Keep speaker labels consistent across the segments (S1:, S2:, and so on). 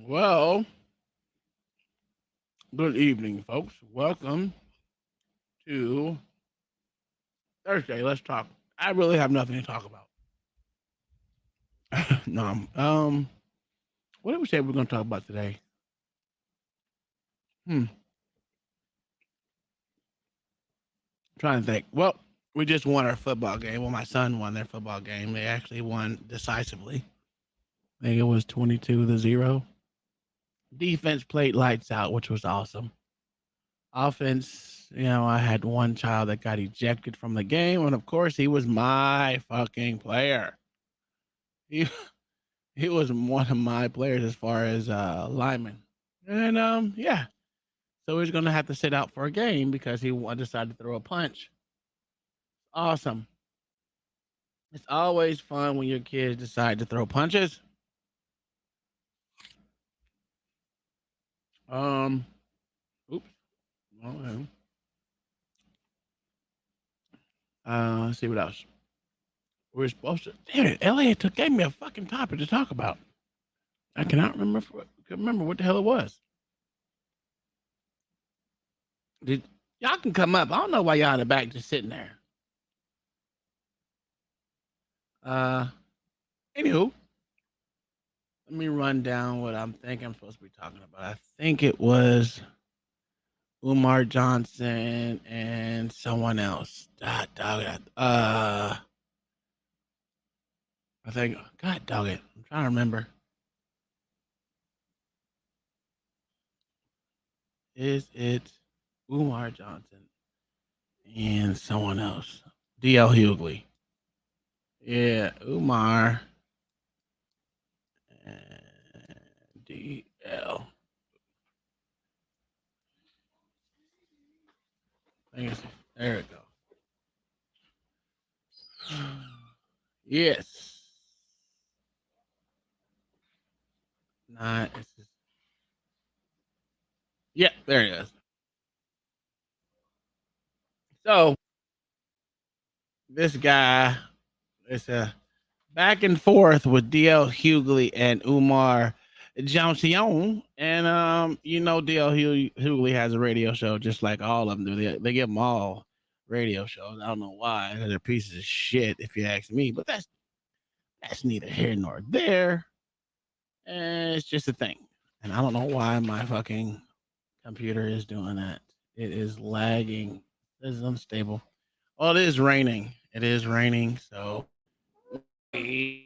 S1: Well, good evening, folks. Welcome to Thursday. Let's talk. I really have nothing to talk about. No. What did we say we're going to talk about today? I'm trying to think. Well, we just won our football game. Well, my son won their football game. They actually won decisively. I think it was 22-0. Defense played lights out, which was awesome. Offense, I had one child that got ejected from the game, and of course, he was my fucking player. He he was one of my players as far as lineman, and yeah, so he's gonna have to sit out for a game because decided to throw a punch. Awesome. It's always fun when your kids decide to throw punches. Um, oops. Okay. Let's see what else we're supposed to. Damn it, Elliot gave me a fucking topic to talk about. I cannot remember what the hell it was. Did y'all can come up? I don't know why y'all in the back just sitting there. Uh, Anywho, let me run down what I'm thinking I'm supposed to be talking about. I think it was Umar Johnson and someone else. Dog it. I think. God dog it. I'm trying to remember. Is it Umar Johnson and someone else? DL Hughley. Yeah, Umar and DL. There we go. Yes. Not. Yeah, there it is. So this guy, it's a back and forth with DL Hughley and Umar Johnson. And DL Hughley has a radio show just like all of them do. They give them all radio shows. I don't know why. They're pieces of shit, if you ask me. But that's neither here nor there. It's just a thing. And I don't know why my fucking computer is doing that. It is lagging. It is unstable. Well, it is raining. It is raining, so to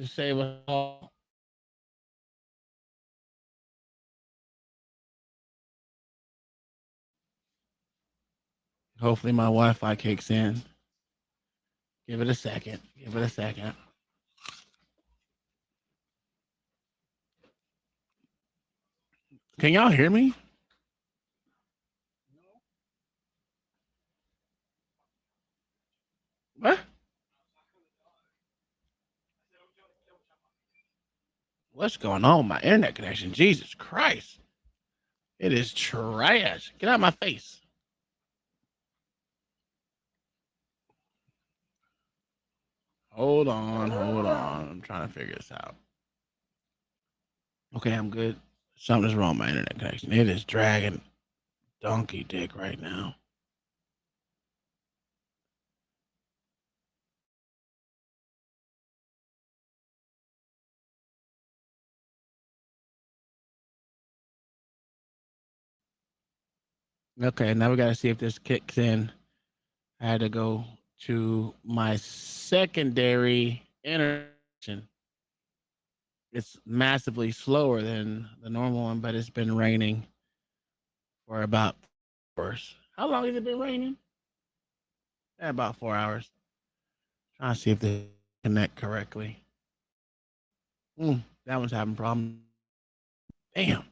S1: save us all. Hopefully my Wi-Fi kicks in. Give it a second. Give it a second. Can y'all hear me? What? What's going on with my internet connection? Jesus Christ. It is trash. Get out of my face. Hold on, hold on. I'm trying to figure this out. Okay, I'm good. Something's wrong with my internet connection. It is dragging donkey dick right now. Okay, now we got to see if this kicks in. I had to go to my secondary internet. It's massively slower than the normal one, but it's been raining for about 4 hours. How long has it been raining? About 4 hours. Trying to see if they connect correctly. That one's having problems. Damn.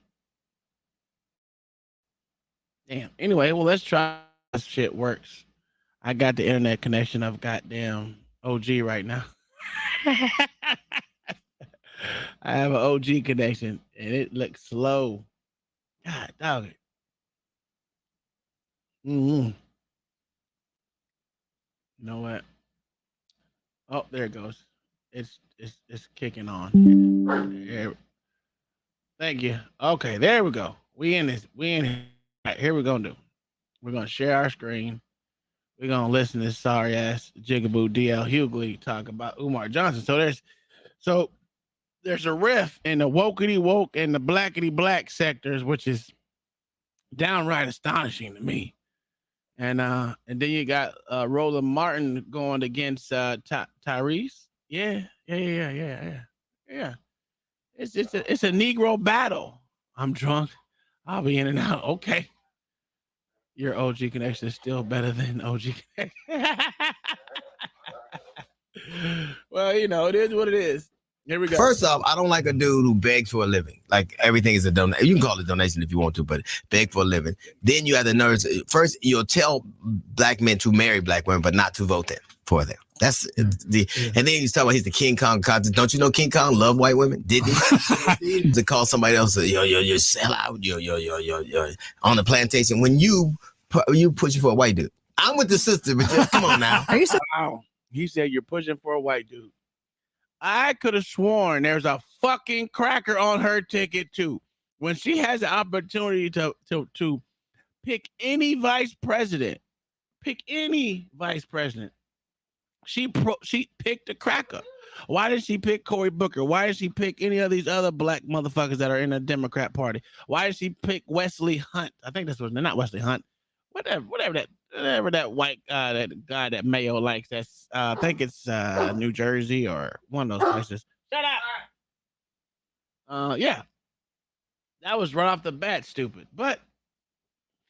S1: Damn. Anyway, well, let's try this shit works. I got the internet connection of goddamn OG right now. I have an OG connection and it looks slow. God dog it. You know what? Oh, there it goes. It's kicking on. Thank you. Okay, there we go. We in this. We in here. All right, here we're gonna do. We're gonna share our screen. We're gonna listen to this sorry ass jigaboo DL Hughley talk about Umar Johnson. So there's a riff in the wokety woke and the blackety black sectors, which is downright astonishing to me. And then you got Roland Martin going against Tyrese. Yeah. It's a Negro battle. I'm drunk. I'll be in and out. Okay. Your OG connection is still better than OG connection. Well, it is what it is. Here we go.
S2: First off, I don't like a dude who begs for a living. Like everything is a donation. You can call it a donation if you want to, but beg for a living. Then you have the nerves. First, you'll tell black men to marry black women, but not to vote them for them. That's and then he's talking about he's the King Kong content. Don't you know King Kong loved white women? Didn't he? To call somebody else yo sellout, yo on the plantation when you pushing for a white dude. I'm with the sister, but just come on now.
S3: Are you so-
S1: Wow. He said you're pushing for a white dude. I could have sworn there's a fucking cracker on her ticket too. When she has the opportunity to pick any vice president, she picked a cracker. Why did she pick Cory Booker? Why did she pick any of these other black motherfuckers that are in the Democrat Party? Why did she pick Wesley Hunt? I think that's what not Wesley Hunt. Whatever that white that guy that Mayo likes. That's I think it's New Jersey or one of those places. Shut up. Yeah, that was right off the bat stupid. But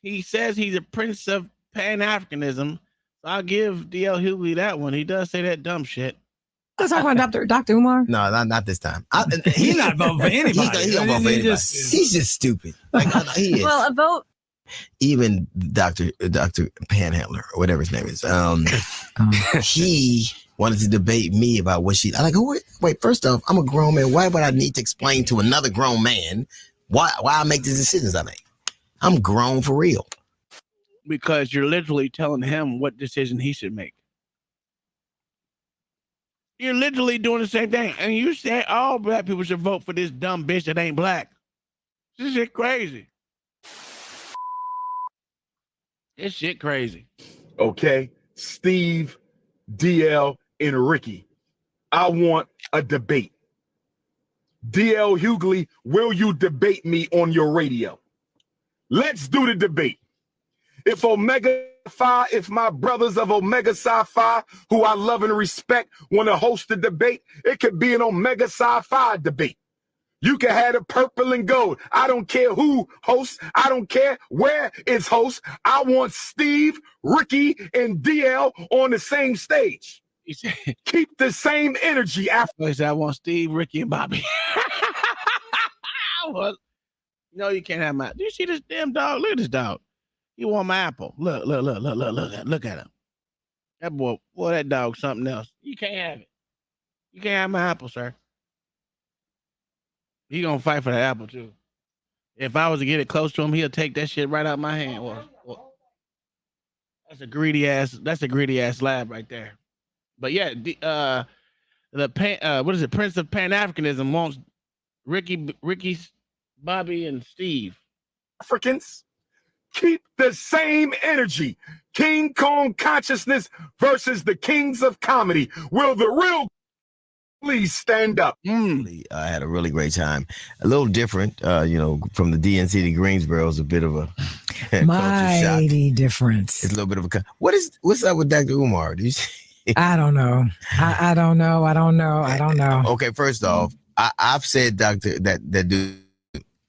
S1: he says he's a prince of Pan-Africanism. So I'll give DL Hughley that one. He does say that dumb shit.
S3: Let's talk about Dr. Umar.
S2: No, not this time.
S4: He's not voting for anybody.
S2: He don't vote for anybody. He's just stupid. Like he is.
S5: Well, a vote.
S2: Even Dr. Panhandler or whatever his name is. He wanted to debate me about what she. I'm like, wait. First off, I'm a grown man. Why would I need to explain to another grown man why I make the decisions I make? I'm grown for real.
S1: Because you're literally telling him what decision he should make. You're literally doing the same thing. And you say all black people should vote for this dumb bitch that ain't black. This shit crazy. This shit crazy.
S6: Okay, Steve, DL, and Ricky. I want a debate. DL Hughley, will you debate me on your radio? Let's do the debate. If my brothers of Omega Psi Phi, who I love and respect, want to host the debate, it could be an Omega Psi Phi debate. You can have the purple and gold. I don't care who hosts. I don't care where it's host. I want Steve, Ricky, and DL on the same stage.
S1: He said,
S6: keep the same energy after.
S1: He said, I want Steve, Ricky, and Bobby. No, you can't have my. Do you see this damn dog? Look at this dog. He want my apple. Look at him. That boy, that dog's something else. You can't have it. You can't have my apple, sir. He gonna fight for that apple too. If I was to get it close to him, he'll take that shit right out my hand. Well, that's a greedy ass lab right there. But yeah, what is it? Prince of Pan-Africanism wants Ricky, Bobby, and Steve.
S6: Africans, keep the same energy. King Kong consciousness versus the kings of comedy. Will the real please stand up?
S2: I had a really great time. A little different, from the DNC to Greensboro is a bit of a
S3: mighty difference.
S2: It's a little bit of a. What's up with Dr. Umar? Do you see?
S3: I don't know. I don't know.
S2: Okay, first off, I've said that dude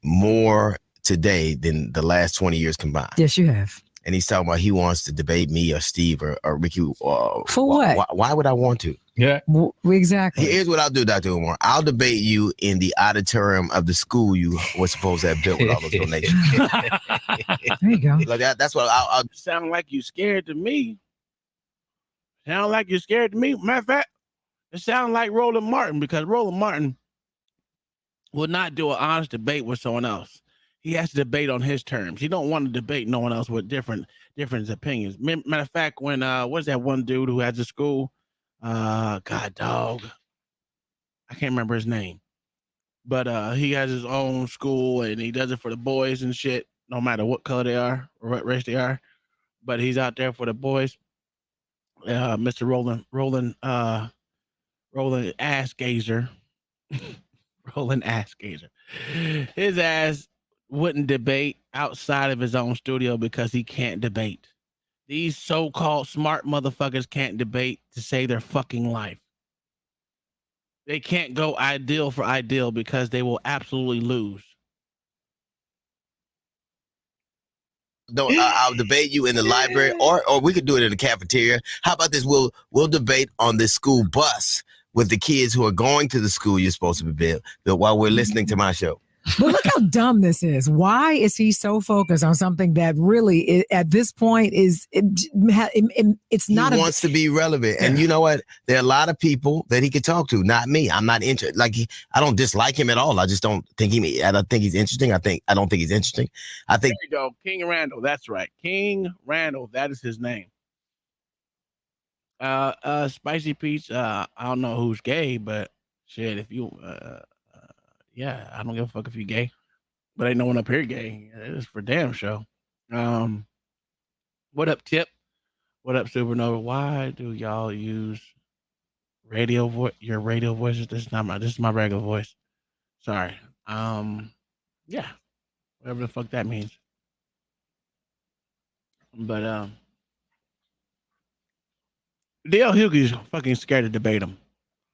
S2: more today than the last 20 years combined.
S3: Yes, you have.
S2: And he's talking about he wants to debate me or Steve or Ricky.
S3: For what?
S2: Why would I want to?
S4: Yeah.
S3: Exactly.
S2: Here's what I'll do, Dr. Umar. I'll debate you in the auditorium of the school you were supposed to have built with all those donations.
S3: There you go.
S2: Like that's what I'll
S1: sound like you scared to me. Sound like you're scared to me. Matter of fact, it sounds like Roland Martin, because Roland Martin will not do an honest debate with someone else. He has to debate on his terms. He don't want to debate no one else with different opinions. Matter of fact, when what's that one dude who has a school? God dog. I can't remember his name. But he has his own school and he does it for the boys and shit, no matter what color they are or what race they are. But he's out there for the boys. Mr. Roland Ass Gazer. Roland Ass Gazer. His ass wouldn't debate outside of his own studio because he can't debate. These so-called smart motherfuckers can't debate to save their fucking life. They can't go ideal for ideal because they will absolutely lose.
S2: I'll debate you in the library, or we could do it in the cafeteria. How about this? We'll debate on this school bus with the kids who are going to the school you're supposed to be built while we're listening to my show.
S3: But look how dumb this is. Why is he so focused on something that really, at this point, it's not?
S2: He wants to be relevant, and you know what? There are a lot of people that he could talk to. Not me. I'm not interested. I don't dislike him at all. I just don't think I don't think he's interesting. I don't think he's interesting. I think
S1: there you go, King Randall. That's right, King Randall. That is his name. Spicy Peach. I don't know who's gay, but shit, if you yeah, I don't give a fuck if you gay, but ain't no one up here gay. It's for damn show. What up, Tip? What up, Supernova? Why do y'all use your radio voices? This is my regular voice. Sorry. Yeah, whatever the fuck that means. But DL Hughley's fucking scared to debate him,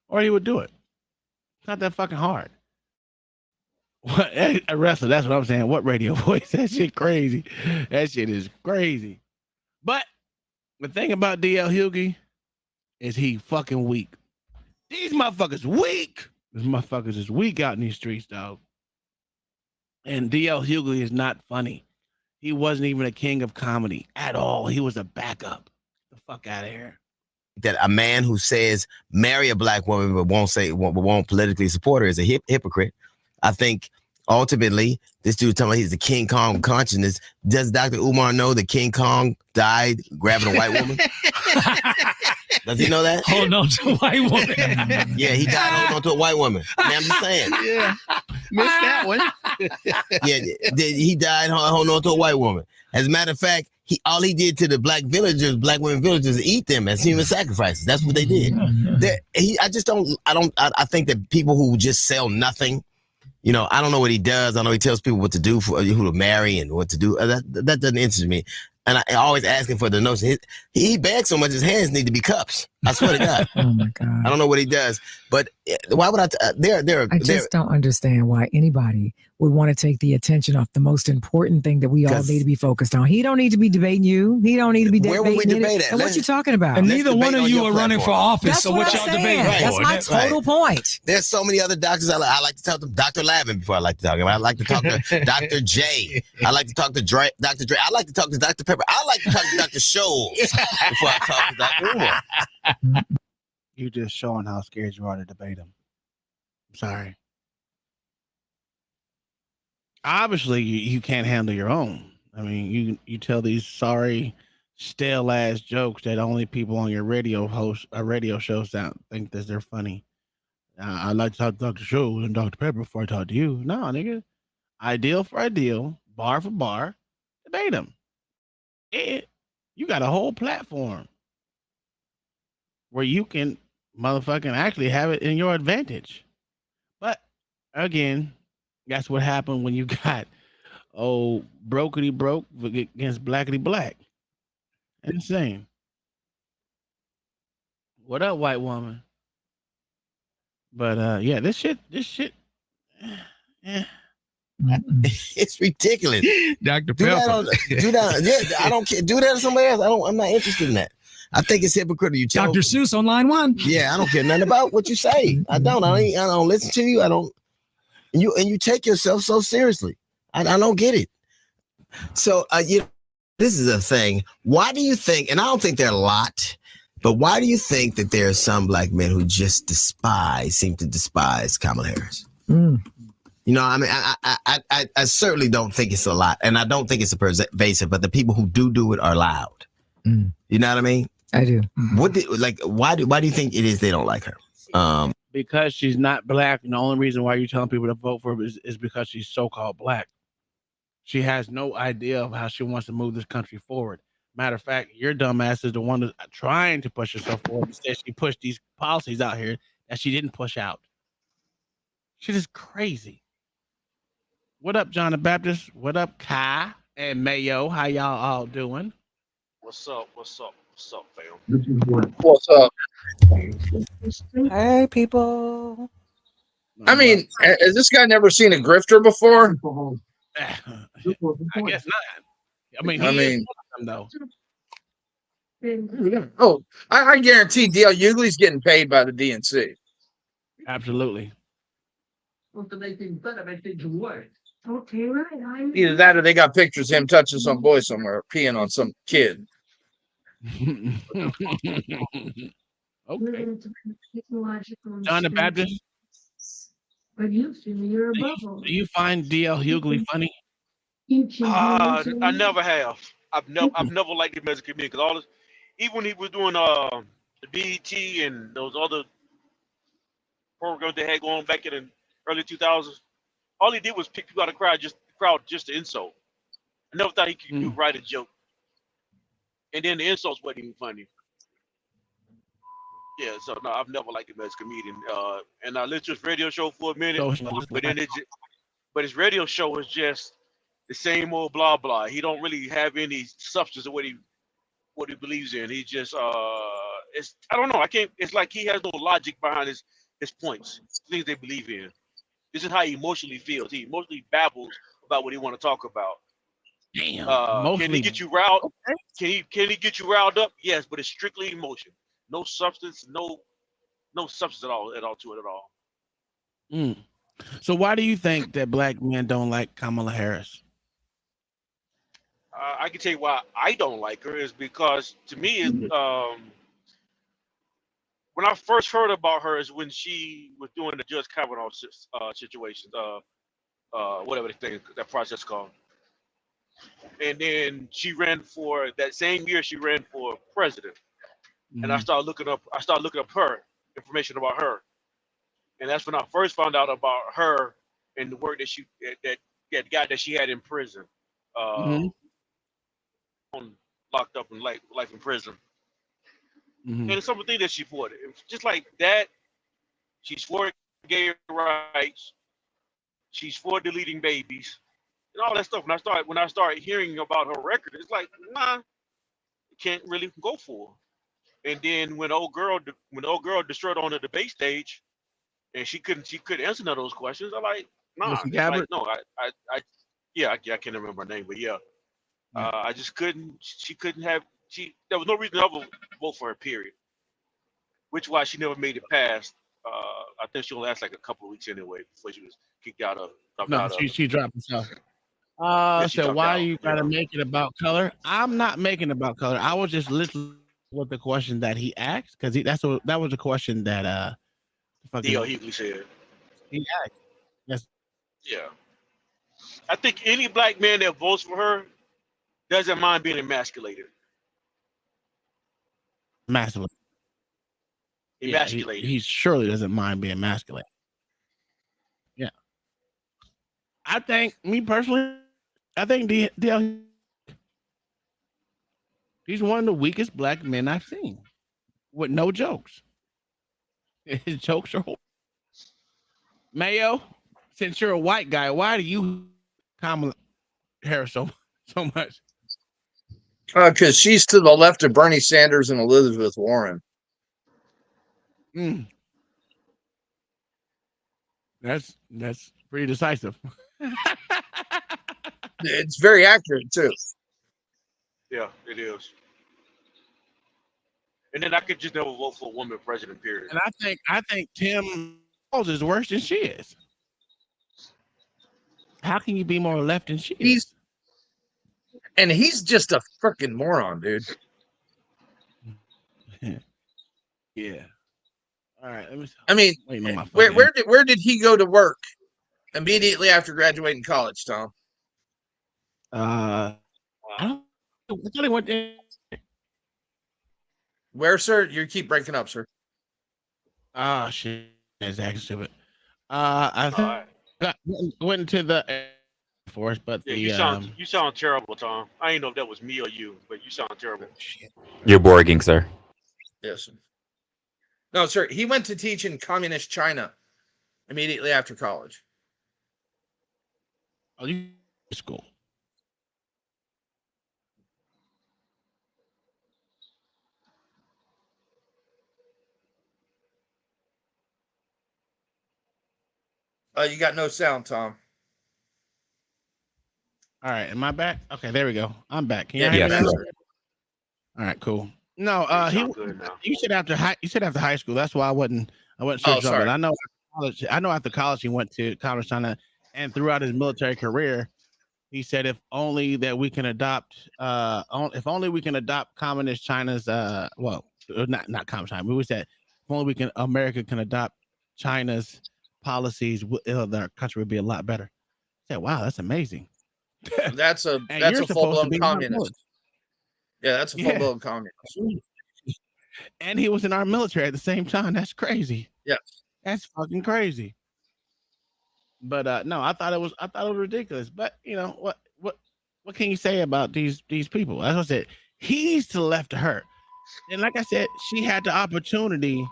S1: or he would do it. It's not that fucking hard. What a wrestler? That's what I'm saying. What radio voice? That shit crazy. That shit is crazy. But the thing about DL Hughley is he fucking weak. These motherfuckers weak. These motherfuckers is weak out in these streets, dog. And DL Hughley is not funny. He wasn't even a king of comedy at all. He was a backup. Get the fuck out of here.
S2: That a man who says marry a black woman but won't politically support her is a hypocrite. I think ultimately this dude talking about he's the King Kong consciousness. Does Dr. Umar know that King Kong died grabbing a white woman? Does he know that?
S4: Hold on to a white woman.
S2: Yeah, he died holding on to a white woman. I mean, I'm just saying.
S1: Yeah, missed that one.
S2: Yeah, he died holding on to a white woman. As a matter of fact, all he did to the black women villagers, eat them as human sacrifices. That's what they did. I think that people who just sell nothing, you know, I don't know what he does. I know he tells people what to do, for who to marry and what to do. That doesn't interest me. And I always ask him for the notion. He bags so much, his hands need to be cups. I swear to God.
S3: Oh my God.
S2: I don't know what he does, but why would I?
S3: I just don't understand why anybody would want to take the attention off the most important thing that we all need to be focused on. He don't need to be debating you. He don't need to be debating.
S2: Where would we debate at?
S3: And what you talking about?
S4: And neither one of you are running for office.
S3: That's
S4: so
S3: what
S4: y'all
S3: I'm
S4: debating
S3: saying.
S4: for?
S3: That's my total point.
S2: There's so many other doctors. I like to talk to Dr. Lavin before I like to talk to him. I like to talk to Dr. J. I like to talk to Dr. Dre. I like to talk to Dr. Pepper. I like to talk to Dr. Scholes before I talk to Dr. Umar.
S1: You just showing how scared you are to debate him. I'm sorry. Obviously, you can't handle your own. I mean, you tell these sorry, stale ass jokes that only people on your radio shows think that they're funny. I like to talk to Dr. Scholes and Dr. Pepper before I talk to you. No, nigga. Ideal for ideal, bar for bar, debate them. You got a whole platform where you can motherfucking actually have it in your advantage. But again, that's what happened when you got brokety broke against blackety black. Insane. What up, white woman? But yeah, this shit.
S2: It's ridiculous.
S4: Dr.
S2: Do
S4: Pepper.
S2: that. Yeah, I don't care. Do that to somebody else. I'm not interested in that. I think it's hypocritical. You tell
S4: Dr. Seuss on line 1.
S2: Yeah, I don't care nothing about what you say. I don't listen to you. I don't. And you take yourself so seriously. I don't get it. So this is a thing. Why do you think? And I don't think there are a lot, but why do you think that there are some black men who just seem to despise Kamala Harris?
S3: Mm.
S2: You know, I mean, I certainly don't think it's a lot, and I don't think it's a pervasive. But the people who do it are loud. You know what I mean?
S3: I do.
S2: Why do you think it is they don't like her?
S1: because she's not black, and the only reason why you're telling people to vote for her is because she's so-called black. She has no idea of how she wants to move this country forward. Matter of fact, your dumbass is the one that's trying to push herself forward. Instead, she pushed these policies out here that she didn't push out. She's just crazy. What up, John the Baptist? What up, Kai and Mayo? How y'all all doing?
S5: What's up? What's up? What's up, fam?
S7: What's up?
S8: Hey, people.
S7: I mean, has this guy never seen a grifter before?
S1: I guess not. I mean, he
S7: I
S1: is
S7: mean-
S1: one of them, though.
S7: Oh, I guarantee DL Hughley's getting paid by the DNC.
S1: Absolutely.
S7: Either that or they got pictures of him touching some boy somewhere, peeing on some kid.
S1: Okay. John the Baptist, do you find DL Hughley funny?
S5: I never have. I've never liked him as a comedian because all this, even when he was doing the BET and those other programs they had going back in the early 2000s, all he did was pick people out of the crowd just to insult. I never thought he could write a joke, and then the insults wasn't even funny. Yeah, so no, I've never liked him as a comedian. And I listened to his radio show for a minute, but then but his radio show was just the same old blah blah. He don't really have any substance of what he believes in. He just it's I don't know. I can't. It's like he has no logic behind his points, things they believe in. This is how he emotionally feels. He emotionally babbles about what he want to talk about.
S1: Damn.
S5: Can he get you riled? Can he get you riled up? Yes, but it's strictly emotion. No substance, no substance at all to it at all.
S1: So why do you think that black men don't like Kamala Harris?
S5: I can tell you why I don't like her is because to me, when I first heard about her is when she was doing the Judge Kavanaugh situation, whatever that process called, and then she ran for that same year. She ran for president. And I started looking up her information about her, and that's when I first found out about her and the work that guy that she had in prison, locked up in life in prison, and some of the things that she fought. Just like that, she's for gay rights, she's for deleting babies, and all that stuff. When I started hearing about her record, it's like, nah, you can't really go for her. And then when old girl destroyed on the debate stage, and she couldn't answer none of those questions, I'm like, nah, like, no, I can't remember her name, but yeah, I just couldn't. There was no reason to ever vote for her, period. Which why she never made it past. I think she only lasted like a couple of weeks anyway before she was kicked out of.
S1: She dropped herself. So why you gotta make it about color? I'm not making it about color. I was just listening with the question that he asked because that was a question that
S5: D.L. Hughley said.
S1: He asked. Yes.
S5: Yeah. I think any black man that votes for her doesn't mind being emasculated.
S1: Massively.
S5: Emasculated.
S1: He surely doesn't mind being emasculated. Yeah. I think, me personally, DL, he's one of the weakest black men I've seen, with no jokes. His jokes are horrible. Mayo, since you're a white guy, why do you Kamala Harris so much?
S7: Because she's to the left of Bernie Sanders and Elizabeth Warren.
S1: That's pretty decisive.
S7: It's very accurate too.
S5: Yeah, it is. And then I could just never vote for a woman president, period.
S1: And I think Tim Walz is worse than she is. How can you be more left than she is?
S7: He's just a freaking moron, dude.
S1: Yeah. All right. Let me.
S7: I mean, where did he go to work immediately after graduating college, Tom?
S1: I thought he went there.
S7: Where, sir? You keep breaking up, sir.
S1: Oh shit. It's actually stupid. I went into the Air Force, but
S5: Yeah, you sound terrible, Tom. I ain't know if that was me or you, but you sound terrible.
S1: Shit.
S8: You're Borging, sir.
S7: Yes. No, sir. He went to teach in communist China immediately after college.
S1: Oh, you school.
S7: You got no sound, Tom.
S1: All right, am I back? Okay, there we go. I'm back. Can you
S7: Yeah,
S1: hear me
S8: yes.
S1: now? All right, cool. No, you said after high school. That's why I wasn't sure.
S7: Oh, sorry.
S1: But I know after college he went to Communist China, and throughout his military career, he said if only that we can adopt if only we can adopt communist China's well, not communist China. We said if only America can adopt China's policies, their country would be a lot better. I said, wow, that's amazing.
S7: That's a full-blown communist. Yeah, that's a full-blown communist.
S1: And he was in our military at the same time. That's crazy.
S7: Yes.
S1: That's fucking crazy. But no, I thought it was ridiculous. But you know what can you say about these people? As I said, he's to the left of her. And like I said, she had the opportunity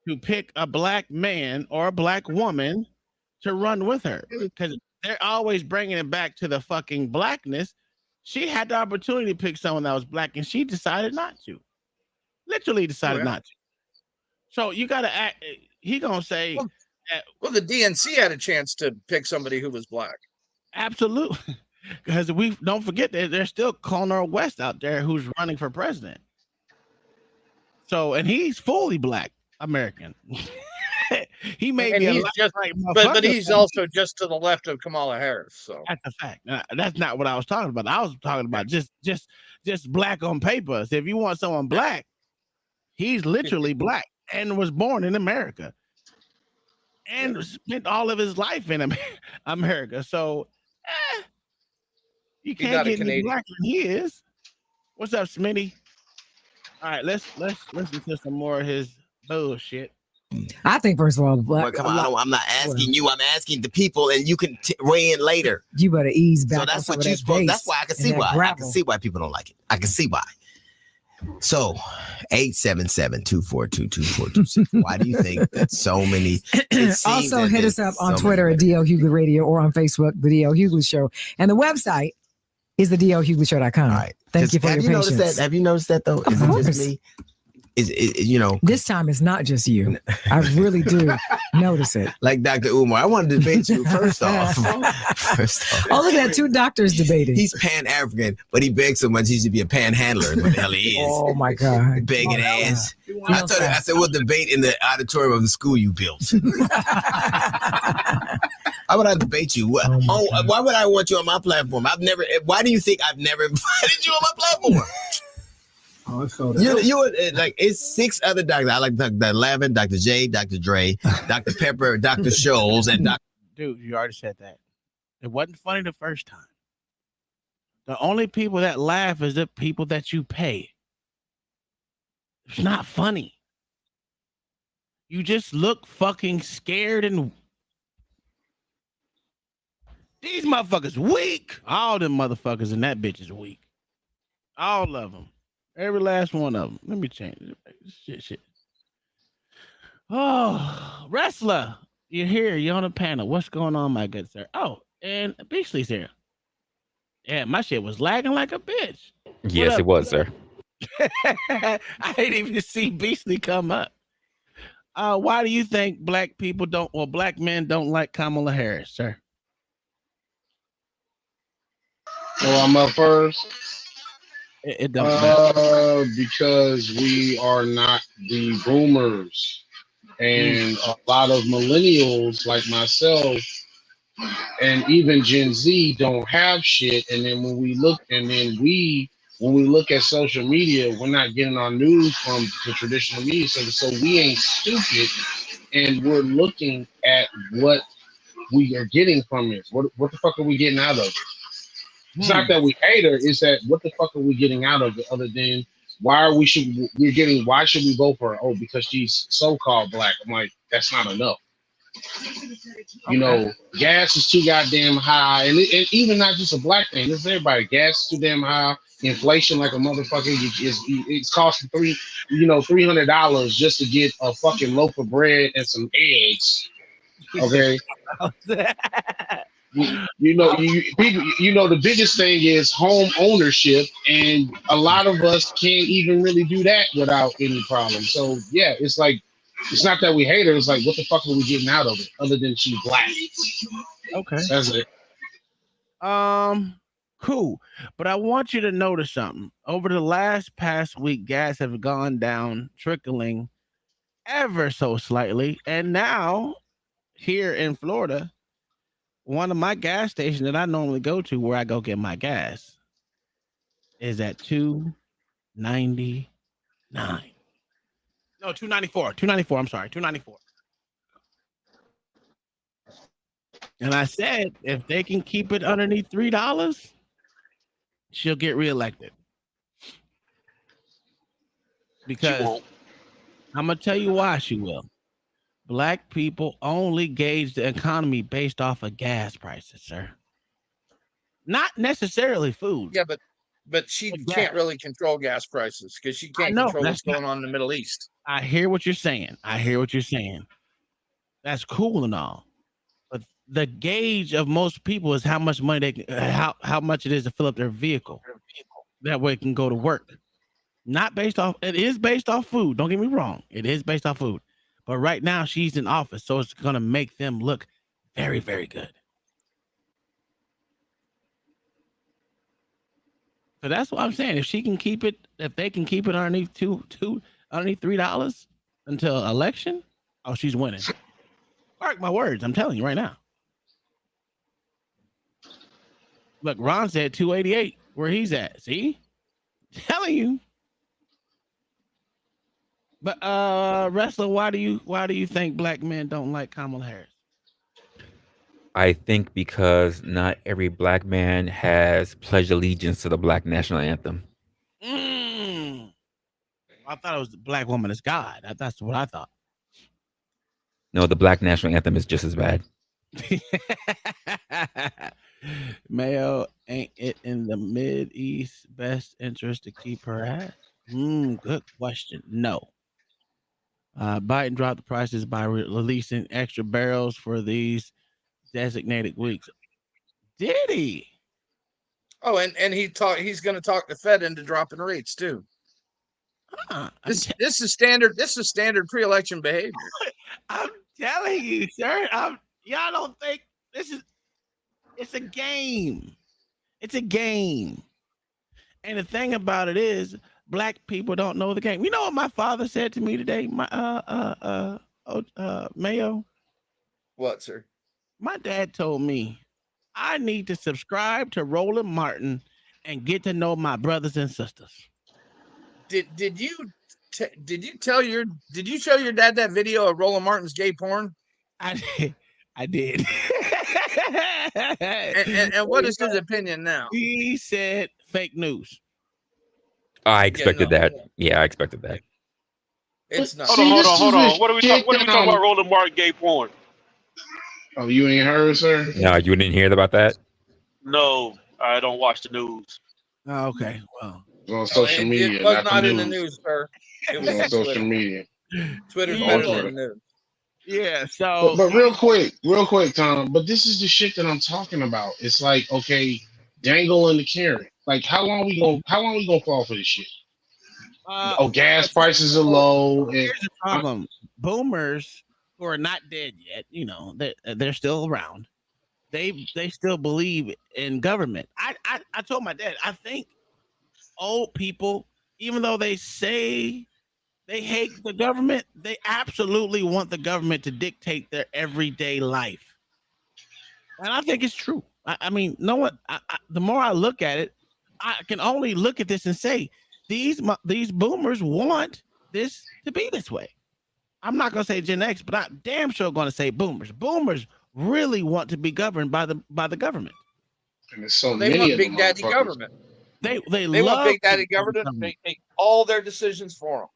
S1: to pick a black man or a black woman to run with her, because they're always bringing it back to the fucking blackness. She had the opportunity to pick someone that was black, and she decided not to. Literally decided not to. So you got to act. He gonna say,
S7: well, the DNC had a chance to pick somebody who was black.
S1: Absolutely, because we don't forget that there's still Cornel West out there who's running for president. So, and he's fully black American. He may be
S7: but he's also just to the left of Kamala Harris. So
S1: that's a fact. That's not what I was talking about. I was talking about just black on paper. So if you want someone black, he's literally black and was born in America and spent all of his life in America. So you can't get any blacker than he is. What's up, Smitty? All right, let's listen to some more of his bullshit.
S3: I think, first of all,
S2: come on, I'm not asking you. I'm asking the people, and you can weigh in later.
S3: You better ease back.
S2: So that's what you spoke. That's why I can see why. I can see why people don't like it. I can see why. So, 877-242-2426. Why do you think that so many?
S3: Also, hit us up on Twitter at DL Hughley Radio or on Facebook, The DL Hughley Show, and the website is the DLHughleyShow.com.
S2: All right.
S3: Thank you for your patience.
S2: Have you noticed that though? Is it just me? This time it's not just you. I really do notice it.
S3: Like
S2: Dr. Umar, I want to debate you first off.
S3: Oh, look at that, 2 doctors debating.
S2: He's Pan-African, but he begs so much he should be a panhandler. What the hell he is?
S3: Oh my God.
S2: Begging ass. I said, we'll debate in the auditorium of the school you built. Why would I debate you? Why would I want you on my platform? Why do you think I've never invited you on my platform?
S6: Oh, so
S2: you would like, it's 6 other doctors. I like Dr. Lavin, Dr. J, Dr. Dre, Dr. Pepper, Dr. Scholes, and Dr.
S1: Dude, you already said that. It wasn't funny the first time. The only people that laugh is the people that you pay. It's not funny. You just look fucking scared, and these motherfuckers weak. All them motherfuckers in that bitch is weak. All of them. Every last one of them. Let me change it. Shit. Oh, wrestler, you're here. You're on the panel. What's going on, my good sir? Oh, and Beasley's here. Yeah, my shit was lagging like a bitch.
S8: Yes, it was, sir.
S1: I didn't even see Beasley come up. Why do you think black men don't like Kamala Harris, sir?
S9: So I'm up first.
S1: It don't matter.
S9: Because we are not the boomers, and a lot of millennials like myself and even Gen Z don't have shit. And then when we look at social media, we're not getting our news from the traditional media. So we ain't stupid, and we're looking at what we are getting from it. What the fuck are we getting out of it? It's not that we hate her, it's that what the fuck are we getting out of it other than why should we vote for her? Oh, because she's so-called black. I'm like, that's not enough. You know, gas is too goddamn high, and even not just a black thing. This is everybody. Gas is too damn high. Inflation like a motherfucker. It's costing $300 just to get a fucking loaf of bread and some eggs. Okay. The biggest thing is home ownership, and a lot of us can't even really do that without any problem. So yeah, it's like, it's not that we hate her. It's like, what the fuck are we getting out of it other than she's black?
S1: Okay.
S9: That's it.
S1: Cool. But I want you to notice something. Over the past week, gas have gone down, trickling ever so slightly. And now here in Florida, one of my gas stations that I normally go to where I go get my gas is at $2.99. No, $2.94. $2.94. I'm sorry, $2.94. And I said, if they can keep it underneath $3, she'll get reelected. Because I'm gonna tell you why she will. Black people only gauge the economy based off of gas prices, sir. Not necessarily food.
S7: Yeah, but she can't really control gas prices because she can't control what's going on in the Middle East.
S1: I hear what you're saying. That's cool and all. But the gauge of most people is how much money how much it is to fill up their vehicle. That way it can go to work. Not based off, it is based off food. Don't get me wrong. It is based off food. But right now she's in office, so it's gonna make them look very, very good. So that's what I'm saying. If they can keep it underneath underneath $3 until election, oh, she's winning. Mark my words. I'm telling you right now. Look, Ron said 288 where he's at. See? Telling you. But Wrestler, why do you think black men don't like Kamala Harris?
S8: I think because not every black man has pledged allegiance to the black national anthem.
S1: I thought it was the black woman is God. That's what I thought.
S8: No, the black national anthem is just as bad.
S1: Mayo, ain't it in the Mideast's best interest to keep her ass? Good question. No. Biden dropped the prices by releasing extra barrels for these designated weeks. Did he?
S7: Oh, and he's going to talk the Fed into dropping rates too. This is standard pre-election behavior.
S1: I'm telling you, sir. Y'all don't think it's a game. It's a game. And the thing about it is, black people don't know the game. You know what my father said to me today, Mayo?
S7: What, sir?
S1: My dad told me I need to subscribe to Roland Martin and get to know my brothers and sisters.
S7: Did you show your dad that video of Roland Martin's gay porn?
S1: I did.
S7: and what is his opinion now?
S1: He said fake news.
S8: I expected that. Yeah, I expected that.
S7: It's not.
S5: Hold on. What are we talking about? Roland Martin gay porn.
S9: Oh, you ain't heard, sir?
S8: No, you didn't hear about that?
S5: No, I don't watch the news.
S1: Oh, okay, well,
S9: on social media.
S7: It was not in the news, sir. It was
S9: on social media.
S7: Twitter's better than the news.
S1: Yeah. So,
S9: but real quick, Tom. But this is the shit that I'm talking about. It's like, okay, dangle in the carrot. Like, how long we gonna fall for this shit? Gas prices are low.
S1: Here's the problem: boomers who are not dead yet, they're still around. They still believe in government. I told my dad, I think old people, even though they say they hate the government, they absolutely want the government to dictate their everyday life. And I think it's true. I mean, the more I look at it, I can only look at this and say, these boomers want this to be this way. I'm not going to say Gen X, but I'm damn sure going to say boomers. Boomers really want to be governed by the government.
S9: And there's so
S7: they want big daddy government.
S1: They
S7: want big daddy government. They take all their decisions for them.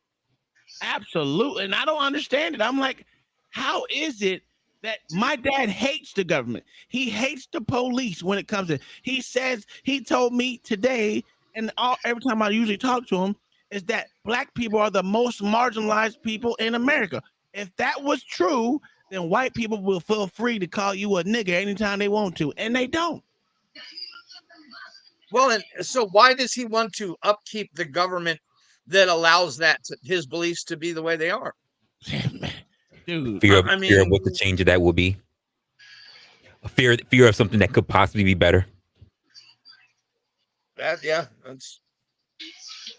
S1: Absolutely. And I don't understand it. I'm like, how is it that my dad hates the government. He hates the police when it comes to. He says he told me today, and every time I usually talk to him, is that black people are the most marginalized people in America. If that was true, then white people will feel free to call you a nigger anytime they want to, and they don't.
S7: Well, and so why does he want to upkeep the government that allows his beliefs to be the way they are?
S1: Dude,
S8: fear of what the change of that will be. Fear of something that could possibly be better.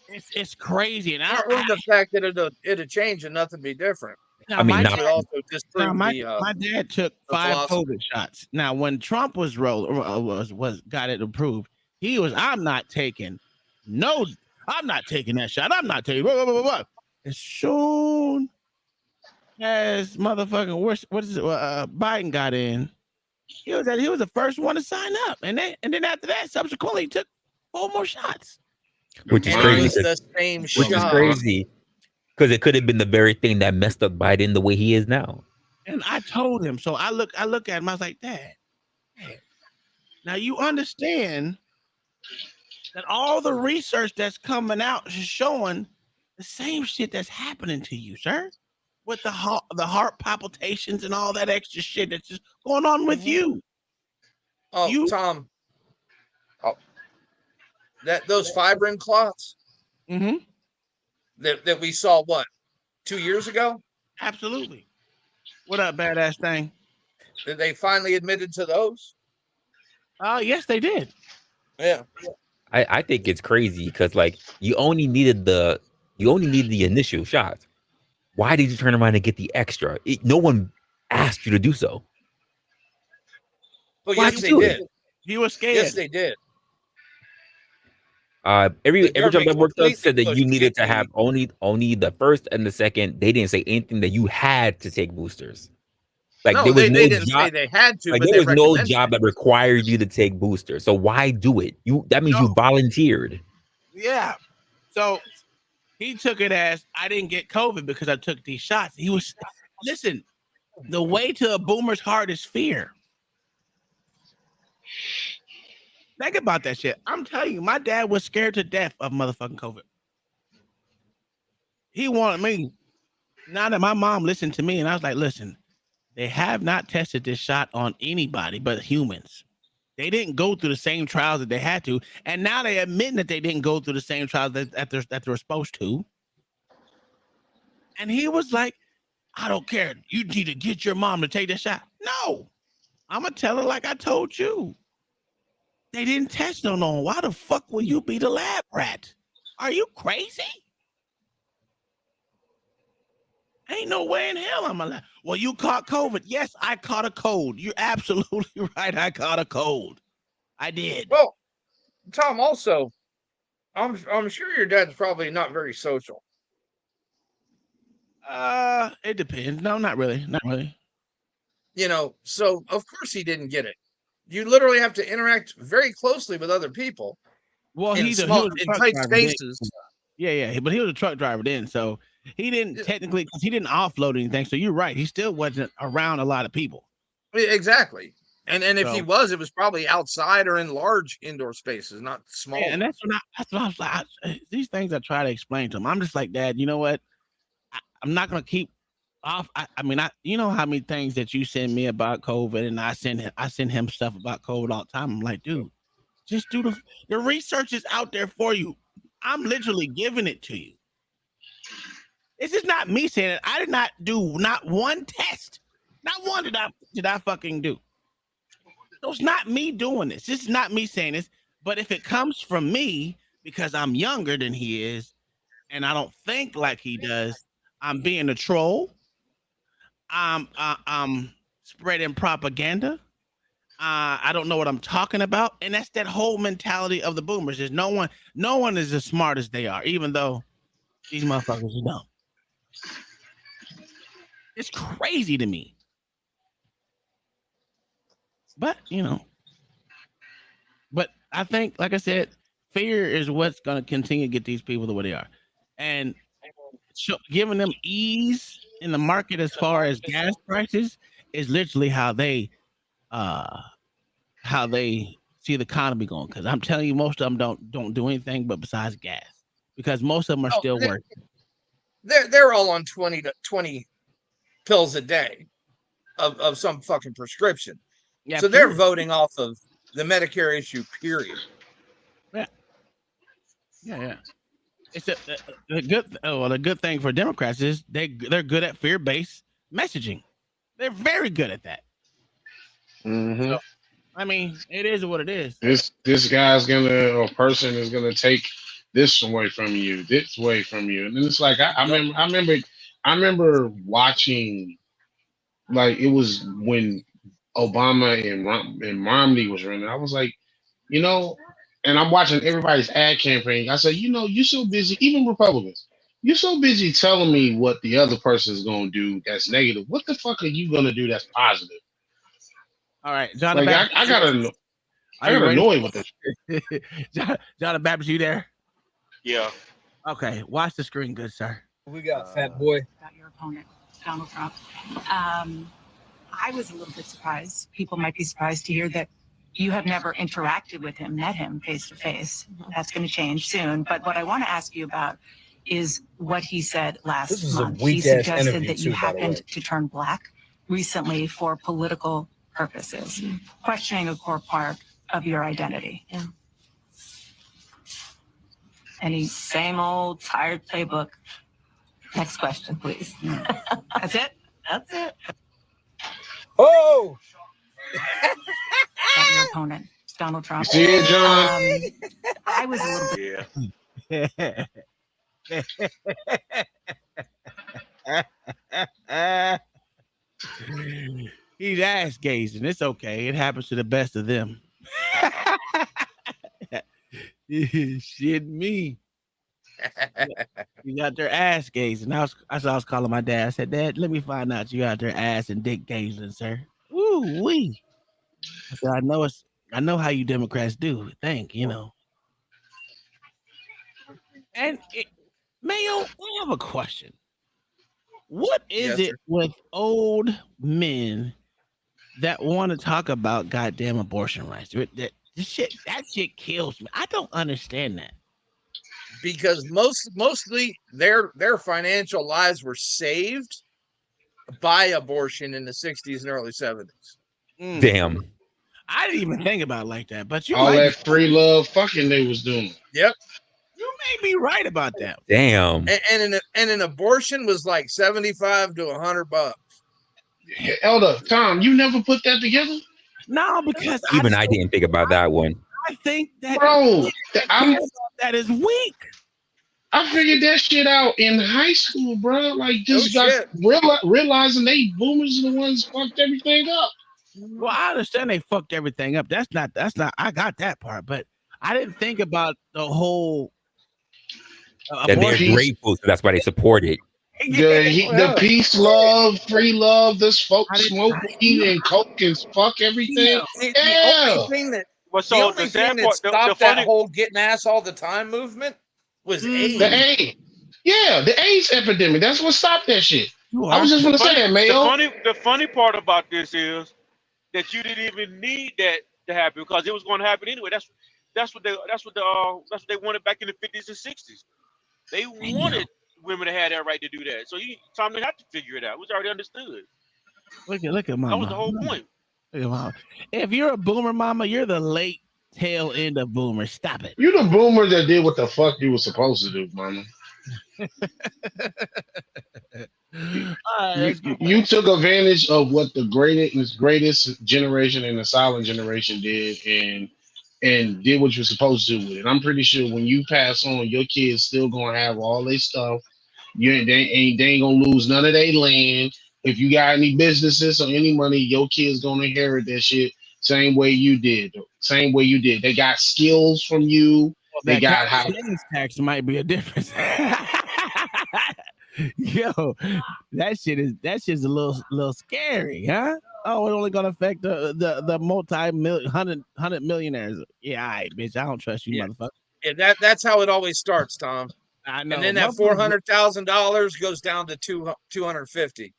S1: It's crazy, and
S7: not really the fact that it'll change and nothing be different.
S1: Now, my dad took 5 COVID shots. Now, when Trump was got it approved, he was, I'm not taking that shot. I'm not taking. Blah, blah, blah, blah. As soon as motherfucking Biden got in, he was the first one to sign up, and then after that, subsequently, he took 4 more shots.
S8: Which is crazy. Which is crazy. Because it could have been the very thing that messed up Biden the way he is now.
S1: And I told him, so I look at him, I was like, Dad, now you understand that all the research that's coming out is showing the same shit that's happening to you, sir, with the heart palpitations and all that extra shit that's just going on with you.
S7: Oh, Tom. Oh, those fibrin clots.
S1: Mm-hmm.
S7: That we saw 2 years ago?
S1: Absolutely. What up, badass thing?
S7: Did they finally admitted to those?
S1: Yes, they did.
S7: Yeah.
S8: I think it's crazy because like you only needed the initial shot. Why did you turn around and get the extra? No one asked you to do so.
S7: Well, yes, they did.
S1: He was scared.
S7: Yes, they did.
S8: Every job that worked up said that you needed to have only the first and the second. They didn't say anything that you had to take boosters. Like
S7: they didn't say they had to.
S8: Like
S7: but
S8: there was no job that required you to take boosters. So why do it? That means you volunteered.
S1: Yeah. So he took it as I didn't get COVID because I took these shots. Listen, the way to a boomer's heart is fear. Think about that shit. I'm telling you, my dad was scared to death of motherfucking COVID. He wanted me. Now that my mom listened to me, and I was like, listen, they have not tested this shot on anybody but humans. They didn't go through the same trials that they had to. And now they admit that they didn't go through the same trials that they're supposed to. And he was like, I don't care. You need to get your mom to take this shot. No, I'm going to tell her like I told you. They didn't test on one. Why the fuck will you be the lab rat? Are you crazy? Ain't no way in hell I'm alive. Well, you caught COVID. Yes, I caught a cold. You're absolutely right. I caught a cold. I did.
S7: Well, Tom, also, I'm sure your dad's probably not very social.
S1: It depends. No, not really. Not really.
S7: So of course he didn't get it. You literally have to interact very closely with other people.
S1: Well,
S7: in tight spaces.
S1: Yeah, but he was a truck driver then, so he didn't technically, because he didn't offload anything. So you're right, he still wasn't around a lot of people.
S7: Exactly, and if he was, it was probably outside or in large indoor spaces, not small.
S1: Yeah, and that's what I was like. These things I try to explain to him. I'm just like, Dad, you know what? I'm not gonna keep off. I mean, you know how many things that you send me about COVID, and I send him stuff about COVID all the time. I'm like, dude, just do the research is out there for you. I'm literally giving it to you. This is not me saying it. I did not do not one test. Not one did I fucking do. So it's not me doing this. This is not me saying this. But if it comes from me because I'm younger than he is, and I don't think like he does, I'm being a troll. I'm spreading propaganda. I don't know what I'm talking about, and that's that whole mentality of the boomers. Is no one is as smart as they are, even though these motherfuckers are dumb. It's crazy to me, but but I think, like I said, fear is what's going to continue to get these people the way they are, and giving them ease in the market as far as gas prices is literally how they see the economy going. Because I'm telling you, most of them don't do anything but besides gas. Because most of them are still working.
S7: They're all on 20 pills a day of some fucking prescription.
S1: Yeah,
S7: so they're voting off of the Medicare issue, period.
S1: Yeah. It's a good thing for Democrats is they're good at fear-based messaging. They're very good at that.
S9: Mm-hmm.
S1: So, I mean, it is what it is.
S9: This guy's or person is gonna take this away from you, and then it's like I remember watching, like, it was when Obama and Romney was running. I was like, and I'm watching everybody's ad campaign. I said, you're so busy, even Republicans, you're so busy telling me what the other person is gonna do that's negative. What the fuck are you gonna do that's positive?
S1: All right, John.
S9: Like, I got annoyed with this.
S1: John Baptist, you there?
S5: Yeah.
S1: Okay, watch the screen, good sir.
S10: We got Fat Boy.
S11: About your opponent, Donald Trump. I was a little bit surprised. People might be surprised to hear that you have never interacted with him, met him face to face. That's going to change soon. But what I want to ask you about is what he said last month. He suggested that you happened to turn black recently for political purposes, questioning a core part of your identity.
S12: Yeah.
S11: Any same old tired playbook. Next question, please. That's it? That's it.
S10: Oh!
S11: About your opponent, Donald Trump.
S9: See it, John?
S11: I was a
S1: little bit. He's ass gazing. It's okay. It happens to the best of them. Shit, me. You got their ass gazing. I was calling my dad. I said, Dad, let me find out you out there ass and dick gazing, sir. Woo wee. I said, I know how you Democrats do. And Mayo, I have a question. What is it with old men that want to talk about goddamn abortion rights? That shit kills me. I don't understand that.
S7: Because mostly their financial lives were saved by abortion in the 60s and early 70s.
S8: Damn.
S1: I didn't even think about it like that, but you
S9: all that free love fucking they was doing.
S7: Yep.
S1: You may be right about that.
S8: Damn.
S7: And an abortion was like $75 to $100.
S9: Elder Tom, you never put that together?
S1: No, because
S8: even I didn't think about that one.
S1: I think that that is weak.
S9: I figured that shit out in high school, bro. Like, just realizing they boomers are the ones fucked everything up.
S1: Well, I understand they fucked everything up. That's not. I got that part, but I didn't think about the whole.
S8: That they're grateful, so that's why they support it.
S9: The peace, love, free love, this folks smoke weed and coke and fuck everything.
S7: The only thing that stopped that whole getting ass all the time movement was AIDS.
S9: The AIDS epidemic. That's what stopped that shit. I was just gonna say that, Mayo.
S5: The funny part about this is that you didn't even need that to happen because it was going to happen anyway. That's what they wanted back in the 50s and 60s. They wanted women to have that right to do that. So Tom didn't have to figure it out. It was already understood.
S1: Look at mama.
S5: That was the whole point.
S1: Look at mama. If you're a boomer, mama, you're the late tail end of boomers. Stop it.
S9: You the boomer that did what the fuck you were supposed to do, mama. You took advantage of what the greatest generation and the silent generation did, and did what you're supposed to do with it. I'm pretty sure when you pass on, your kids still gonna have all their stuff. They ain't gonna lose none of their land. If you got any businesses or any money, your kids gonna inherit that shit same way you did. They got skills from you.
S1: Well,
S9: they got how
S1: tax might be a difference. Yo, that shit is a little scary, huh? Oh, it's only gonna affect the multi-million, 100 millionaires. Yeah, all right, bitch. I don't trust you, motherfucker.
S7: Yeah, that's how it always starts, Tom.
S1: I know.
S7: And then that $400,000 goes down to $250.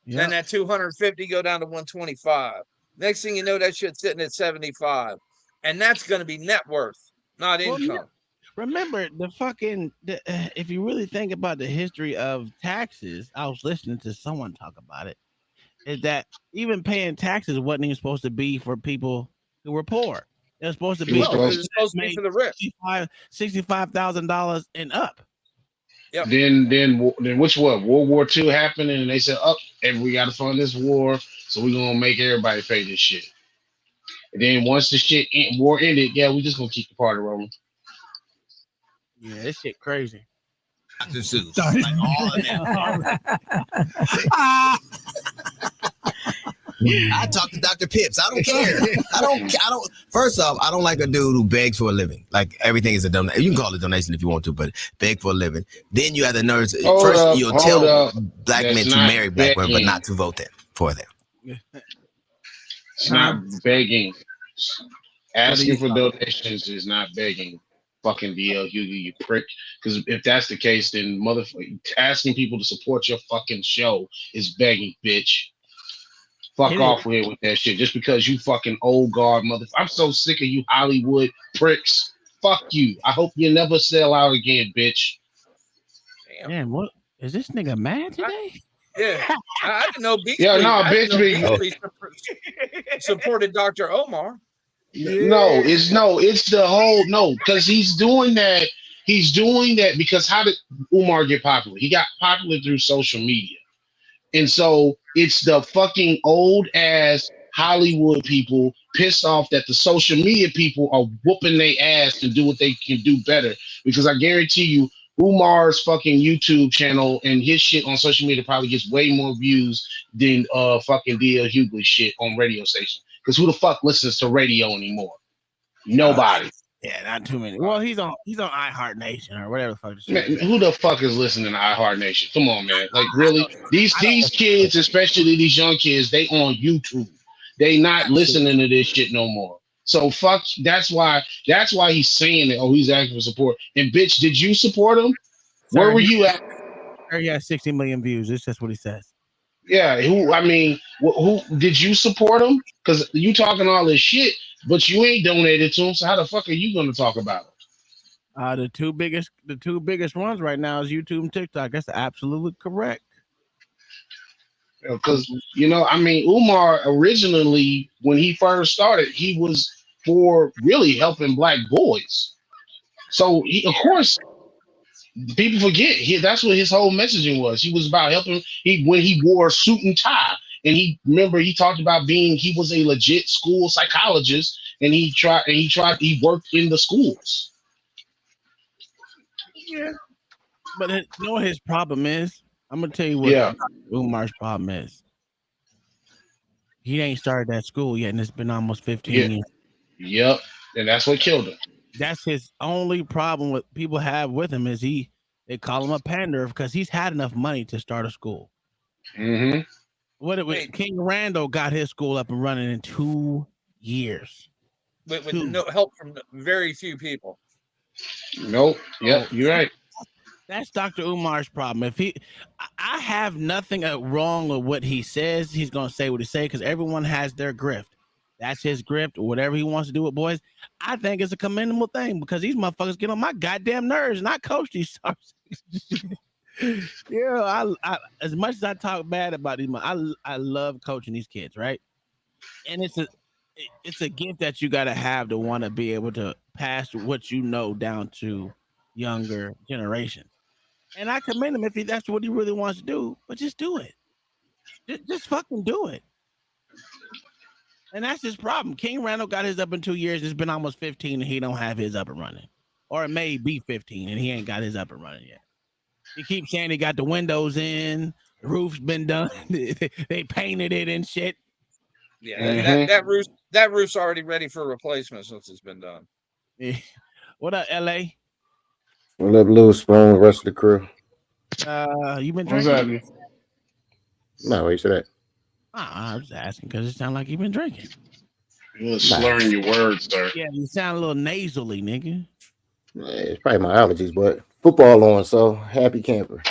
S7: Then that 250 go down to 125. Next thing you know, that shit's sitting at 75. And that's going to be net worth, not income.
S1: Remember if you really think about the history of taxes, I was listening to someone talk about it, is that even paying taxes wasn't even supposed to be for people who were poor. It was supposed to be,
S7: supposed to be for the rich.
S1: $65,000 and up.
S9: Yep. Then which what? World War II happened, and they said, and we got to fund this war, so we're gonna make everybody pay this shit. And then once the war ended, we just gonna keep the party rolling.
S1: Yeah, this shit crazy.
S2: Dr. Seuss, like all of that. I talk to Dr. Pips. I don't care. I don't. First off, I don't like a dude who begs for a living. Like everything is a donation. You can call it a donation if you want to, but beg for a living. Then you have the nerves. First, you'll tell black men to marry black women, but not to vote for them.
S9: It's not begging. Asking for donations is not begging. Fucking DL Hughley, you prick. Because if that's the case, then asking people to support your fucking show is begging, bitch. Fuck off here with that shit. Just because you fucking old guard I'm so sick of you Hollywood pricks. Fuck you. I hope you never sell out again, bitch.
S1: Damn, what is this nigga mad today?
S7: I didn't know Beach
S9: bitch.
S7: Supported Dr. Omar.
S9: No, it's the whole because he's doing that. He's doing that because how did Umar get popular? He got popular through social media. And so it's the fucking old ass Hollywood people pissed off that the social media people are whooping their ass to do what they can do better. Because I guarantee you, Umar's fucking YouTube channel and his shit on social media probably gets way more views than fucking DL Hughley shit on radio station. Because who the fuck listens to radio anymore? Nobody.
S1: Yeah, not too many. Well, he's on iHeart Nation or whatever the fuck.
S9: Man, who the fuck is listening to iHeart Nation? Come on, man. Like really? These kids, especially these young kids, they on YouTube. They not listening to this shit no more. So fuck. That's why he's saying that. Oh, he's asking for support. And bitch, did you support him? Where were you at?
S1: He has 60 million views. It's just what he says.
S9: Yeah. Who did you support him? Because you talking all this shit, but you ain't donated to him. So how the fuck are you going to talk about him?
S1: The two biggest ones right now is YouTube and TikTok. That's absolutely correct.
S9: Because Umar originally, when he first started, he was for really helping black boys. So of course, people forget that's what his whole messaging was. He was about helping. When he wore a suit and tie, and he talked about he was a legit school psychologist, and he worked in the schools.
S1: Yeah, but you know what his problem is? I'm gonna tell you what Umar's problem is. He ain't started that school yet, and it's been almost 15 years.
S9: Yep, and that's what killed him.
S1: That's his only problem with people have with him is they call him a panderer because he's had enough money to start a school.
S9: Mm-hmm.
S1: King Randall got his school up and running in 2 years.
S7: With no help from very few people.
S9: Nope. Yep, you're right.
S1: That's Dr. Umar's problem. I have nothing wrong with what he says. He's gonna say what he say because everyone has their grift. That's his grift or whatever he wants to do with boys. I think it's a commendable thing because these motherfuckers get on my goddamn nerves and I coach these stars. I as much as I talk bad about these, I love coaching these kids, right? And it's a gift that you gotta have to want to be able to pass what you know down to younger generations. And I commend him if that's what he really wants to do, but just do it. Just fucking do it. And that's his problem. King Randall got his up in 2 years. It's been almost 15 and he don't have his up and running. Or it may be 15 and he ain't got his up and running yet. He keeps saying he got the windows in, the roof's been done, they painted it and shit.
S7: Yeah, that roof's already ready for replacement since it's been done.
S1: Yeah. What up, LA?
S12: What up, Lou Spoon, rest of the crew?
S1: You been
S9: What's
S1: drinking?
S9: happening?
S12: No, you said that.
S1: I was asking because it sounds like you've been drinking.
S9: You're slurring your words, sir.
S1: Yeah, you sound a little nasally, nigga.
S12: It's probably my allergies, but football on, so happy camper.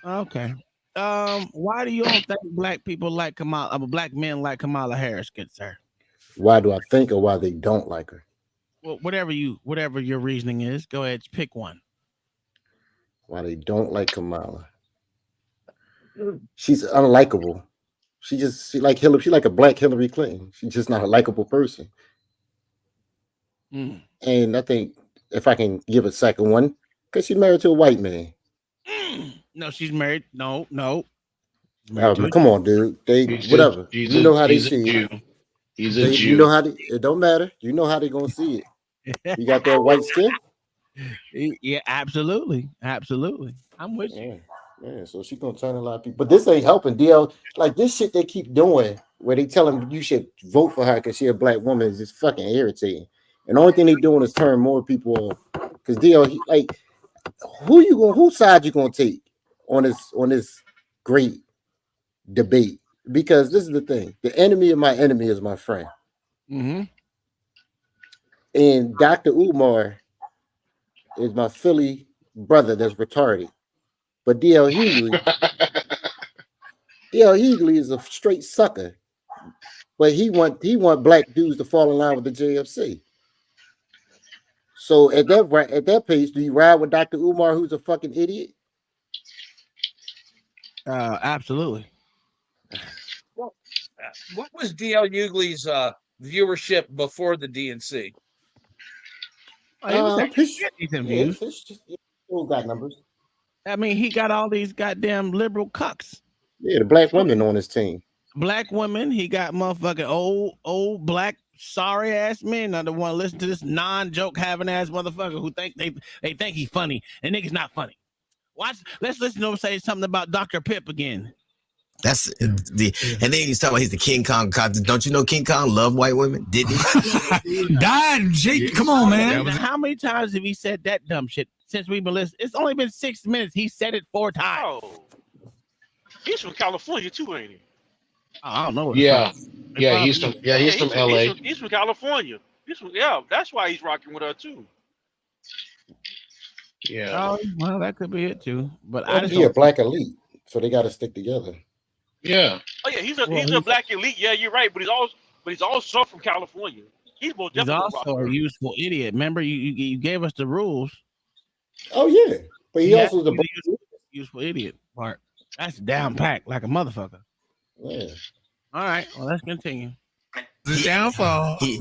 S1: Okay. Why do you don't think black people like Kamala? Black men like Kamala Harris, good sir?
S12: Why do I think, or why they don't like her?
S1: Well, whatever your reasoning is, go ahead, pick one.
S12: Why they don't like Kamala? She's unlikable. She like Hillary. She like a black Hillary Clinton. She's just not a likable person. And I think if I can give a second one, because she's married to a white man.
S1: No, she's married. No.
S12: Come on, dude. Whatever. You know how they see it.
S9: He's a Jew.
S12: You know how it don't matter. You know how they gonna see it. You got that white skin.
S1: Yeah, absolutely. I'm with you.
S12: Yeah, so she's gonna turn a lot of people. But this ain't helping. DL, like this shit they keep doing, where they tell them you should vote for her because she's a black woman, is just fucking irritating. And the only thing they doing is turn more people off. Because DL, whose side you gonna take on this great debate? Because this is the thing: the enemy of my enemy is my friend.
S1: Mm-hmm.
S12: And Dr. Umar is my Philly brother that's retarded. But D.L. Hughley is a straight sucker. But he want black dudes to fall in line with the JFC. So at that pace, do you ride with Dr. Umar, who's a fucking idiot?
S1: Absolutely.
S7: Well, what was D.L. Hughley's viewership before the DNC?
S1: Decent views.
S12: Who got numbers?
S1: I mean, he got all these goddamn liberal cucks.
S12: Yeah, the black women on his team.
S1: Black women. He got motherfucking old black sorry ass men. Not the one to listen to this non-joke having ass motherfucker who think they think he's funny and niggas not funny. Let's listen to him say something about Dr. Pip again.
S2: That's and then he's talking about he's the King Kong. Don't you know King Kong loved white women? Didn't he?
S4: Died, Jake. Come on, man.
S1: How many times have he said that dumb shit since we've been listening? It's only been 6 minutes. He said it 4 times.
S5: Oh, he's from California too, ain't he?
S1: I don't know.
S9: Yeah, he's from LA.
S5: He's from California. That's why he's rocking with her too.
S9: Yeah.
S1: Oh, well, that could be it too. But
S12: He a black elite, so they got to stick together.
S9: Yeah.
S5: Oh yeah, he's a black elite. Yeah, you're right. But he's also from California. He's
S1: also a useful idiot. Remember, you gave us the rules.
S12: Oh yeah, but he also the
S1: useful idiot part. That's down packed like a motherfucker.
S12: Yeah.
S1: All right. Well, let's continue. The downfall.
S2: He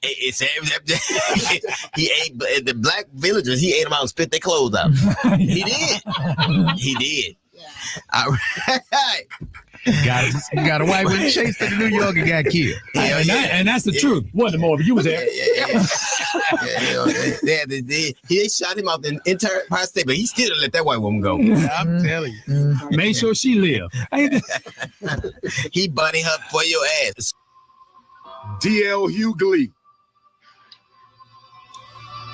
S2: ate the black villagers. He ate them out and spit their clothes out. He did. All right.
S4: Got a wife with chased to New York and got killed. And that's the truth. Wasn't more, but you was there.
S2: He shot him out the entire Empire State, but he still didn't let that white woman go.
S1: I'm telling you.
S4: Made sure she lived.
S2: He bunny her for your ass.
S6: D.L. Hughley,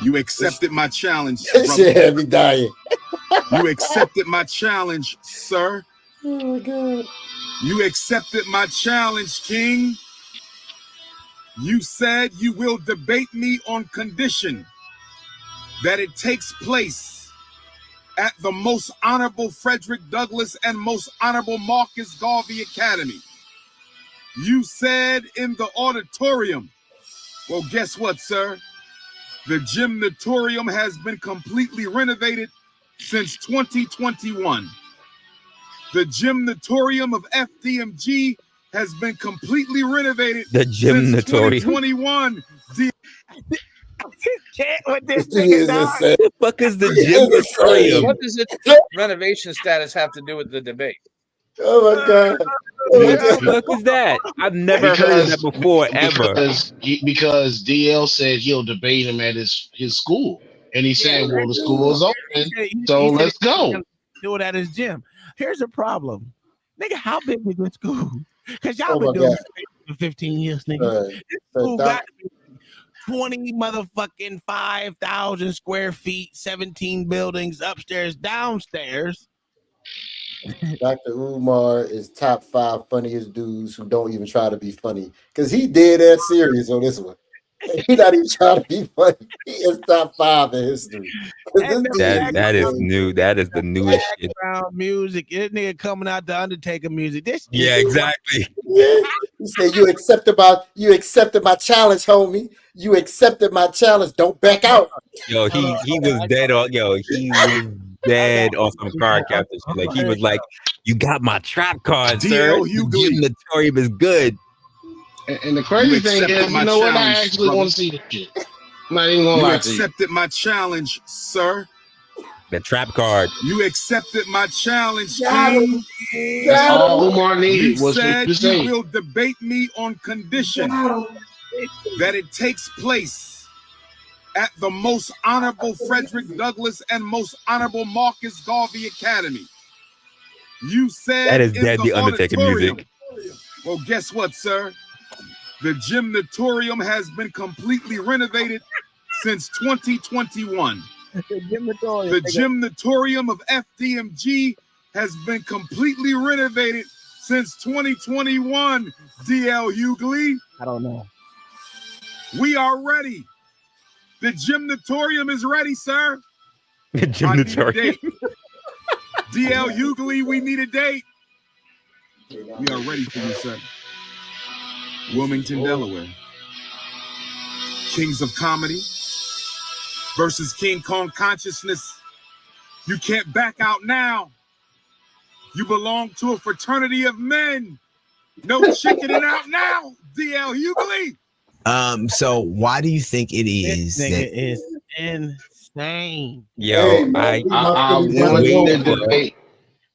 S6: you accepted my challenge.
S12: Shit had me dying.
S6: You accepted my challenge, sir.
S12: Oh my God.
S6: You accepted my challenge, King. You said you will debate me on condition that it takes place at the Most Honorable Frederick Douglass and Most Honorable Marcus Garvey Academy. You said in the auditorium. Well, guess what, sir? The gymnatorium has been completely renovated since 2021. The gymnatorium of FDMG has been completely renovated
S8: The
S6: since
S8: gymnatorium.
S6: 2021.
S1: What this
S8: The fuck is the gymnatorium?
S7: What does its renovation status have to do with the debate?
S12: Oh my God.
S8: What the fuck is that? I've never heard of that before, ever.
S9: Because DL said he'll debate him at his school. And he said, well, the school is open, so let's go.
S1: Do it at his gym. Here's the problem. Nigga, how big is this school? Because y'all
S12: Oh
S1: been
S12: my
S1: doing
S12: God.
S1: this for 15 years, nigga. This school got to be 20 motherfucking 5,000 square feet, 17 buildings, upstairs, downstairs.
S12: Dr. Umar is top 5 funniest dudes who don't even try to be funny. Because he did that serious on this one. He's not even trying to be funny. He is top 5 in history.
S8: That is new. That is the newest shit.
S1: Background music. This nigga coming out the Undertaker music. This
S8: Yeah, exactly.
S12: Yeah. He said, you accepted my challenge, homie. You accepted my challenge. Don't back out.
S8: Yo, he was dead on. Yo, he was dead on some card capture shit. Like he was like, "You got my trap card, sir. The Notorium is good."
S9: And the crazy thing is, you know what? I actually want to see this shit. I'm not even gonna lie to you.
S6: Accepted my challenge, sir.
S8: The trap card.
S6: You accepted my challenge,
S12: Got
S6: King.
S12: him.
S9: That's
S12: Got
S9: all
S12: him.
S9: Umar needed
S6: You
S9: was
S6: said
S9: to
S6: you
S9: say.
S6: will debate me on condition that it takes place at the most honorable Frederick Douglass and most honorable Marcus Garvey Academy. You said
S8: That is
S6: in
S8: dead. The Undertaker
S6: auditorium.
S8: music.
S6: Well, guess what, sir? The Gymnatorium has been completely renovated since 2021. The Gymnatorium of FDMG has been completely renovated since 2021. DL Hughley.
S1: I don't know.
S6: We are ready. The Gymnatorium is ready, sir.
S8: The
S6: I need a
S8: Gymnatorium.
S6: date. DL Hughley, we need a date. We are ready for you, sir. Wilmington, Delaware. Kings of Comedy versus King Kong Consciousness. You can't back out now. You belong to a fraternity of men. No chickening out now, DL Hughley.
S2: So why do you think it is
S1: This nigga
S2: that
S1: is insane.
S8: Yo,
S12: Hey,
S9: I want
S12: wait,
S9: the debate.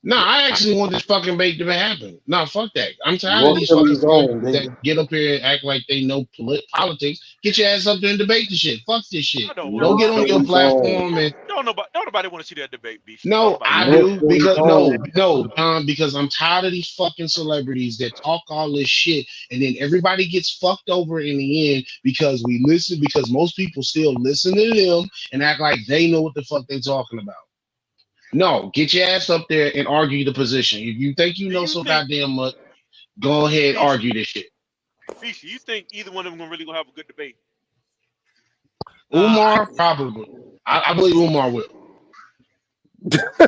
S9: No, I actually want this fucking debate to happen. No, fuck that. I'm tired of
S12: Walk
S9: these
S12: till
S9: fucking
S12: he's gone,
S9: people
S12: baby.
S9: that get up here and act like they know politics. Get your ass up there and debate the shit. Fuck this shit.
S5: I don't
S9: Don't
S5: want
S9: get on your platform and
S5: Don't nobody want to see that debate, beef.
S9: no, I
S12: Walk
S9: do
S12: till he's
S9: because
S12: gone.
S9: because I'm tired of these fucking celebrities that talk all this shit and then everybody gets fucked over in the end because most people still listen to them and act like they know what the fuck they talking about. No, get your ass up there and argue the position. If you think you know so goddamn much, go ahead, argue this shit.
S5: Beef, you think either one of them really gonna have a good debate?
S9: Umar, probably. I believe Umar will.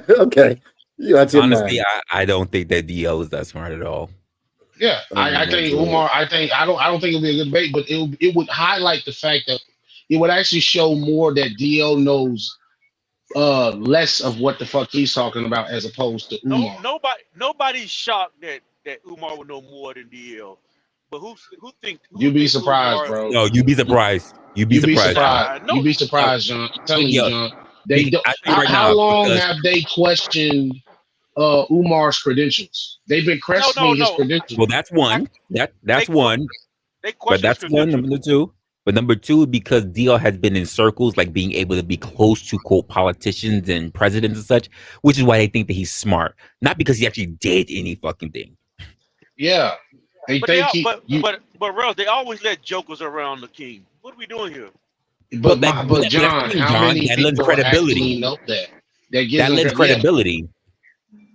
S12: Okay. You got your
S8: Honestly,
S12: mind.
S8: I don't think that DL is that smart at all.
S9: Yeah, I think Umar. I don't think it'll be a good debate, but it would highlight the fact that it would actually show more that DL knows less of what the fuck he's talking about as opposed to Umar.
S5: Nobody's shocked that Umar would know more than DL. But who think
S9: You'd be surprised, bro.
S8: No, you'd be surprised. You'd be surprised.
S9: You'd be surprised, John. I'm telling you, John. They don't,
S8: I think right
S9: how
S8: now,
S9: long
S8: because-
S9: have they questioned Umar's credentials? They've been questioning his credentials.
S8: Well, that's one. That's one. But that's one. Number two. But number two, because DL has been in circles, like being able to be close to quote politicians and presidents and such, which is why they think that he's smart, not because he actually did any fucking thing.
S9: Yeah, they
S5: But
S9: think
S5: Rel, they always let jokers around the king. What are we doing here?
S9: But
S8: that's
S9: John,
S8: the thing,
S9: how
S8: John,
S9: many
S8: that lends
S9: people
S8: credibility.
S9: actually know that?
S8: That lends credibility.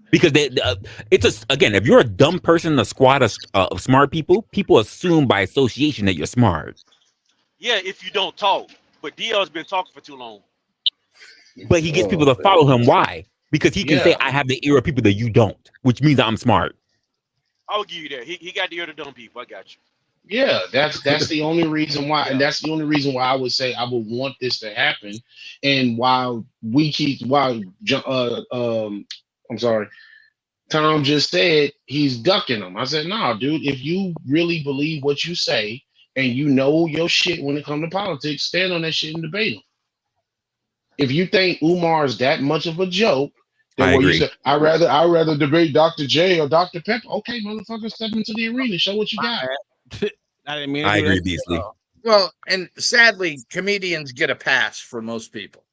S8: Because it's again, if you're a dumb person in a squad of smart people, people assume by association that you're smart.
S5: Yeah, if you don't talk. But DL's been talking for too long.
S8: But he gets people to follow him. Why? Because he can say, I have the ear of people that you don't, which means I'm smart.
S5: I'll give you that. He got the ear to dumb people. I got you.
S9: Yeah, that's the only reason why, and that's the only reason why I would say I would want this to happen. And while I'm sorry, Tom just said he's ducking them. I said, nah, dude, if you really believe what you say and you know your shit when it comes to politics, stand on that shit and debate him. If you think Umar is that much of a joke, then what you say, I'd rather debate Dr. J or Dr. Pepper. Okay, motherfucker, step into the arena, show what you got.
S1: I didn't mean.
S8: I agree, Beasley.
S7: Well, and sadly, comedians get a pass for most people.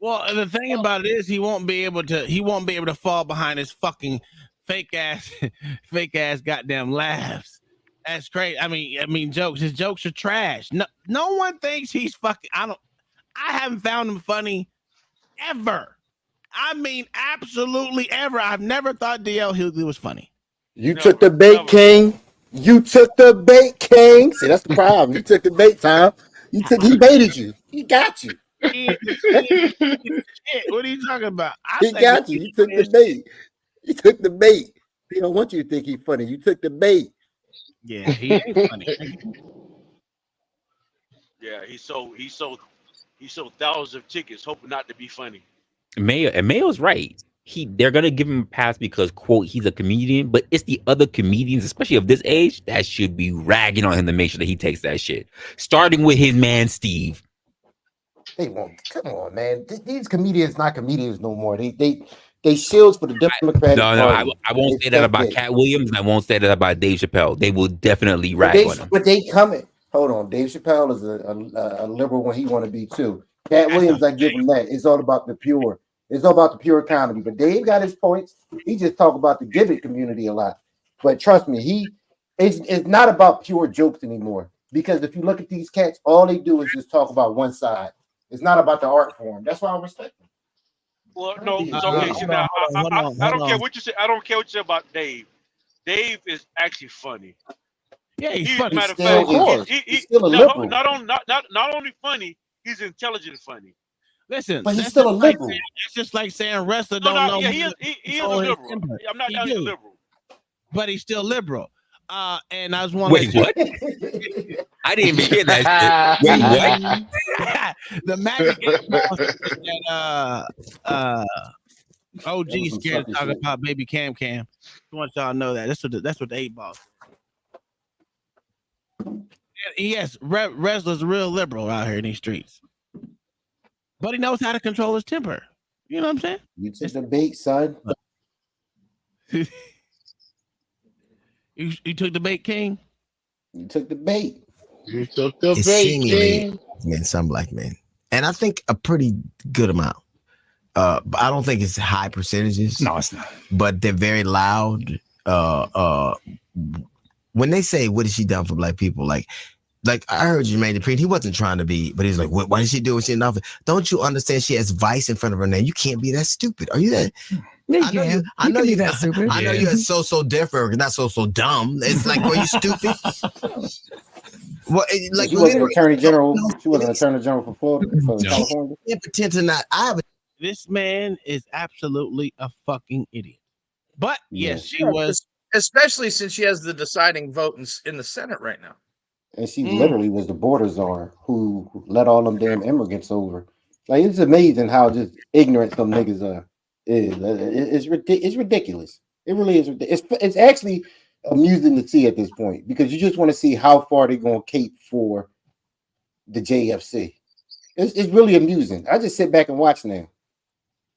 S1: Well, the thing about it is he won't be able to fall behind his fucking fake ass goddamn laughs. That's crazy. I mean jokes. His jokes are trash. No one thinks he's fucking. I haven't found him funny ever. I mean, absolutely ever. I've never thought DL Hughley was funny.
S12: You took the bait, King. You took the bait, King. See, that's the problem. You took the bait, Tom. He baited you. He got you.
S1: Shit. What are you talking about?
S12: He got you. You took the bait. You took the bait. He don't want you to think he's funny. You took the bait.
S1: Yeah, he ain't funny.
S5: Yeah, he sold thousands of tickets, hoping not to be funny.
S8: Mayo's right. They're gonna give him a pass because, quote, he's a comedian, but it's the other comedians, especially of this age, that should be ragging on him to make sure that he takes that shit. Starting with his man Steve.
S12: They won't. Come on, man. These comedians not comedians no more. They shields for the Democratic Party.
S8: I won't say that about Cat Williams, and I won't say that about Dave Chappelle. They will definitely rag on him.
S12: But they coming. Hold on, Dave Chappelle is a liberal when he want to be too. Cat Williams, I give him that. It's all about the pure. It's all about the pure comedy. But Dave got his points. He just talk about the gimmick community a lot. But trust me, it's not about pure jokes anymore. Because if you look at these cats, all they do is just talk about one side. It's not about the art form. That's why I respect them.
S5: Well, no, it's okay. See, now, I don't care what you say. I don't care what you say about Dave. Dave is actually funny.
S1: Yeah, he's funny.
S5: Matter of fact, he's still a liberal. Not only funny, he's intelligent funny.
S1: Listen,
S12: but he's still a liberal.
S1: It's just like saying wrestler don't know.
S5: Yeah, he is a liberal. I'm not a liberal,
S1: but he's still liberal. And I was wondering.
S8: Wait, what? I didn't even hear that shit. Wait,
S1: what? The magic that OG scared to talk about baby Cam. I want y'all to know that. That's what the 8 Ball. Yes, wrestler's real liberal out here in these streets. But he knows how to control his temper. You know what I'm saying?
S12: You took the bait, son.
S1: You took the bait, King?
S12: You took the bait.
S9: You took the bait, King.
S2: Men, some black men. And I think a pretty good amount. But I don't think it's high percentages.
S4: No, it's not.
S2: But they're very loud. When they say, what has she done for black people? Like I heard Jermaine Dupri, he wasn't trying to be, but he's like, why did she do what she enough? Don't you understand she has Vice in front of her name? You can't be that stupid. Are you that? I know you're that stupid. I know you're so different, not so dumb. It's like, were you stupid? Well, like
S12: she was an attorney general. She was an attorney general for Florida, for California.
S2: Yeah, pretend to not.
S1: This man is absolutely a fucking idiot. But yes, she was,
S7: especially since she has the deciding vote in the Senate right now.
S12: And she literally was the border czar who let all them damn immigrants over. Like, it's amazing how just ignorant some niggas are. It's ridiculous. It really is. It's actually amusing to see at this point because you just want to see how far they're going to cape for the JFC. It's really amusing. I just sit back and watch now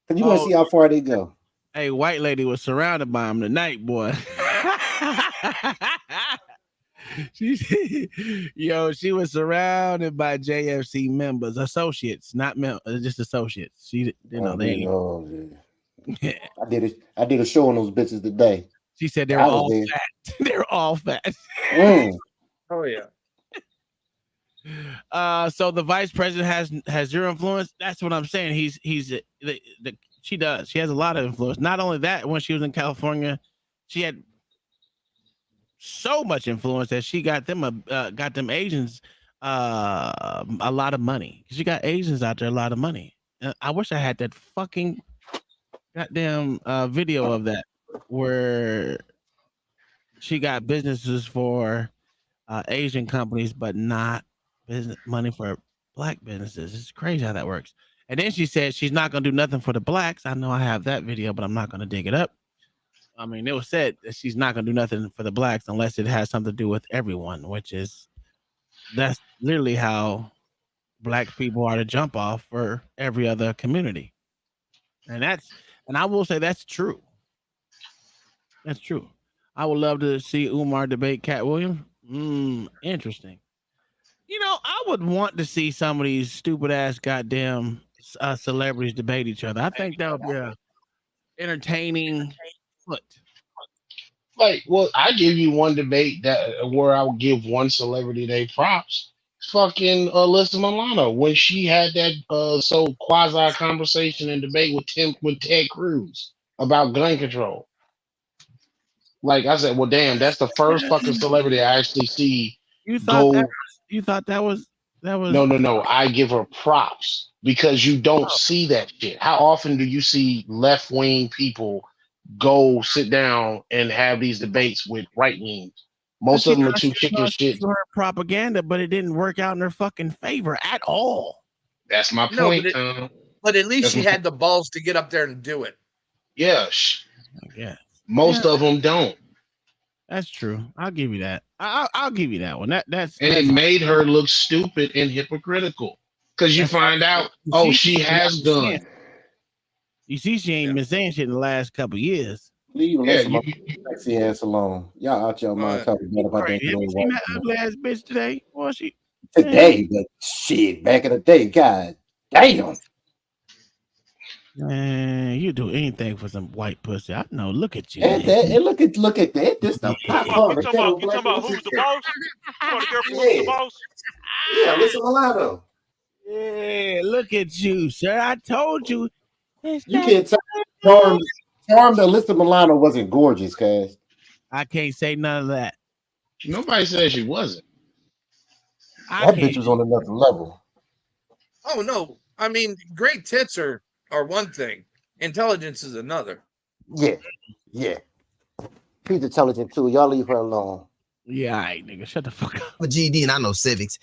S12: because you want to see how far they go.
S1: Hey, white lady was surrounded by him tonight, boy. She was surrounded by JFC members, associates, not just associates. She,
S12: I did a show on those bitches today.
S1: She said they're all fat. They're all fat.
S7: Oh yeah.
S1: So the vice president has zero influence. That's what I'm saying. She does. She has a lot of influence. Not only that, when she was in California, she had so much influence that she got them Asians a lot of money. She got Asians out there a lot of money. I wish I had that fucking goddamn video of that where she got businesses for Asian companies, but not business money for black businesses. It's crazy how that works. And then she said she's not gonna do nothing for the blacks. I know I have that video, but I'm not gonna dig it up. I mean, it was said that she's not gonna do nothing for the blacks unless it has something to do with everyone, that's literally how black people are to jump off for every other community. And I will say that's true. That's true. I would love to see Umar debate Cat Williams. Interesting. I would want to see some of these stupid ass goddamn celebrities debate each other. I think that would be a entertaining foot.
S9: Like, well, I give you one debate where I would give one celebrity their props. Fucking Alyssa Milano when she had that so quasi conversation and debate with Ted Cruz about gun control. Like I said, well, damn, that's the first fucking celebrity I actually see go.
S1: You thought that was
S9: No. I give her props because you don't see that shit. How often do you see left wing people go sit down and have these debates with right wings? Most of them are too chicken shit.
S1: Propaganda, but it didn't work out in their fucking favor at all.
S9: That's my point.
S7: But at least she had the balls to get up there and do it.
S9: Yeah. Most of them don't.
S1: That's true. I'll give you that. I'll give you that one. That's
S9: it made her look stupid and hypocritical because you find out, she has done.
S1: You see, she ain't been saying shit in the last couple of years.
S12: Leave sexy ass alone. Y'all out your mind talking about that.
S1: You seen that ugly ass bitch today? Well,
S12: today, but shit, back in the day, God damn.
S1: Man, you do anything for some white pussy. I know. Look at you.
S12: And look at that. This the popcorn.
S5: You talking about who's the boss? You want a girl from who's the boss?
S12: Yeah, listen Milano.
S1: Yeah, look at you, sir. I told you.
S12: You can't tell Charm the Alyssa Milano wasn't gorgeous, cuz.
S1: I can't say none of that.
S9: Nobody said she wasn't.
S12: That bitch was on another level.
S7: Oh no. I mean, great tits are one thing. Intelligence is another.
S12: Yeah. She's intelligent too. Y'all leave her alone.
S1: Yeah, all right, nigga. Shut the fuck up.
S2: With GD and I know civics.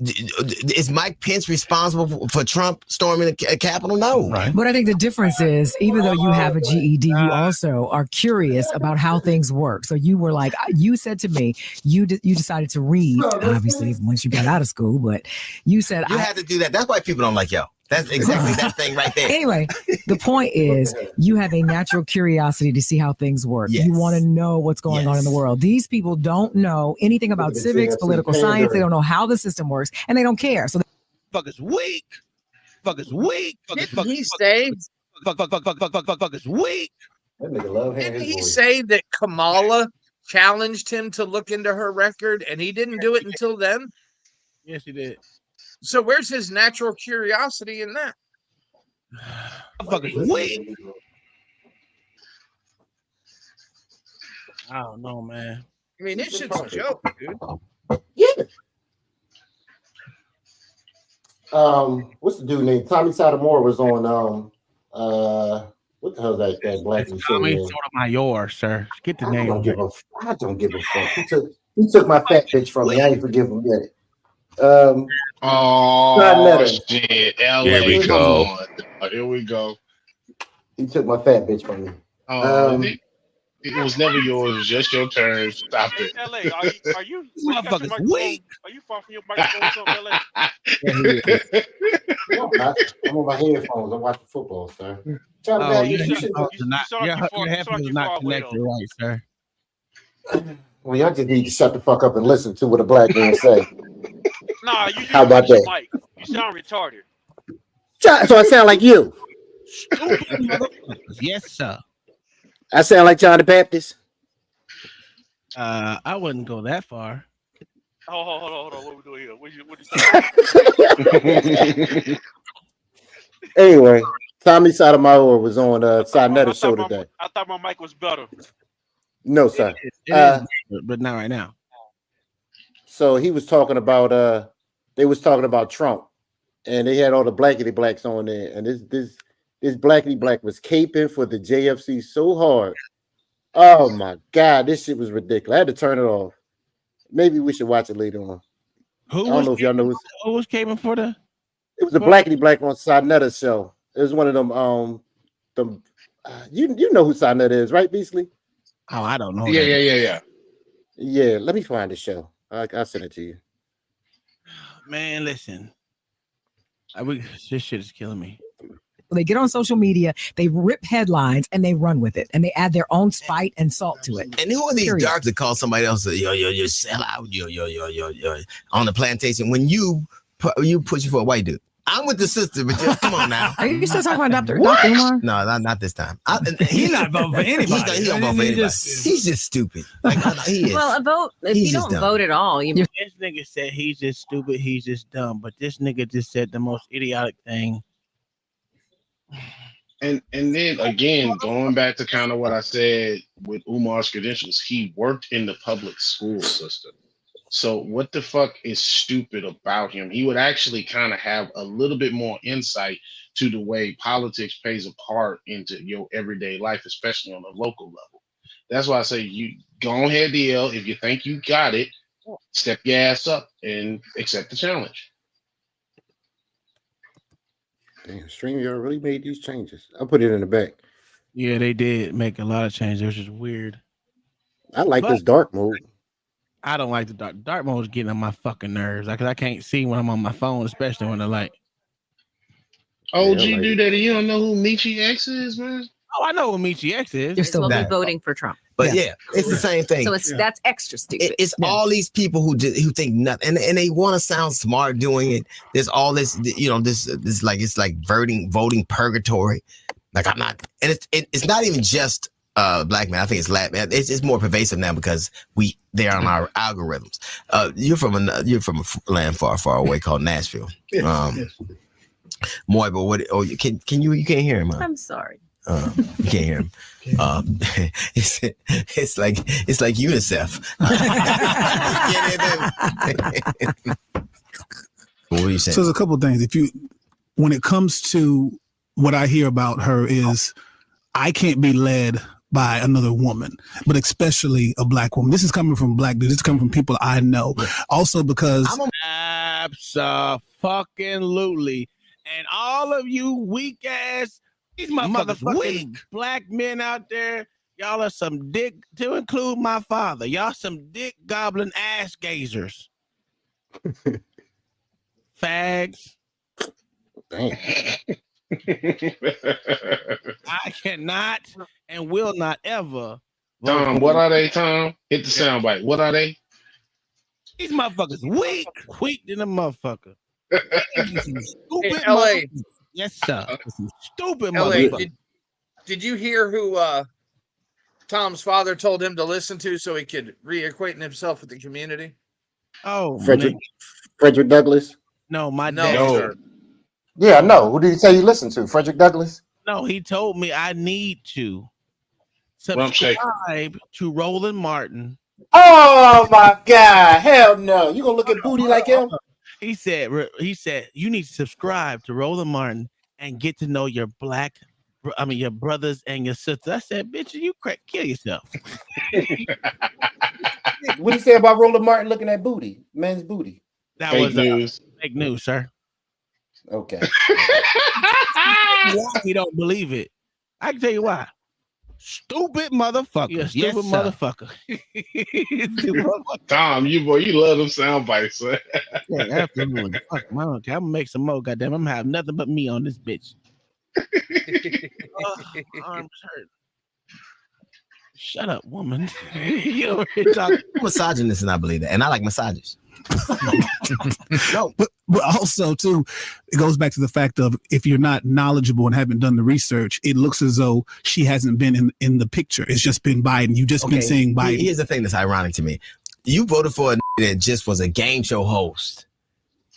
S2: Is Mike Pence responsible for Trump storming the Capitol? No.
S3: Right. But I think the difference is, even though you have a GED, you also are curious about how things work. So you were like, you said to me, you decided to read, obviously, once you got out of school, but you said
S2: you had to do that. That's why people don't like y'all. That's exactly that thing right there.
S3: Anyway, the point is you have a natural curiosity to see how things work. Yes. You want to know what's going on in the world. These people don't know anything about civics, political science. They don't know how the system works, and they don't care. So
S1: fuckers weak. Fuckers weak.
S7: Didn't he say?
S1: Fuckers weak.
S12: That nigga love
S7: Didn't he say that Kamala challenged him to look into her record, and he didn't do it until then?
S1: Yes, he did.
S7: So where's his natural curiosity in that?
S1: Wait. I don't know, man.
S7: I mean, this shit's a joke, dude.
S12: Yeah. What's the dude named Tommy Sotomayor was on what the hell is that black
S1: Tommy Sotomayor, sir. Get the name.
S12: I don't give a fuck. He took my fat bitch from me. I ain't forgive him yet.
S9: Shit. LA. Here we go. Here we go.
S12: He took my fat bitch from me.
S9: It was never yours. It was just your turn. Stop it.
S5: LA, are you weak? Are you far from your microphone, LA?
S12: I'm on my headphones. I'm watching football, sir.
S1: Your headphones are not connected right, sir.
S12: Well, y'all just need to shut the fuck up and listen to what a black man say.
S5: Nah, you
S12: how about that?
S5: You sound retarded.
S12: So I sound like you.
S1: Yes, sir.
S12: I sound like John the Baptist.
S1: I wouldn't go that far.
S5: Hold on. What we doing here? What you
S12: Anyway, Tommy Sotomayor was on Sarnetta's show today.
S5: I thought my mic was better.
S12: No, sir.
S1: It is, but not right now.
S12: So he was talking about they was talking about Trump, and they had all the blackity blacks on there, and this blackity black was caping for the JFC so hard. Oh my God, this shit was ridiculous. I had to turn it off. Maybe we should watch it later on. I don't know if y'all know
S1: who was caping for the.
S12: It was a blackity black on Sarnetta's show. It was one of them. You know who Sarnetta is, right, Beasley?
S1: Oh, I don't know.
S9: Yeah.
S12: Yeah, let me find the show. I'll send it to you.
S1: Man, listen. This shit is killing me.
S3: They get on social media, they rip headlines, and they run with it, and they add their own spite and salt to it.
S2: And who are these darks that call somebody else yo sell out yo on the plantation when you push for a white dude? I'm with the sister, but just come on now.
S3: Are you still talking about Dr. Umar?
S2: No, not this time.
S4: He's not voting for anybody.
S2: He don't vote for anybody. He's just stupid. He is.
S13: Well, a vote, if you don't vote at all.
S1: This nigga said he's just stupid, he's just dumb. But this nigga just said the most idiotic thing.
S9: And then again, going back to kind of what I said with Umar's credentials, he worked in the public school system. So what the fuck is stupid about him? He would actually kind of have a little bit more insight to the way politics plays a part into your everyday life, especially on a local level. That's why I say you go ahead, DL. If you think you got it, step your ass up and accept the challenge.
S12: Damn, StreamYard really made these changes. I put it in the back.
S1: Yeah, they did make a lot of changes, which is weird.
S12: I like this dark mode.
S1: I don't like the dark. Dark mode is getting on my fucking nerves because I can't see when I'm on my phone, especially when the light.
S9: Oh, G do that. You don't know who Michi X is, man?
S1: Oh, I know who Michi X is.
S13: You're still voting for Trump.
S2: But yeah, it's the same thing.
S13: So that's extra stupid.
S2: It's all these people who think nothing, and they want to sound smart doing it. There's all this, this like it's like voting purgatory. Like I'm not, and it's not even just black men. I think it's Latin. It's more pervasive now because they're on our algorithms. You're from a land far, far away called Nashville. Moy, but what? Oh, you can't hear him. Huh?
S13: I'm sorry.
S2: You can't hear him. It's like UNICEF. What are you saying?
S14: So there's a couple of things. When it comes to what I hear about her is, I can't be led by another woman, but especially a black woman. This is coming from black dudes. This is coming from people I know. Also because
S1: Absolutely. And all of you weak ass, these motherfucking weak black men out there, y'all are some dick, to include my father. Y'all some dick goblin ass gazers. Fags.
S12: Damn.
S1: I cannot and will not ever.
S9: Tom, what are they, Tom? Hit the soundbite. What are they?
S1: These motherfuckers weak than a motherfucker. Stupid
S7: Hey, LA.
S1: Yes, sir. Stupid
S7: LA,
S1: motherfucker.
S7: did you hear who Tom's father told him to listen to so he could reacquaint himself with the community?
S1: Oh,
S12: Frederick Douglass.
S1: No, my
S7: No,
S1: dad.
S7: sir.
S12: Yeah, I know. Who did he say you listen to? Frederick Douglass?
S1: No, he told me I need to
S9: Rump shake.
S1: subscribe to Roland Martin.
S12: Oh my God! Hell no! You gonna look at booty like him?
S1: He said you need to subscribe to Roland Martin and get to know your your brothers and your sisters. I said, bitch, you kill yourself.
S12: What he say about Roland Martin looking at booty, men's booty?
S1: That
S9: Fake
S1: was
S9: news.
S1: fake news, sir.
S12: Okay.
S1: Why he don't believe it? I can tell you why. Stupid motherfucker. You're a stupid motherfucker.
S9: Tom, you love them sound bites, son.
S1: Yeah, absolutely. Fuck, man, okay, I'm gonna make some more. Goddamn, I'm gonna have nothing but me on this bitch. Arms hurt. Shut up, woman. You over here talking.
S2: I'm misogynist, and I believe that, and I like massages.
S14: No, but also too, it goes back to the fact of if you're not knowledgeable and haven't done the research, it looks as though she hasn't been in the picture. It's just been Biden. You just been saying Biden.
S2: Here's the thing that's ironic to me: you voted for a that just was a game show host,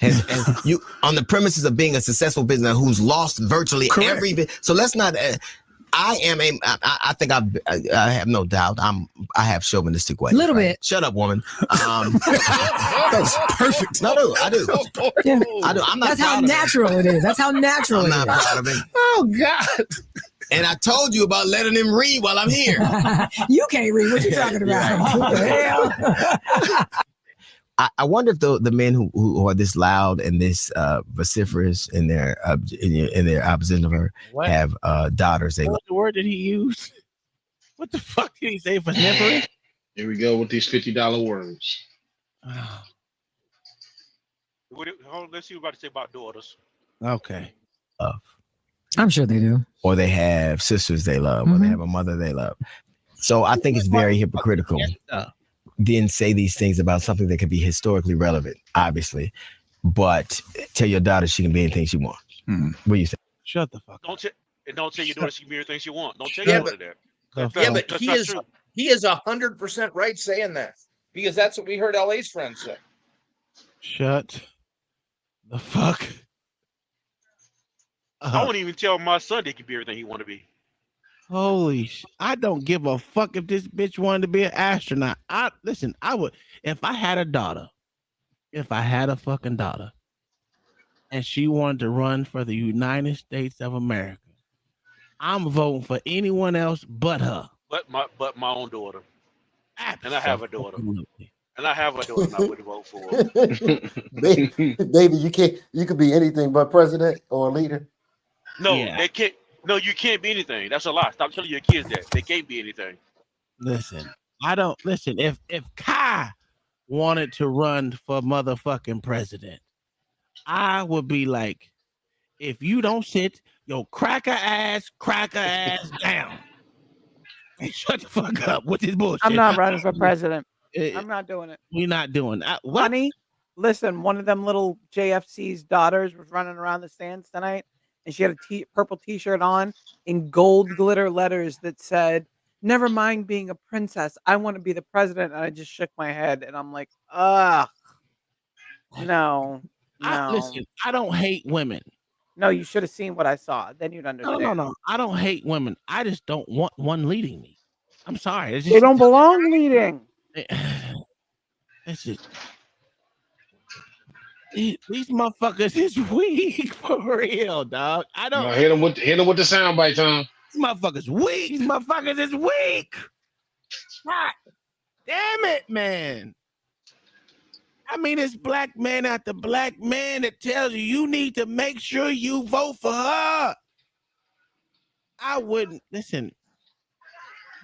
S2: and you on the premises of being a successful business who's lost virtually every bit. So let's not. I think I have no doubt. I have chauvinistic ways.
S3: A little bit.
S2: Shut up, woman.
S14: That's perfect.
S2: No, I do.
S3: Yeah.
S2: I do. I'm not.
S3: That's how
S2: proud of
S3: natural it is. That's how natural
S2: I'm
S3: it
S2: not
S3: is.
S2: proud of it.
S14: Oh God.
S2: And I told you about letting him read while I'm here.
S3: You can't read. What you talking about? What the hell?
S2: I wonder if the men who are this loud and this vociferous in their opposition of her have daughters.
S1: What word did he use? What the fuck did he say for sniffering?
S9: Here we go with these $50 words.
S5: Let's see what you're about to say about daughters.
S1: Okay.
S3: I'm sure they do.
S2: Or they have sisters they love, or they have a mother they love. So I think it's very hypocritical. Then say these things about something that could be historically relevant, obviously, but tell your daughter she can be anything she wants. What do you say?
S1: Shut the fuck
S5: up. Don't tell your daughter she can be everything she wants. Don't tell your daughter that.
S7: But he is 100% right saying that, because that's what we heard LA's friend say.
S1: Shut the fuck
S5: I won't even tell my son he can be everything he want to be.
S1: Holy sh! I don't give a fuck if this bitch wanted to be an astronaut. I would if I had a daughter, if I had a fucking daughter, and she wanted to run for the United States of America, I'm voting for anyone else but her.
S5: But my own daughter. And I have a daughter. And I have a daughter I would vote for.
S12: Baby, you could be anything but president or leader.
S5: No, they can't. No, you can't be anything. That's a lie. Stop telling your kids that. They can't be anything.
S1: Listen, if Kai wanted to run for motherfucking president, I would be like, if you don't sit your cracker ass down and shut the fuck up with this bullshit.
S15: I'm not running for president. I'm not doing it.
S1: We're not doing that.
S15: Honey, listen, one of them little JFC's daughters was running around the stands tonight, and she had a purple t-shirt on in gold glitter letters that said, "Never mind being a princess. I want to be the president." And I just shook my head, and I'm like, ugh. No.
S1: Listen, I don't hate women.
S15: No, you should have seen what I saw. Then you'd understand.
S1: No. I don't hate women. I just don't want one leading me. I'm sorry.
S15: They don't belong leading.
S1: It's just these motherfuckers is weak for real, dog. I don't
S9: hit them with the soundbite, Tom.
S1: These motherfuckers weak. These motherfuckers is weak. God damn it, man. I mean, it's black man after black man that tells you need to make sure you vote for her. I wouldn't listen.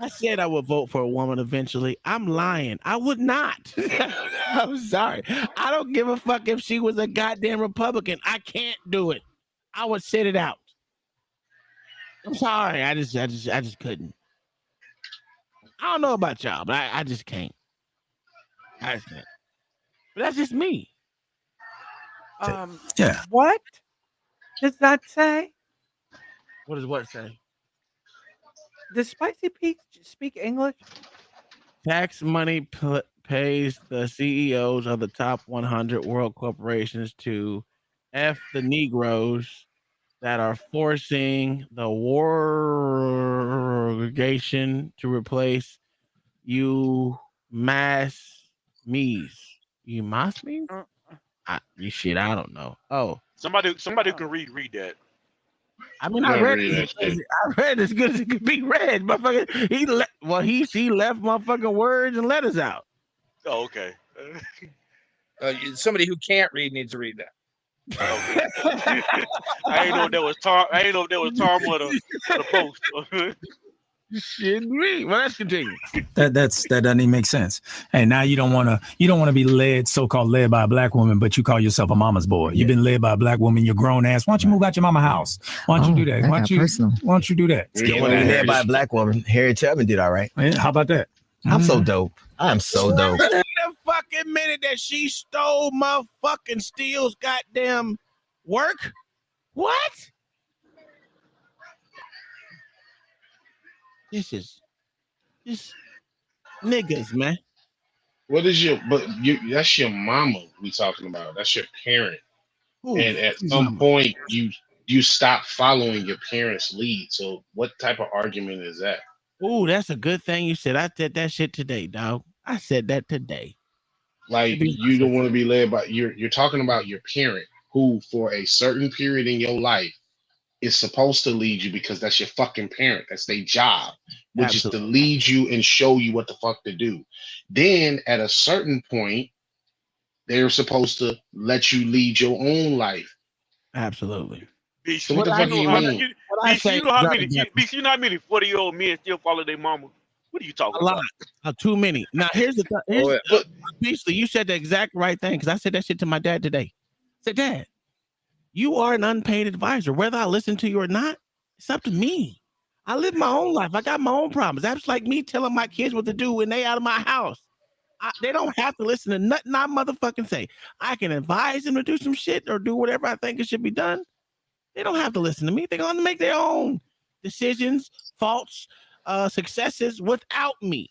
S1: I said I would vote for a woman eventually. I'm lying. I would not. I'm sorry. I don't give a fuck if she was a goddamn Republican. I can't do it. I would sit it out. I'm sorry. I just couldn't. I don't know about y'all, but I just can't. I just can't. But that's just me.
S14: Yeah.
S15: What does that say?
S1: What does what say?
S15: Does Spicy Pete speak English?
S1: Tax money pays the CEOs of the top 100 world corporations to F the Negroes that are forcing the wargation to replace you mass me's. You mass me's? Shit, I don't know. Oh.
S5: Somebody who can read that.
S1: I mean, I read as good as it could be read. Motherfucker, she left motherfucking words and letters out.
S5: Oh, okay.
S7: Somebody who can't read needs to read that.
S5: Okay. I ain't know if that was Tom or the post.
S1: Shit, me. Well, let's continue.
S4: That doesn't even make sense. And now you don't want to be so-called led by a black woman, but you call yourself a mama's boy. You've been led by a black woman. You're grown ass. Why don't you move out your mama house? Why don't you do that? Why don't you do that?
S2: Led by a black woman. Harriet Tubman did all right.
S4: Yeah, how about that?
S2: I'm so dope. I'm so dope.
S1: Wait a fucking minute that she stole motherfucking Steele's goddamn work. What? This is niggas, man.
S9: What is that's your mama we talking about. That's your parent. Ooh, and at some point you stop following your parents' lead. So what type of argument is that?
S1: Ooh, that's a good thing you said. I said that shit today, dog. I said that today.
S9: Like you don't want to be led by you're talking about your parent who for a certain period in your life is supposed to lead you because that's your fucking parent. That's their job, which is to lead you and show you what the fuck to do. Then at a certain point, they're supposed to let you lead your own life.
S1: Absolutely.
S9: So what the fuck do you mean?
S5: You know how many 40-year-old men still follow their mama? What are you talking about?
S1: A lot. Too many. Now here's the thing. Beasley, you said the exact right thing because I said that shit to my dad today. I said, Dad, you are an unpaid advisor. Whether I listen to you or not, it's up to me. I live my own life. I got my own problems. That's like me telling my kids what to do when they out of my house. They don't have to listen to nothing I motherfucking say. I can advise them to do some shit or do whatever I think it should be done. They don't have to listen to me. They're going to make their own decisions, faults, successes without me.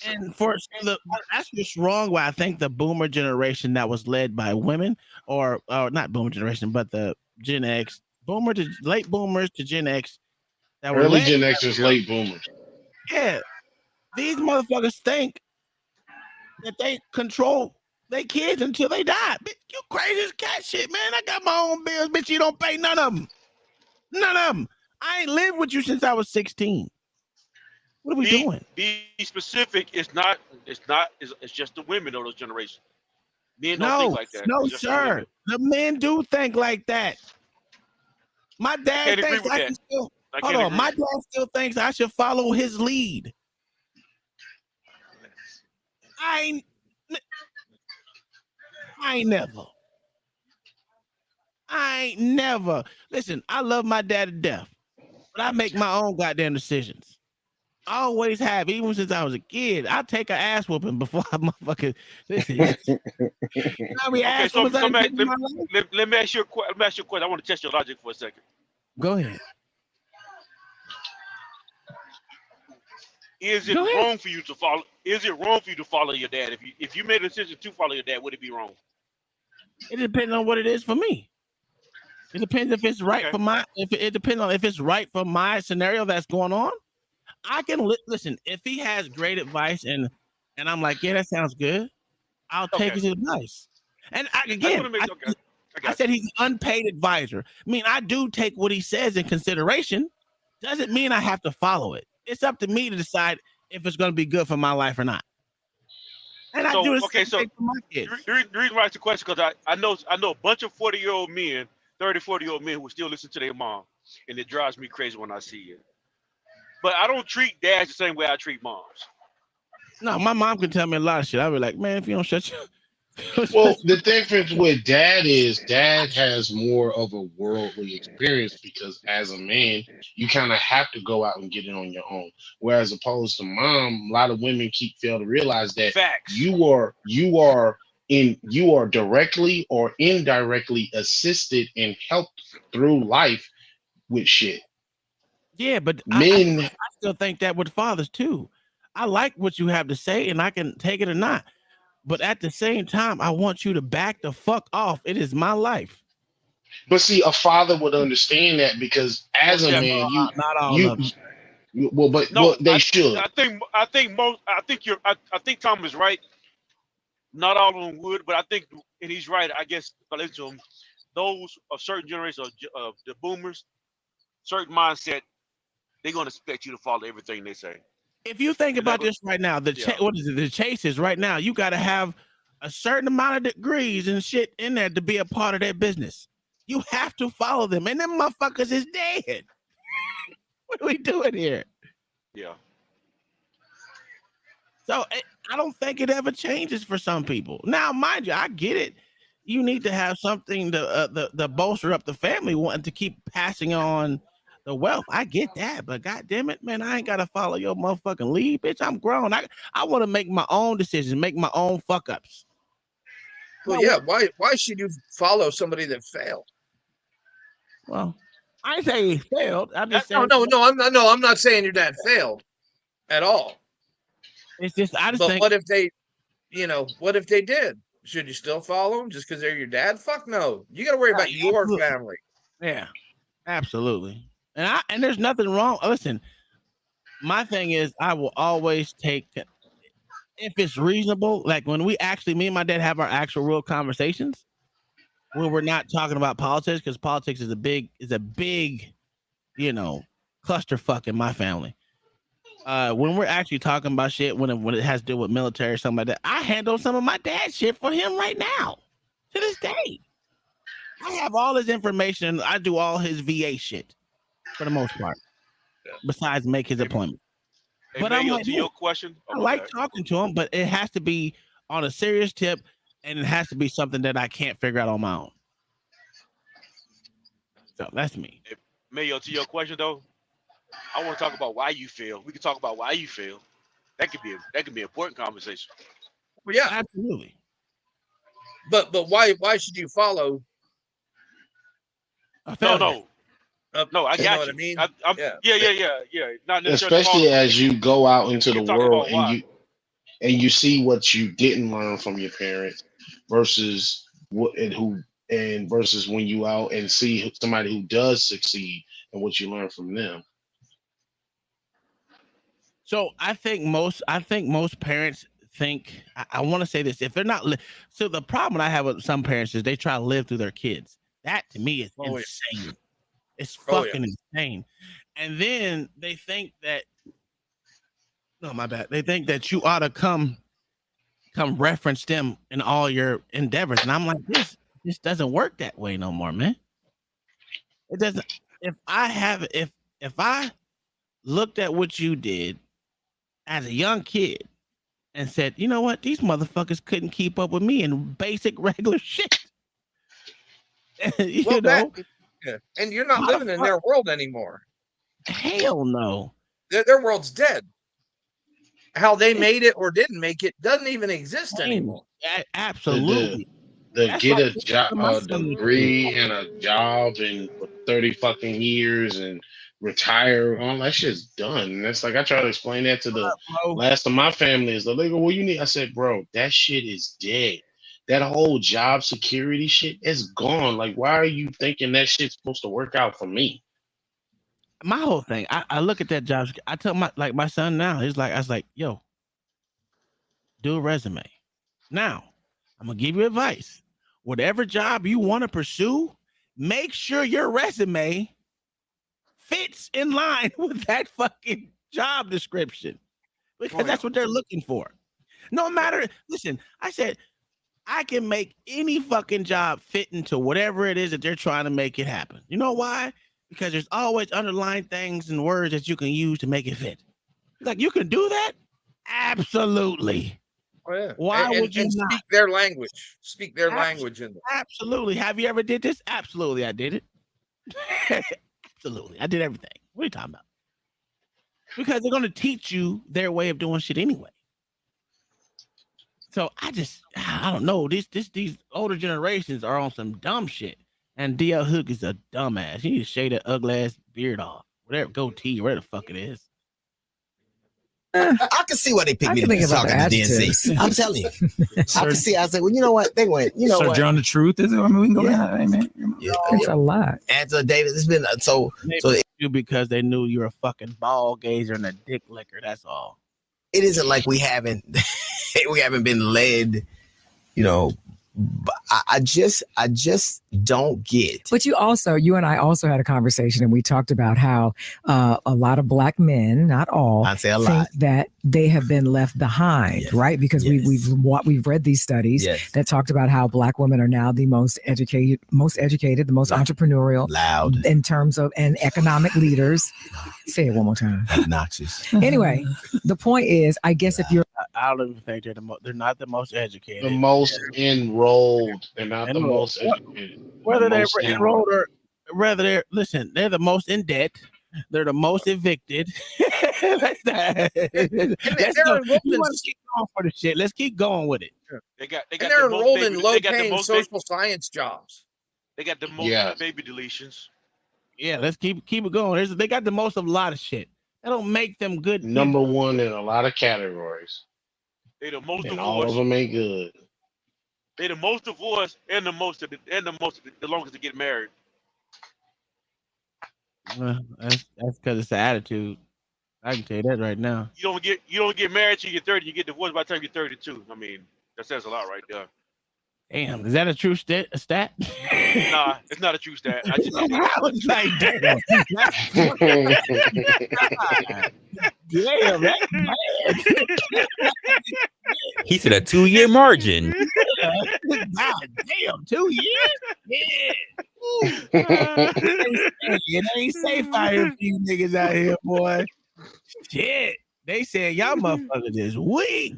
S1: And that's what's wrong. Why I think the boomer generation that was led by women, or not boomer generation, but the Gen X, late boomers to Gen X that were
S9: Early
S1: led
S9: Gen
S1: by-
S9: Xers, late boomers.
S1: Yeah, these motherfuckers think that they control their kids until they die. Bitch, you crazy as cat shit, man. I got my own bills, bitch. You don't pay none of them. None of them. I ain't lived with you since I was 16. What are we doing?
S5: Be specific. It's just the women of those generations. Men don't
S1: No,
S5: think like that.
S1: no,
S5: It's just the
S1: sir.
S5: women.
S1: The men do think like that. My dad
S5: can't agree
S1: thinks
S5: with
S1: I
S5: that.
S1: can still.
S5: I
S1: Hold
S5: can't
S1: on,
S5: agree.
S1: my dad still thinks I should follow his lead. I ain't never. Listen, I love my dad to death, but I make my own goddamn decisions. I always have, even since I was a kid. I take an ass whooping before I motherfucking listen.
S5: Okay, so let me ask you a question. I want to test your logic for a second.
S1: Go ahead.
S5: Is it wrong for you to follow? Is it wrong for you to follow your dad? If you made a decision to follow your dad, would it be wrong?
S1: It depends on what it is for me. It depends if it's right for my. It depends on if it's right for my scenario that's going on. I can listen if he has great advice and I'm like, yeah, that sounds good. I'll take his advice. And I said he's an unpaid advisor. I mean, I do take what he says in consideration. Doesn't mean I have to follow it. It's up to me to decide if it's going to be good for my life or not. And I do the same thing for my kids.
S5: The reason why it's a question because I know a bunch of 40-year-old men, 30, 40-year-old men who still listen to their mom, and it drives me crazy when I see it. But I don't treat dads the same way I treat moms.
S1: No, my mom can tell me a lot of shit. I'll be like, man, if you don't shut your
S9: Well, the difference with dad has more of a worldly experience because as a man, you kind of have to go out and get it on your own. Whereas opposed to mom, a lot of women fail to realize that you are directly or indirectly assisted and helped through life with shit.
S1: Yeah, but
S9: men,
S1: I still think that with fathers too. I like what you have to say and I can take it or not. But at the same time, I want you to back the fuck off. It is my life.
S9: But see, a father would understand that because as a man, they should.
S5: I think Tom is right. Not all of them would, but I think, and he's right. I guess if I listen to him, those of certain generations of the boomers, certain mindset, they're gonna expect you to follow everything they say.
S1: If you think about this right now, the chases right now, you got to have a certain amount of degrees and shit in there to be a part of their business. You have to follow them, and them motherfuckers is dead. What are we doing here?
S5: Yeah.
S1: So I don't think it ever changes for some people. Now, mind you, I get it. You need to have something to bolster up the family, wanting to keep passing on the wealth. I get that, but god damn it, man, I ain't gotta follow your motherfucking lead, bitch. I'm grown. I want to make my own decisions, make my own fuck ups.
S7: Well, yeah. Why should you follow somebody that failed?
S1: Well, I ain't say he failed. I'm just saying.
S7: I'm not saying your dad failed at all.
S1: It's just
S7: But what if they, what if they did? Should you still follow them just because they're your dad? Fuck no. You got to worry about your family.
S1: Yeah, absolutely. And there's nothing wrong. Listen, my thing is I will always take, if it's reasonable, like when me and my dad have our actual real conversations, when we're not talking about politics, because politics is a big, clusterfuck in my family. When we're actually talking about shit, when it has to do with military or something like that, I handle some of my dad's shit for him right now, to this day. I have all his information. I do all his VA shit for the most part, besides make his appointment.
S5: Hey,
S1: but
S5: man,
S1: I'm like,
S5: to your question,
S1: I like talking to him, but it has to be on a serious tip, and it has to be something that I can't figure out on my own. So that's me.
S5: Hey, Mayo, to your question though, I want to talk about why you fail. We can talk about why you fail. That could be an important conversation.
S7: Well, yeah,
S1: absolutely.
S7: But why should you follow?
S5: No, I got you.
S7: Know what I mean?
S5: Yeah. Not necessarily.
S9: Especially as you go out into the world and you see what you didn't learn from your parents versus who and versus when you out and see somebody who does succeed and what you learn from them.
S1: So I think most parents think, I want to say this, if they're not so the problem I have with some parents is they try to live through their kids. That to me is insane. It's fucking insane. And then they think that, no, my bad. They think that you ought to come reference them in all your endeavors. And I'm like, this doesn't work that way no more, man. It doesn't. If I looked at what you did as a young kid and said, you know what, these motherfuckers couldn't keep up with me in basic regular shit. you know,
S7: and you're not living in their world anymore.
S1: Hell no.
S7: Their world's dead. How they made it or didn't make it doesn't even exist anymore.
S1: Absolutely.
S9: Get a job, a degree, and a job in 30 fucking years and retire. All that shit's done. And that's like I try to explain that to the last of my family is they go, what you need? I said, bro, that shit is dead. That whole job security shit is gone. Like, why are you thinking that shit's supposed to work out for me?
S1: My whole thing, I look at that job. I tell my son now, I was like, yo, do a resume. Now, I'm gonna give you advice. Whatever job you want to pursue, make sure your resume fits in line with that fucking job description. Because that's what they're looking for. No matter, listen, I said, I can make any fucking job fit into whatever it is that they're trying to make it happen. You know why? Because there's always underlying things and words that you can use to make it fit. Like, you can do that? Absolutely.
S7: Oh, yeah.
S1: Why would you not
S7: speak their language? Speak their language in them.
S1: Absolutely. Have you ever did this? Absolutely, I did it. Absolutely. I did everything. What are you talking about? Because they're going to teach you their way of doing shit anyway. So I don't know. These older generations are on some dumb shit. And DL Hook is a dumbass. You need to shave that ugly ass beard off. Whatever, goatee, whatever the fuck it is.
S2: I can see why they picked me to be talking to DNC. I'm telling you. I can see. I said, well, you know what? They went, you know
S4: Sir
S2: what?
S4: John the Truth is it? I mean, we can go down. Hey, man.
S3: It's a lot.
S2: Angela Davis, it's been so
S1: because they knew you're a fucking ball gazer and a dick licker. That's all.
S2: It isn't like we haven't been led, you know. But I just don't get.
S3: But you and I also had a conversation, and we talked about how a lot of black men, not all,
S2: I'd say a
S3: think
S2: lot,
S3: that they have been left behind, right? Because we've read these studies that talked about how black women are now the most educated, the most entrepreneurial,
S2: loud
S3: in terms of and economic leaders. Say it one more time.
S2: Obnoxious.
S3: Anyway, the point is, I guess if you're,
S1: I don't even think they're not the most educated.
S9: The most enrolled. They're not the most educated.
S1: Whether they're enrolled or whether they're the most in debt. They're the most evicted. Let's go. You want to keep going for the shit. Let's keep going with it.
S7: They're enrolled in low-paying social science jobs.
S5: They got the most baby deletions.
S1: Yeah, let's keep it going. They got the most of a lot of shit. That don't make them good.
S9: Number one in a lot of categories.
S5: They the most
S9: and
S5: divorced.
S9: all of them ain't good.
S5: They the most divorced and the longest to get married.
S1: Well, that's because it's the attitude. I can tell you that right now.
S5: You don't get married till you're 30. You get divorced by the time you're 32. I mean, that says a lot right there.
S1: Damn, is that a true stat?
S5: Nah, it's not a true stat. I
S1: was like, damn. Damn, that's bad.
S8: He said a 2-year margin.
S1: God damn, 2 years? Yeah. It ain't safe out here for you niggas out here, boy. Shit. They said y'all motherfuckers is weak.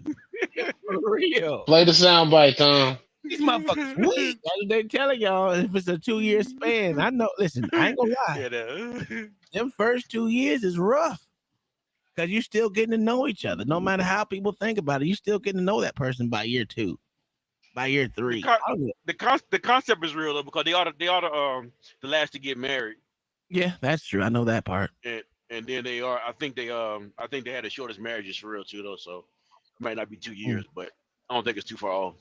S1: For real.
S9: Play the soundbite, Tom.
S1: These motherfuckers weak. They telling y'all if it's a 2-year span. I know. Listen, I ain't gonna lie. Them first 2 years is rough because you still getting to know each other. No matter how people think about it, you still getting to know that person by year 2, by year 3.
S5: The concept is real though because they ought to the last to get married.
S1: Yeah, that's true. I know that part.
S5: And then they are. I think they had the shortest marriages for real too though. So it might not be 2 years, but I don't think it's too far off.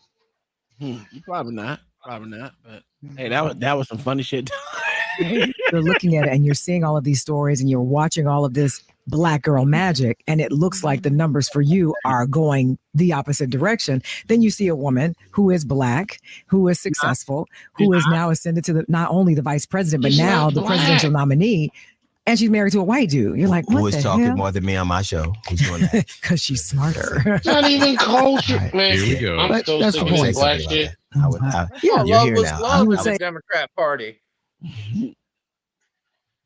S1: Probably not. But Hey, that was some funny shit.
S3: You're looking at it and you're seeing all of these stories and you're watching all of this black girl magic, and it looks like the numbers for you are going the opposite direction. Then you see a woman who is black, who is successful, who is now ascended to not only the vice president, but now the presidential nominee. And she's married to a white dude. You're like, what
S2: Who is
S3: the
S2: talking
S3: hell?
S2: more than me on my show? Who's doing that?
S3: Because she's smarter.
S9: Not even culture,
S2: Right,
S9: man.
S2: here we go.
S9: I'm still
S3: That's the
S9: sticking
S3: point.
S9: to black shit.
S3: Yeah,
S2: you're
S7: love
S2: here
S7: was
S2: now.
S7: love
S3: would
S7: in
S3: say-
S7: the Democrat Party.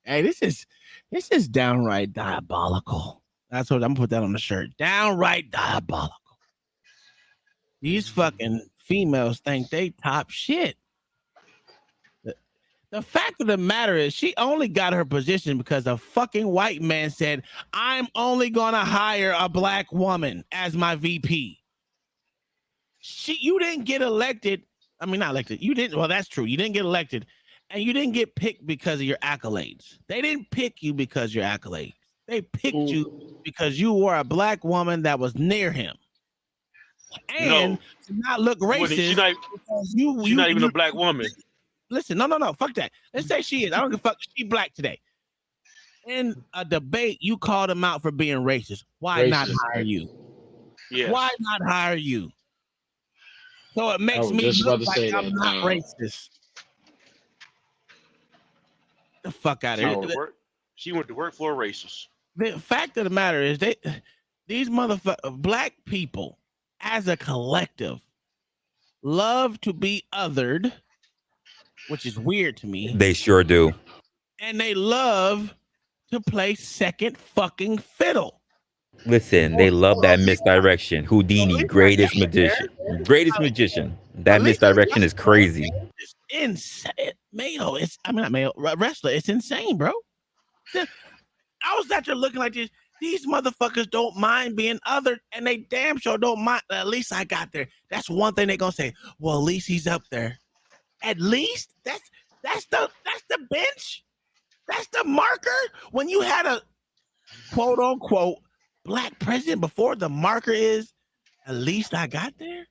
S1: Hey, this is downright diabolical. That's what I'm gonna put that on the shirt. Downright diabolical. These fucking females think they top shit. The fact of the matter is, she only got her position because a fucking white man said, "I'm only gonna hire a black woman as my VP." You didn't get elected. I mean, not elected. You didn't. Well, that's true. You didn't get elected, and you didn't get picked because of your accolades. They didn't pick you because of your accolades. They picked you because you were a black woman that was near him. And to not look racist.
S5: She's not even a black woman.
S1: Listen, no, fuck that. Let's say she is. I don't give a fuck. She black today. In a debate, you called him out for being racist. Why not hire you?
S5: Yeah.
S1: Why not hire you? So it makes
S9: was
S1: me
S9: just about
S1: look
S9: to say
S1: like I'm
S9: that,
S1: not racist. The fuck out of here.
S5: She went to work for a racist.
S1: The fact of the matter is, these motherfuckers, black people, as a collective, love to be othered, which is weird to me.
S8: They sure do.
S1: And they love to play second fucking fiddle.
S8: Listen, they love that misdirection. Houdini, greatest magician. Greatest magician. That misdirection is crazy.
S1: It's insane. Mayo, not Mayo, wrestler. It's insane, bro. I was out there looking like this. These motherfuckers don't mind being othered, and they damn sure don't mind. At least I got there. That's one thing they're gonna say. Well, at least he's up there. At least that's the bench. That's the marker. When you had a quote unquote black president before, the marker is at least I got there.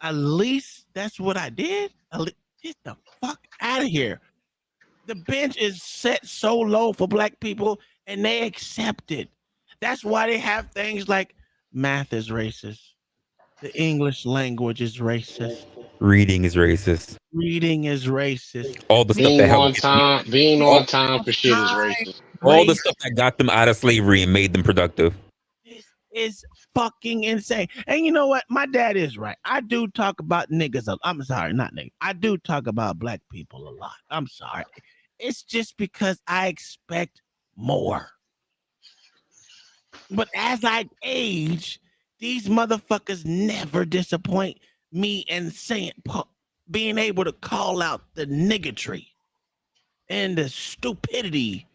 S1: At least that's what I did. Get the fuck out of here. The bench is set so low for black people, and they accept it. That's why they have things like math is racist. The English language is racist.
S8: Reading is racist.
S1: Reading is racist.
S8: All the stuff
S9: Being
S8: that
S9: on
S8: helped
S9: time, being on time for shit is racist.
S8: all the stuff that got them out of slavery and made them productive.
S1: Is fucking insane. And you know what? My dad is right. I do talk about niggas. I'm sorry, not niggas. I do talk about black people a lot. I'm sorry. It's just because I expect more. But as I age, these motherfuckers never disappoint me in being able to call out the niggatry and the stupidity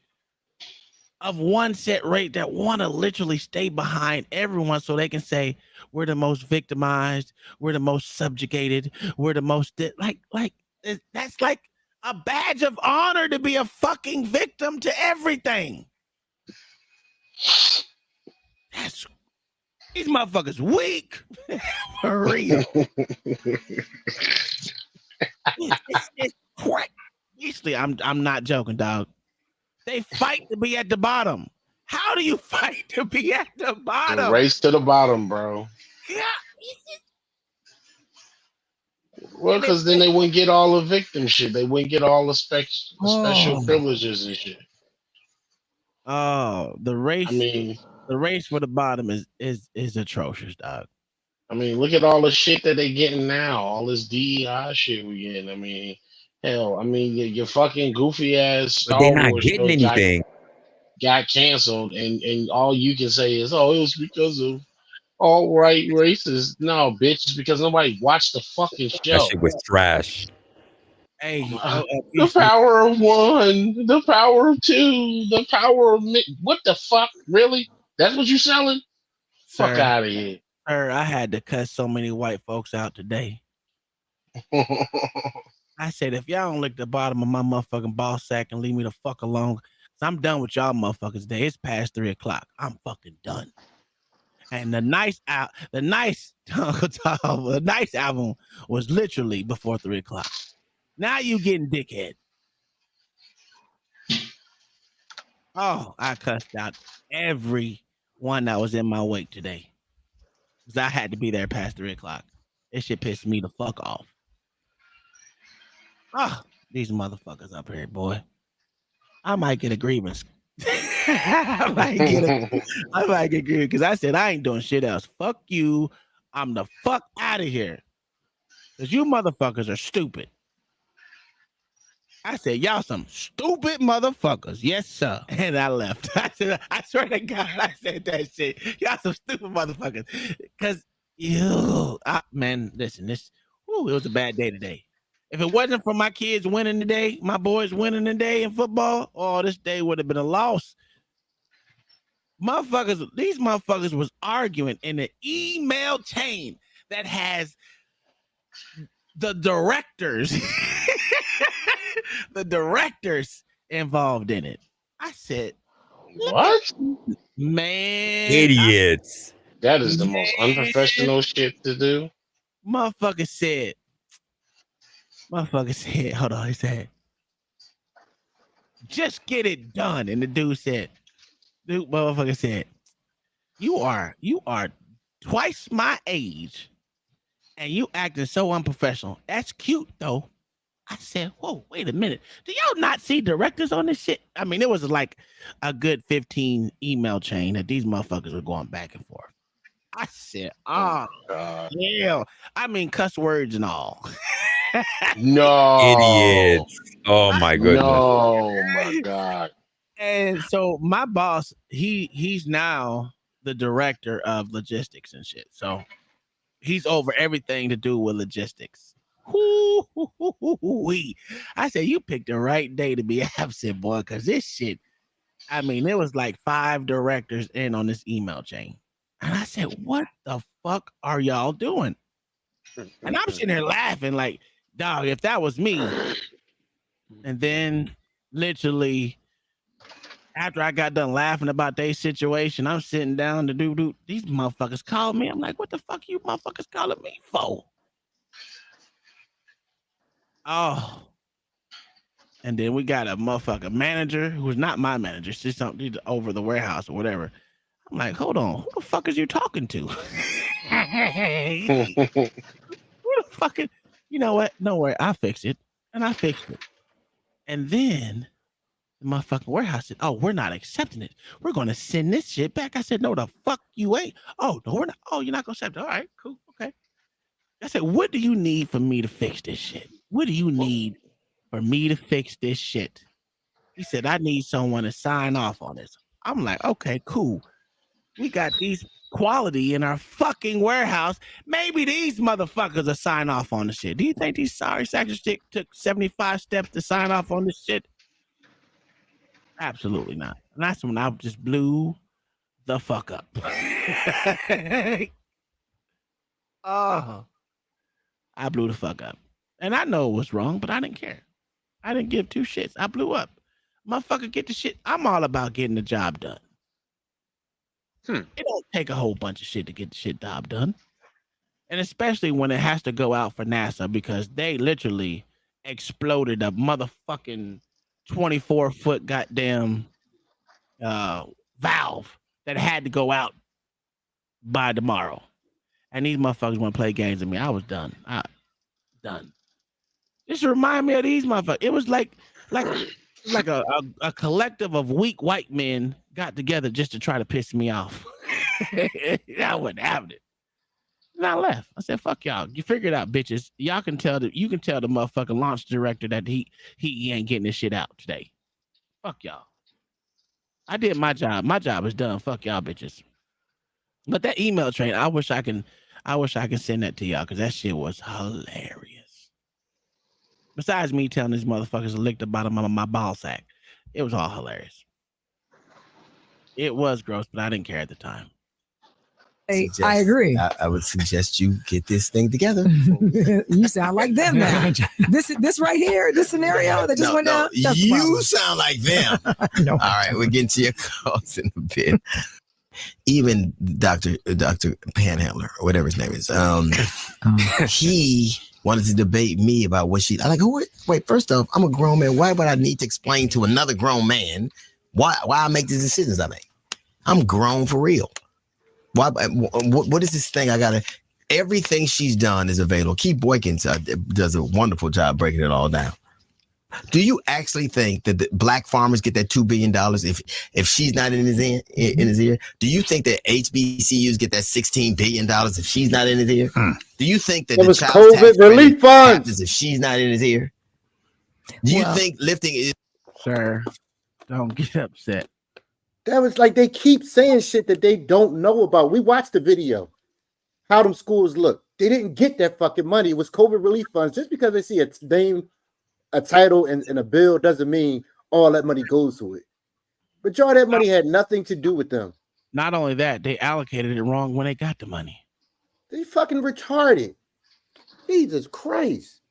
S1: of one set rate that want to literally stay behind everyone so they can say we're the most victimized, we're the most subjugated, we're the most that's like a badge of honor to be a fucking victim to everything. These motherfuckers weak. For real. It's crack. Basically, I'm not joking, dog. They fight to be at the bottom. How do you fight to be at the bottom?
S9: The race to the bottom, bro.
S1: Yeah.
S9: Well, because then they wouldn't get all the victim shit. They wouldn't get all the special privileges and shit.
S1: Oh, the race. I mean, the race for the bottom is atrocious, dog.
S9: I mean, look at all the shit that they getting now. All this DEI shit we getting. I mean, hell, I mean, your fucking goofy ass Star
S8: But they're not
S9: Wars
S8: getting
S9: show
S8: anything.
S9: got canceled, and all you can say is, "Oh, it was because of all right races." No, bitch, it's because nobody watched the fucking show.
S8: That shit was trash.
S1: Hey,
S9: the power of one, the power of two, the power of what the fuck? Really? That's what you selling? Fuck
S1: Sir.
S9: out of here.
S1: Sir, I had to cut so many white folks out today. I said, if y'all don't lick the bottom of my motherfucking ball sack and leave me the fuck alone, cause I'm done with y'all motherfuckers today. It's past 3:00. I'm fucking done. And the nice album was literally before 3:00. Now you getting dickhead. Oh, I cussed out everyone that was in my wake today. Because I had to be there past 3 o'clock. This shit pissed me the fuck off. Oh, these motherfuckers up here, boy. I might get a grievance. I might get grievance because I said I ain't doing shit else. Fuck you. I'm the fuck out of here. Because you motherfuckers are stupid. I said, y'all some stupid motherfuckers. Yes, sir. And I left. I said, I swear to God, I said that shit. Y'all some stupid motherfuckers. Because, man, listen, it was a bad day today. If it wasn't for my kids winning today, my boys winning today in football, this day would have been a loss. These motherfuckers was arguing in the email chain that has the directors. The directors involved in it. I said,
S9: what?
S1: Man.
S8: Idiots.
S9: That is the most unprofessional shit to do.
S1: Motherfucker said, hold on, he said, just get it done. And the motherfucker said, you are twice my age and you acting so unprofessional. That's cute though. I said, whoa, wait a minute. Do y'all not see directors on this shit? I mean, it was like a good 15 email chain that these motherfuckers were going back and forth. I said, yeah. I mean, cuss words and all.
S9: No.
S8: Idiots. Oh my goodness.
S9: Oh my God.
S1: And so my boss, he's now the director of logistics and shit. So he's over everything to do with logistics. I said, you picked the right day to be absent, boy, because this shit, I mean, there was like 5 directors in on this email chain. And I said, what the fuck are y'all doing? And I'm sitting there laughing like, dog, if that was me. And then literally after I got done laughing about their situation, I'm sitting down to do these motherfuckers called me. I'm like, what the fuck you motherfuckers calling me for? Oh, and then we got a motherfucker manager who's not my manager. She's something over the warehouse or whatever. I'm like, hold on, who the fuck is you talking to? Who the fuck is, you know what? No worry, I fixed it. And I fixed it. And then the motherfucking warehouse said, oh, we're not accepting it. We're going to send this shit back. I said, no, the fuck you ain't. Oh, no, we're not. Oh, you're not going to accept it. All right, cool. Okay. I said, what do you need for me to fix this shit? What do you need for me to fix this shit? He said, I need someone to sign off on this. I'm like, okay, cool. We got these quality in our fucking warehouse. Maybe these motherfuckers will sign off on the shit. Do you think these sorry sacks took 75 steps to sign off on this shit? Absolutely not. And that's when I just blew the fuck up. Oh, I blew the fuck up. And I know it was wrong, but I didn't care. I didn't give 2 shits. I blew up. Motherfucker, get the shit. I'm all about getting the job done. It don't take a whole bunch of shit to get the shit job done. And especially when it has to go out for NASA because they literally exploded a motherfucking 24-foot goddamn valve that had to go out by tomorrow. And these motherfuckers want to play games with me. I was done. Done. Just remind me of these motherfuckers. It was like a collective of weak white men got together just to try to piss me off. I wasn't having it. And I left. I said, fuck y'all. You figure it out, bitches. Y'all can tell you can tell the motherfucking launch director that he ain't getting this shit out today. Fuck y'all. I did my job. My job is done. Fuck y'all, bitches. But that email train, I wish I can send that to y'all because that shit was hilarious. Besides me telling these motherfuckers to lick the bottom of my ball sack, it was all hilarious. It was gross, but I didn't care at the time.
S3: I agree.
S2: I would suggest you get this thing together.
S3: You sound like them now. This right here, this scenario that just went down.
S2: You sound like them.
S3: No.
S2: All right, we're getting to your calls in a bit. Even Dr. Panhandler or whatever his name is, he wanted to debate me about what she. I like, wait, first off, I'm a grown man. Why would I need to explain to another grown man why I make the decisions I make? I'm grown for real. Why? What is this thing I gotta? Everything she's done is available. Keith Boykins does a wonderful job breaking it all down. Do you actually think that the black farmers get that $2 billion if she's not in his ear? Do you think that HBCUs get that $16 billion if she's not in his ear? Do you think that
S12: it
S2: the
S12: was
S2: child
S12: COVID relief funds
S2: if she's not in his ear? Do you think lifting is?
S1: Sir, don't get upset.
S12: That was like they keep saying shit that they don't know about. We watched the video. How them schools look. They didn't get that fucking money. It was COVID relief funds. Just because they see a name, a title, and a bill doesn't mean all that money goes to it. Majority of that money had nothing to do with them.
S1: Not only that, they allocated it wrong when they got the money.
S12: They fucking retarded. Jesus Christ.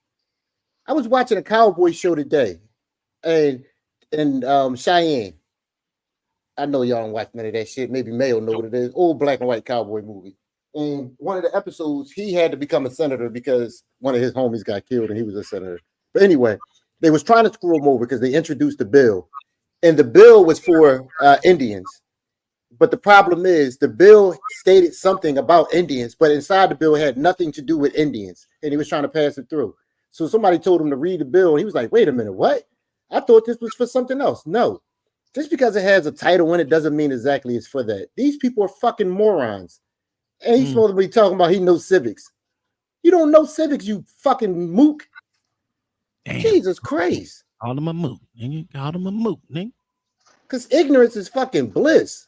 S12: I was watching a cowboy show today, and Cheyenne. I know y'all don't watch none of that shit. Maybe Mayo know what it is. Old black and white cowboy movie. And one of the episodes, he had to become a senator because one of his homies got killed and he was a senator. But anyway, they was trying to screw him over because they introduced the bill. And the bill was for Indians. But the problem is the bill stated something about Indians, but inside the bill had nothing to do with Indians. And he was trying to pass it through. So somebody told him to read the bill. And he was like, wait a minute, what? I thought this was for something else. No. Just because it has a title in it doesn't mean exactly it's for that. These people are fucking morons. And he's supposed to be talking about he knows civics. You don't know civics, you fucking mook. Damn. Jesus Christ.
S1: Call him a mook. Nigga. Call him a mook, nigga.
S12: Because ignorance is fucking bliss.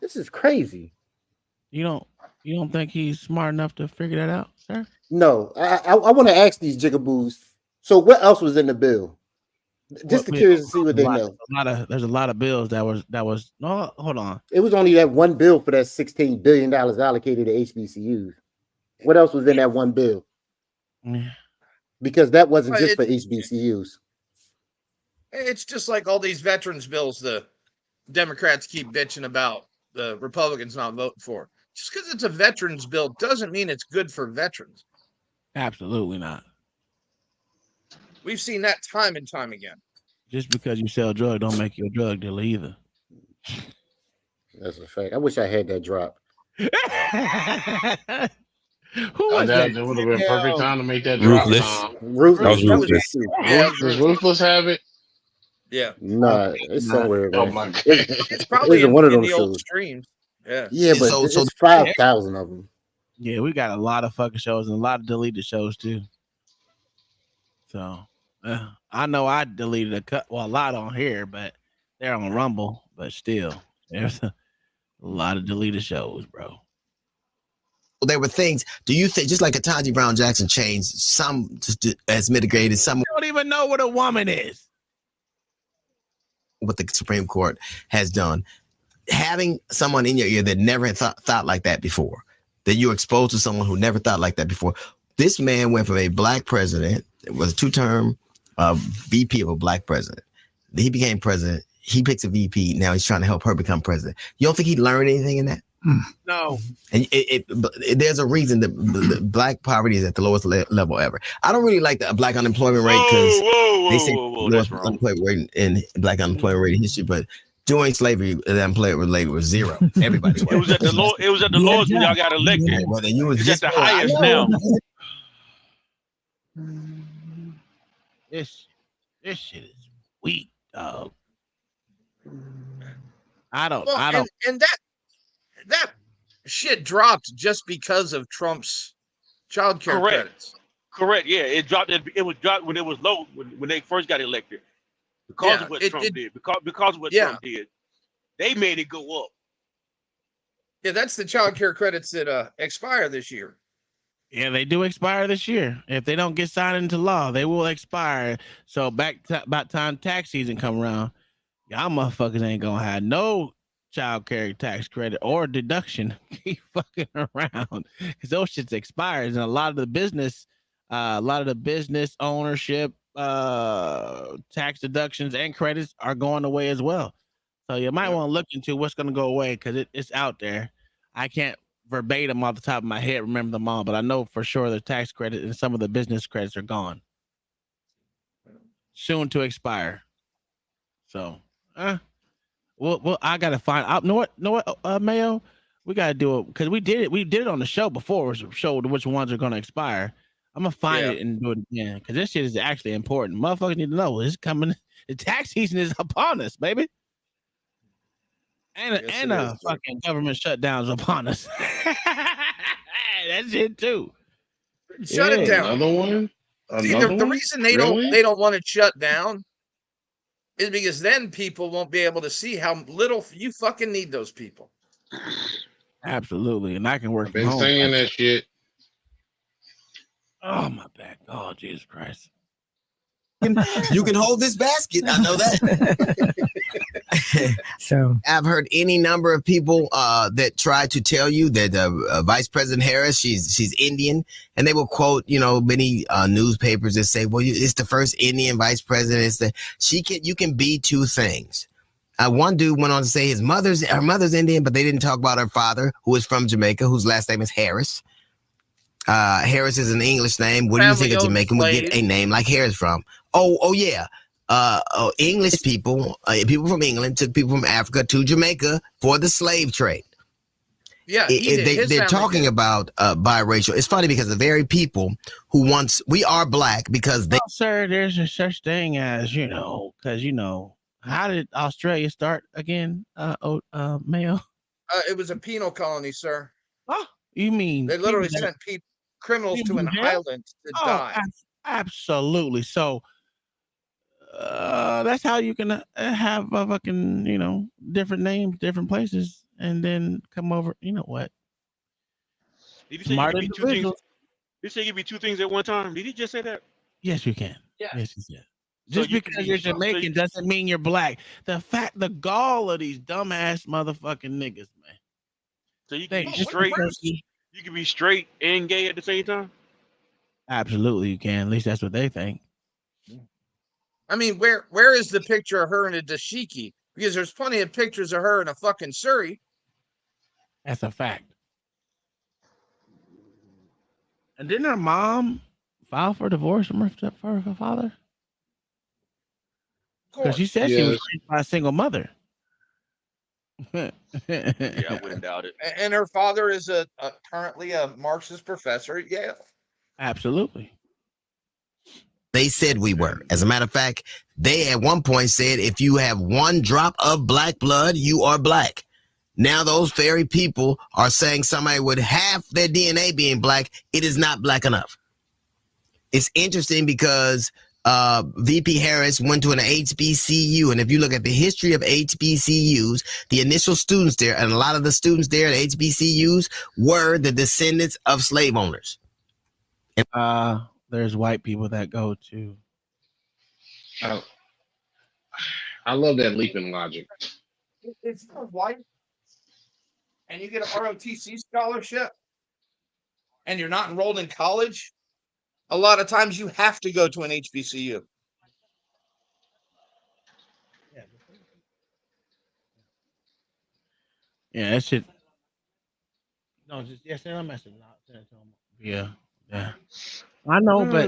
S12: This is crazy.
S1: You don't think he's smart enough to figure that out, sir?
S12: No. I want to ask these jigaboos. So what else was in the bill? Just curious to see what they know.
S1: There's a lot of bills that was no, hold on.
S12: It was only that one bill for that $16 billion allocated to HBCUs. What else was in that one bill?
S1: Yeah.
S12: Because that wasn't just for HBCUs.
S7: It's just like all these veterans bills the Democrats keep bitching about the Republicans not voting for. Just because it's a veterans bill doesn't mean it's good for veterans.
S1: Absolutely not.
S7: We've seen that time and time again.
S1: Just because you sell drugs don't make you a drug dealer either.
S12: That's a fact. I wish I had that drop.
S9: Who was that? That would have been perfect time to make that drop.
S2: Ruthless.
S9: Ruthless. Yeah, Ruthless have it.
S7: Yeah.
S12: Nah, it's somewhere.
S9: Oh my God.
S7: It's probably in
S12: one of them
S7: the old
S12: shows.
S7: streams. Yeah.
S12: Yeah, but it's 5,000 of them.
S1: Yeah, we got a lot of fucking shows and a lot of deleted shows too. So I know I deleted a lot on here, but they're on Rumble. But still, there's a lot of deleted shows, bro.
S2: There were things. Do you think just like Ketanji Brown Jackson changed some as mitigated some?
S1: You don't even know what a woman is.
S2: What the Supreme Court has done, having someone in your ear that never had thought like that before, that you're exposed to someone who never thought like that before. This man went from a black president. It was a two-term VP of a black president. He became president. He picks a VP. Now he's trying to help her become president. You don't think he learned anything in that?
S1: No.
S2: And there's a reason that the black poverty is at the lowest level ever. I don't really like the black unemployment rate because they say lowest unemployment rate in black unemployment rate in history, but during slavery, the unemployment rate was zero. Everybody.
S5: It was at the low. It was at the lowest when y'all got elected.
S2: Yeah, well, you was
S5: it's
S2: just
S5: at the highest now.
S1: This shit is weak, dog. I don't.
S7: And that shit dropped just because of Trump's child care credits.
S5: Correct. Yeah, it dropped. It was dropped when it was low when they first got elected because of what Trump did. Because of what Trump did, they made it go up.
S7: Yeah, that's the child care credits that expire this year.
S1: Yeah, they do expire this year. If they don't get signed into law, they will expire. So about time tax season come around, y'all motherfuckers ain't gonna have no child care tax credit or deduction. Keep fucking around because those shits expires, and a lot of the business ownership, tax deductions and credits are going away as well. So you might want to look into what's going to go away because it's out there. I can't verbatim off the top of my head remember them all, but I know for sure the tax credit and some of the business credits are gone, soon to expire. So, well, I gotta find out. Know what, Mayo, we gotta do it because we did it on the show before. Showed which ones are gonna expire. I'm gonna find it and do it again because this shit is actually important. Motherfuckers need to know it's coming. The tax season is upon us, baby. And fucking government shutdowns upon us. That's it too.
S7: Shut it down.
S9: Another one.
S7: See, the reason they don't want it shut down is because then people won't be able to see how little you fucking need those people.
S1: Absolutely, and I can work.
S9: I've been saying that shit.
S1: Oh my back! Oh Jesus Christ!
S2: You can hold this basket. I know that.
S3: So
S2: I've heard any number of people that try to tell you that Vice President Harris, she's Indian, and they will quote, many newspapers that say, well, it's the first Indian vice president. It's you can be two things. One dude went on to say her mother's Indian, but they didn't talk about her father, who is from Jamaica, whose last name is Harris. Harris is an English name. What do you think a Jamaican would get a name like Harris from? Oh yeah. English people, people from England took people from Africa to Jamaica for the slave trade.
S7: Yeah,
S2: they're talking about biracial. It's funny because the very people who we are black because they.
S1: Sir, there's a such thing as because how did Australia start again? Mayo.
S7: It was a penal colony, sir.
S1: Oh, you mean
S7: they literally sent criminals to an island to die?
S1: Absolutely. So. That's how you can have a fucking different names, different places, and then come over. You know what?
S5: Did you say you could be two things? Did you say you could be two things at one time? Did he just say that?
S1: Yes, you can.
S7: Yeah.
S1: Yes, you can. Just because you're Jamaican doesn't mean you're black. The gall of these dumbass motherfucking niggas, man.
S5: So you can be straight. You can be straight and gay at the same time.
S1: Absolutely, you can. At least that's what they think.
S7: I mean, where is the picture of her in a dashiki? Because there's plenty of pictures of her in a fucking Surrey.
S1: That's a fact. And didn't her mom file for divorce from her father? Because she said she was raised by a single mother.
S5: Yeah, I wouldn't doubt it.
S7: And her father is currently a Marxist professor at Yale.
S1: Absolutely.
S2: They said we were. As a matter of fact, they at one point said, if you have one drop of black blood, you are black. Now those very people are saying somebody with half their DNA being black, it is not black enough. It's interesting because VP Harris went to an HBCU, and if you look at the history of HBCUs, the initial students there, and a lot of the students there at HBCUs were the descendants of slave owners.
S1: There's white people that go to.
S9: I love that leap in logic.
S7: It's white, and you get a ROTC scholarship, and you're not enrolled in college. A lot of times, you have to go to an HBCU.
S1: Yeah, that shit. No, just send a message. Yeah. I know, but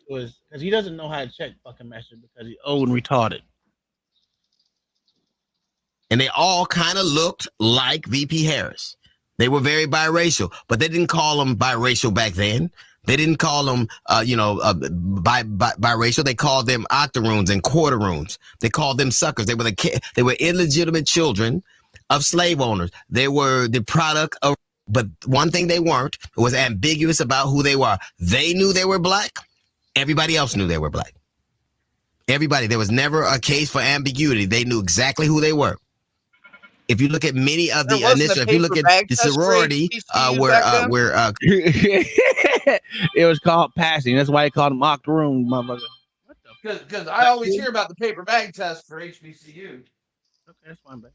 S1: because he doesn't know how to check fucking message because he's old and retarded.
S2: And they all kind of looked like VP Harris. They were very biracial, but they didn't call them biracial back then. They didn't call them, biracial. They called them octoroons and quarteroons. They called them suckers. They were illegitimate children of slave owners. They were the product of. But one thing they weren't was ambiguous about who they were. They knew they were black. Everybody else knew they were black. Everybody. There was never a case for ambiguity. They knew exactly who they were. If you look at many of the initial, if you look at the sorority,
S1: it was called passing. That's why they called them octoroon, motherfucker.
S7: Because I always hear about the paper bag test for HBCU.
S1: Okay, that's fine, babe.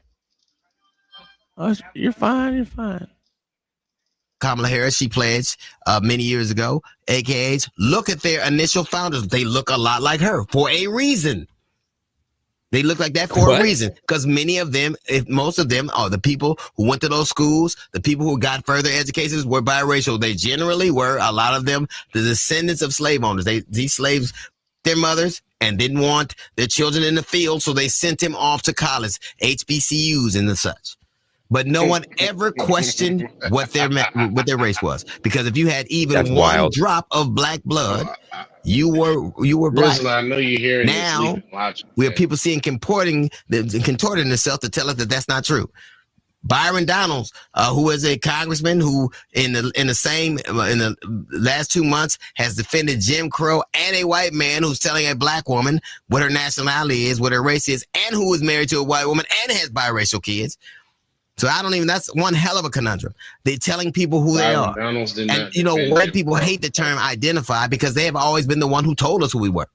S1: Oh, you're fine. You're fine.
S2: Kamala Harris, she pledged many years ago, AKAs, look at their initial founders. They look a lot like her for a reason. They look like that for a reason, because many of them, if most of them are the people who went to those schools, the people who got further educations were biracial. They generally were, a lot of them, the descendants of slave owners. These slaves, their mothers, and didn't want their children in the field, so they sent them off to college, HBCUs and the such. But no one ever questioned what their race was, because if you had even one drop of black blood, you were black.
S9: Listen, I know you're hearing
S2: now we have people seeing contorting themselves to tell us that that's not true. Byron Donalds, who is a congressman who in the last 2 months has defended Jim Crow, and a white man who's telling a black woman what her nationality is, what her race is, and who is married to a white woman and has biracial kids. So that's one hell of a conundrum. They're telling people who they are. And white people hate the term identify because they have always been the one who told us who we were.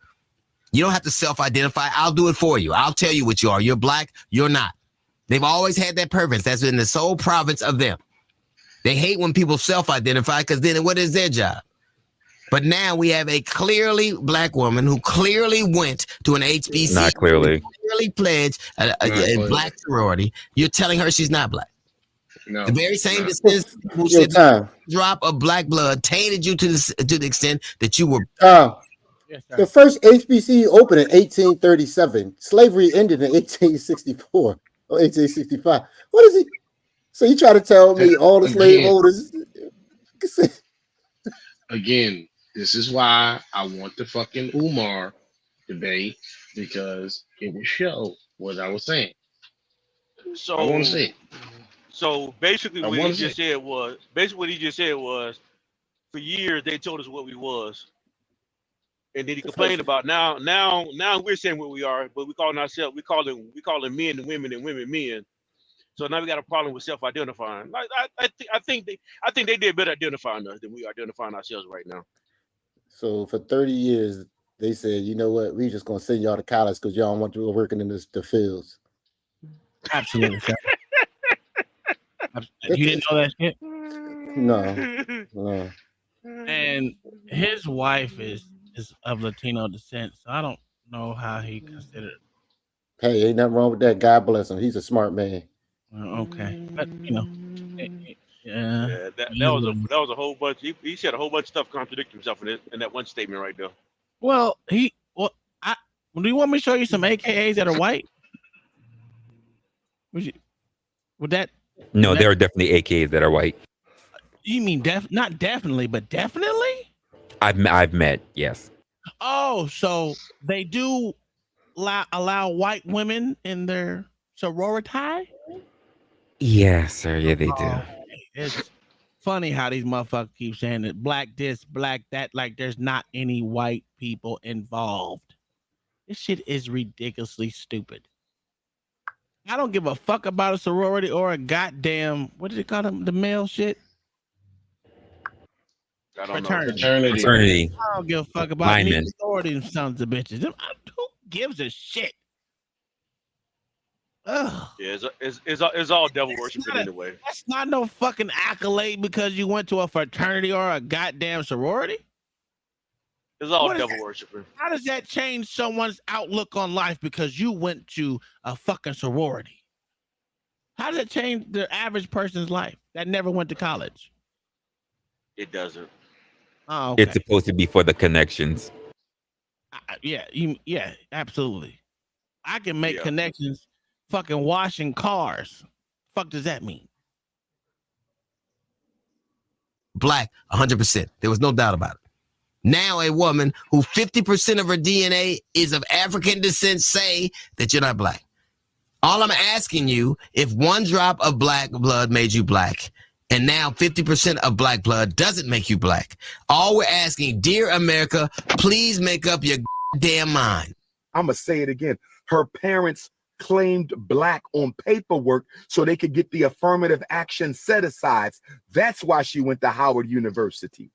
S2: You don't have to self-identify. I'll do it for you. I'll tell you what you are. You're black. You're not. They've always had that purpose. That's been the sole province of them. They hate when people self-identify because then what is their job? But now we have a clearly black woman who clearly went to an HBCU.
S8: Not clearly.
S2: Clearly pledged a black sorority. You're telling her she's not black.
S9: No.
S2: The very same distance who said drop of black blood tainted you to the extent that you were.
S12: The first HBCU opened in 1837. Slavery ended in 1864 or 1865. What is he? So you try to tell me all the slave owners?
S9: Again, this is why I want the fucking Umar debate, because it will show what I was saying.
S5: So
S9: I want to see it.
S5: So basically, what he just said was, for years they told us what we was, and then he complained about now we're saying what we are, but we calling men and women and women men. So now we got a problem with self-identifying. I think they did better identifying us than we are identifying ourselves right now.
S12: So for 30 years, they said, you know what, we just gonna send y'all to college because y'all want to go working in the fields.
S1: Absolutely. You didn't know that shit?
S12: No.
S1: And his wife is of Latino descent, so I don't know how he considered.
S12: Hey, ain't nothing wrong with that. God bless him. He's a smart man.
S1: Okay, but
S5: that was a whole bunch. He said a whole bunch of stuff contradicting himself in that one statement right there.
S1: Well, do you want me to show you some AKAs that are white? Would that?
S8: No, there are definitely AKAs that are white.
S1: You mean not definitely, but definitely?
S8: I've met, yes.
S1: Oh, so they do allow white women in their sorority?
S8: Yes, sir. Yeah, they do.
S1: It's funny how these motherfuckers keep saying that black this, black that, like there's not any white people involved. This shit is ridiculously stupid. I don't give a fuck about a sorority or a goddamn, what did they call them? The male shit? Fraternity. I don't give a fuck about any sorority and sons of bitches. Who gives a shit? Ugh.
S5: Yeah, it's all devil worshiping anyway.
S1: That's not no fucking accolade because you went to a fraternity or a goddamn sorority.
S5: It's all devil worshiping.
S1: How does that change someone's outlook on life because you went to a fucking sorority? How does it change the average person's life that never went to college?
S5: It doesn't.
S1: Oh, okay.
S8: It's supposed to be for the connections.
S1: Yeah, absolutely. I can make connections fucking washing cars. Fuck does that mean?
S2: Black, 100%. There was no doubt about it. Now a woman who 50% of her DNA is of African descent say that you're not black. All I'm asking you, if one drop of black blood made you black, and now 50% of black blood doesn't make you black, all we're asking, dear America, please make up your damn mind.
S6: I'm going to say it again. Her parents claimed black on paperwork so they could get the affirmative action set asides. That's why she went to Howard University.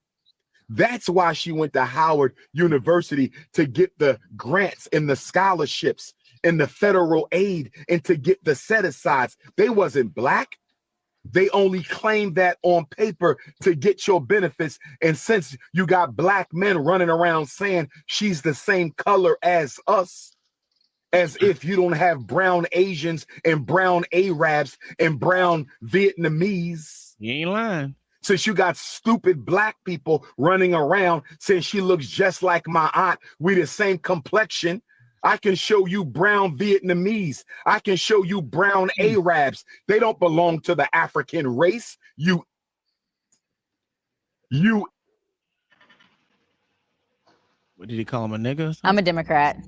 S6: That's why she went to Howard University, to get the grants and the scholarships and the federal aid and to get the set-asides. They wasn't black. They only claimed that on paper to get your benefits. And since you got black men running around saying she's the same color as us, as if you don't have brown Asians and brown Arabs and brown Vietnamese.
S1: You ain't lying.
S6: Since you got stupid black people running around saying she looks just like my aunt, we the same complexion. I can show you brown Vietnamese. I can show you brown Arabs. They don't belong to the African race. You.
S1: What did he call him, a nigga?
S16: I'm a Democrat.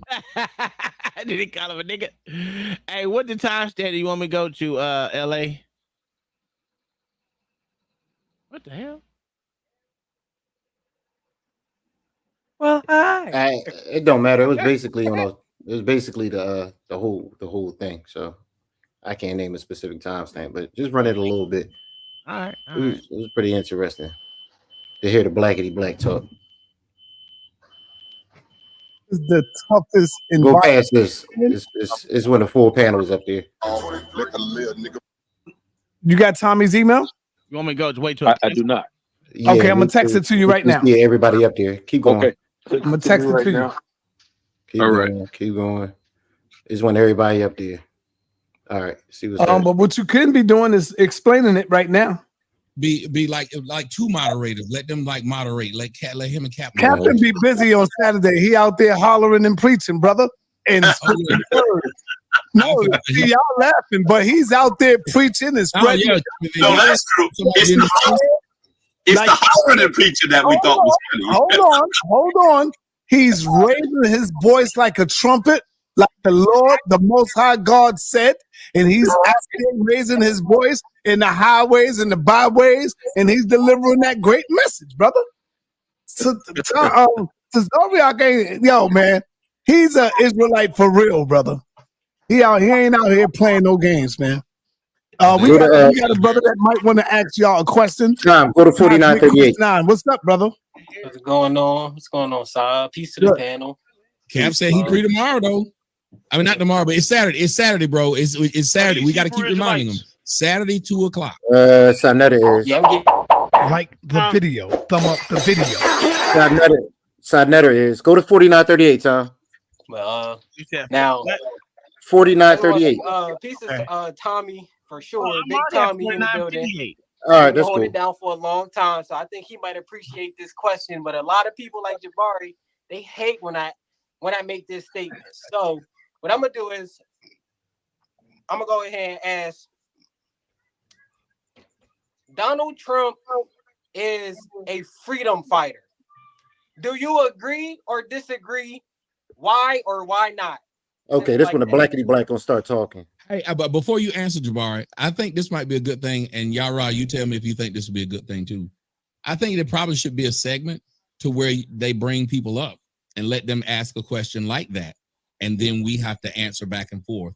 S1: Did he call him a nigga? Hey, what the time state do you want me to go to, LA? What the hell?
S15: Well, hi.
S12: It don't matter. It was basically it was basically the whole thing. So I can't name a specific timestamp, but just run it a little bit.
S1: All right.
S12: It was pretty interesting to hear the blackety black talk.
S17: Is the toughest
S12: Go
S17: environment.
S12: past this. It's when the full panel was up there.
S17: You got Tommy's email?
S1: You want me to go? Wait till
S18: I do not.
S12: Yeah,
S17: Okay, I'm gonna text it to you right now.
S12: Yeah, everybody up there. Keep going.
S18: Okay.
S17: I'm gonna text it to you.
S12: Keep going. Keep going. It's when everybody up there. All right. See what's
S17: But what you couldn't be doing is explaining it right now.
S19: Be like two moderators. Let them like moderate. Let him and Captain.
S17: Captain be busy on Saturday. He out there hollering and preaching, brother. And spreading word. No, see, y'all laughing, but he's out there preaching and spreading.
S20: No, that's true. It's
S17: Like-
S20: the hollering and preaching that we thought was funny.
S17: Hold on. He's raising his voice like a trumpet, like the Lord, the Most High God said, and he's out there raising his voice in the highways and the byways, and he's delivering that great message, brother. So, yo, man, he's an Israelite for real, brother. He ain't out here playing no games, man. We got a brother that might want to ask y'all a question.
S12: Tom, go to 4938.
S17: What's up, brother?
S21: What's going on? What's going on, Saab? Peace to the panel.
S19: Cap said he free tomorrow though. I mean, not tomorrow, but it's Saturday. It's Saturday, bro. It's Saturday. We got to keep reminding them. Saturday, 2:00.
S12: Sadnetta is.
S17: Like the video. Thumb up the video.
S12: Sadnetta is. Go to 4938, Tom.
S21: Well, now
S12: 4938.
S21: Pieces, Tommy for sure. Big Tommy in the building.
S12: All right, that's
S21: holding
S12: cool.
S21: it down for a long time, so I think he might appreciate this question. But a lot of people like Jabari, they hate when I make this statement. So what I'm gonna do is I'm gonna go ahead and ask. Donald Trump is a freedom fighter. Do you agree or disagree? Why or why not?
S12: Okay, this when the blackety black gonna start talking.
S19: Hey, but before you answer, Jabari, I think this might be a good thing. And Yara, you tell me if you think this would be a good thing too. I think there probably should be a segment to where they bring people up and let them ask a question like that, and then we have to answer back and forth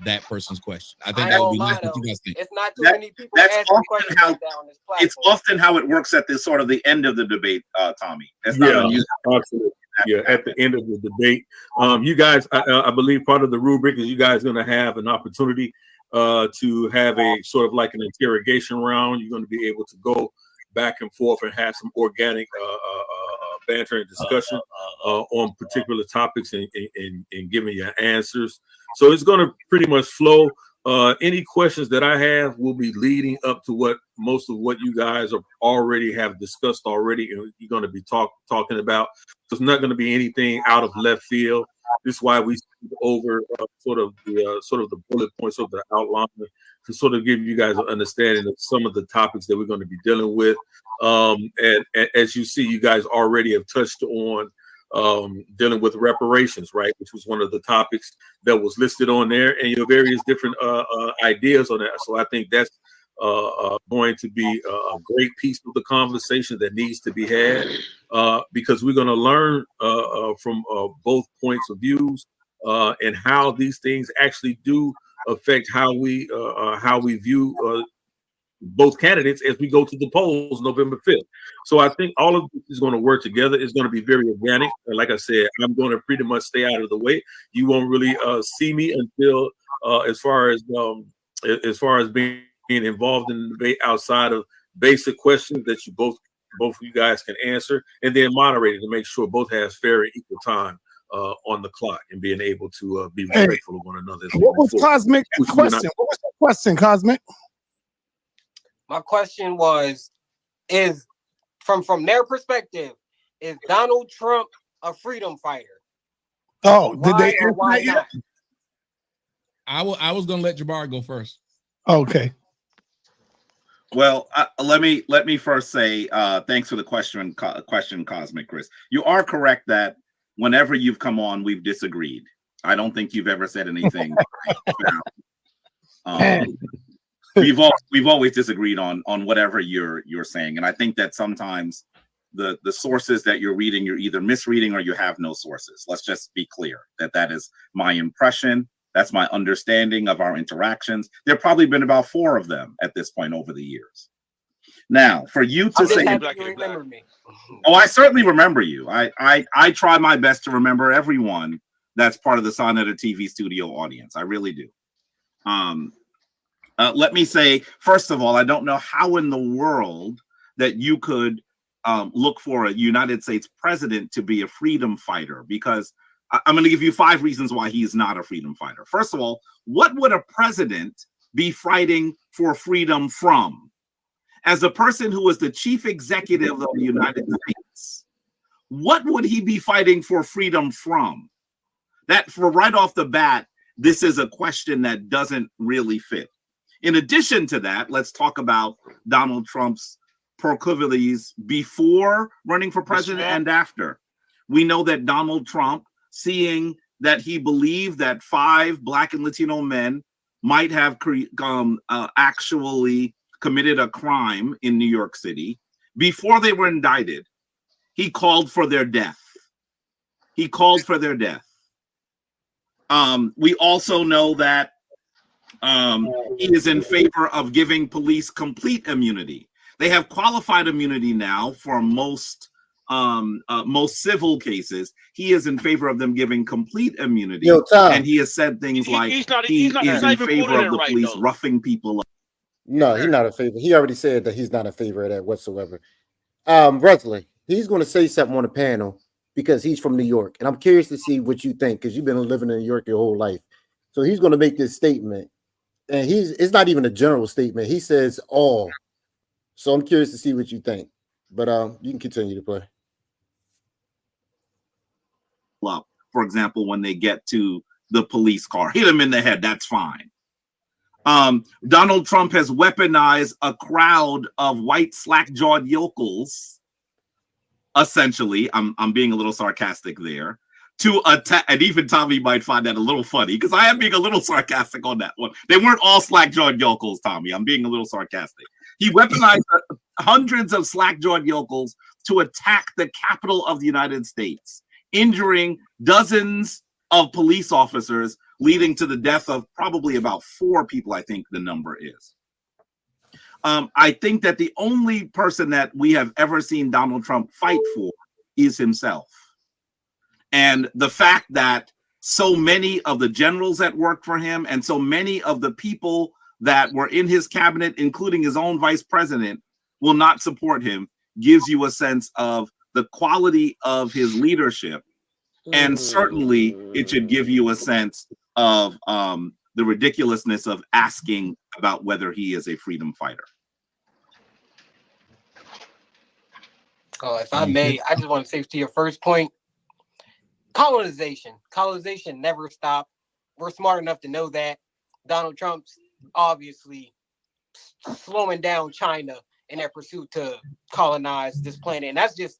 S19: that person's question. I think that would be nice. What you guys think?
S21: It's not too many people
S20: That's
S21: asking
S20: often
S21: questions
S20: how
S21: like that on this platform.
S20: it's often how it works at this sort of the end of the debate, Tommy. That's not unusual.
S18: Absolutely. Yeah, at the end of the debate, you guys, I believe part of the rubric is you guys going to have an opportunity to have a sort of like an interrogation round. You're going to be able to go back and forth and have some organic banter and discussion on particular topics and giving you answers. So it's going to pretty much flow. Any questions that I have will be leading up to what most of what you guys are already have discussed already, and you're going to be talking about. So it's not going to be anything out of left field. This is why we over sort of the bullet points of the outline to sort of give you guys an understanding of some of the topics that we're going to be dealing with. And as you see, you guys already have touched on dealing with reparations, right, which was one of the topics that was listed on there, and your various different ideas on that. So I think that's going to be a great piece of the conversation that needs to be had, because we're going to learn from both points of views and how these things actually do affect how we view both candidates as we go to the polls November 5th. So I think all of this is going to work together. It's going to be very organic. And like I said, I'm going to pretty much stay out of the way. You won't really see me until as far as being involved in the debate outside of basic questions that you both of you guys can answer, and then moderated to make sure both has fair and equal time on the clock and being able to be respectful of one another.
S17: What was Cosmic question? What was the question, Cosmic?
S21: My question was, is from their perspective, is Donald Trump a freedom fighter?
S17: Oh, did they
S21: Why or why not?
S19: I was gonna let Jabari go first.
S17: Okay.
S20: Well, let me first say thanks for the question, Cosmic Chris. You are correct that whenever you've come on, we've disagreed. I don't think you've ever said anything. We've always disagreed on whatever you're saying, and I think that sometimes the sources that you're reading, you're either misreading or you have no sources. Let's just be clear that is my impression. That's my understanding of our interactions. There have probably been about 4 of them at this point over the years. Now, for you to say,
S21: remember me.
S20: oh, I certainly remember you. I try my best to remember everyone that's part of the Sonetta TV studio audience. I really do. Let me say, first of all, I don't know how in the world that you could look for a United States president to be a freedom fighter, because I'm going to give you 5 reasons why he's not a freedom fighter. First of all, what would a president be fighting for freedom from? As a person who is the chief executive of the United States, what would he be fighting for freedom from? That, for right off the bat, this is a question that doesn't really fit. In addition to that, let's talk about Donald Trump's proclivities before running for president and after. We know that Donald Trump, seeing that he believed that 5 Black and Latino men might have actually committed a crime in New York City, before they were indicted, he called for their death. He called for their death. We also know that he is in favor of giving police complete immunity. They have qualified immunity now for most civil cases. He is in favor of them giving complete immunity.
S12: Yo, Tom.
S20: And he has said things like
S5: he's not
S20: is in
S5: even
S20: favor
S5: quoting
S20: of the
S5: it right,
S20: police
S5: though.
S20: roughing people up.
S12: No, he's not a favor. He already said that he's not a favor of that whatsoever. Wesley, he's going to say something on the panel because he's from New York, and I'm curious to see what you think because you've been living in New York your whole life. So he's going to make this statement, and it's not even a general statement. He says all. So I'm curious to see what you think. But you can continue to play.
S20: Up. For example, when they get to the police car, hit him in the head. That's fine. Donald Trump has weaponized a crowd of white slack-jawed yokels. Essentially, I'm being a little sarcastic there, to attack, and even Tommy might find that a little funny because I am being a little sarcastic on that one. They weren't all slack-jawed yokels, Tommy. I'm being a little sarcastic. He weaponized hundreds of slack-jawed yokels to attack the Capitol of the United States, injuring dozens of police officers, leading to the death of probably about 4 people, I think the number is. I think that the only person that we have ever seen Donald Trump fight for is himself. And the fact that so many of the generals that worked for him and so many of the people that were in his cabinet, including his own vice president, will not support him, gives you a sense of the quality of his leadership. And certainly it should give you a sense of the ridiculousness of asking about whether he is a freedom fighter.
S21: Oh, if I may, I just want to say to your first point, colonization never stopped. We're smart enough to know that. Donald Trump's obviously slowing down China in their pursuit to colonize this planet. And that's just,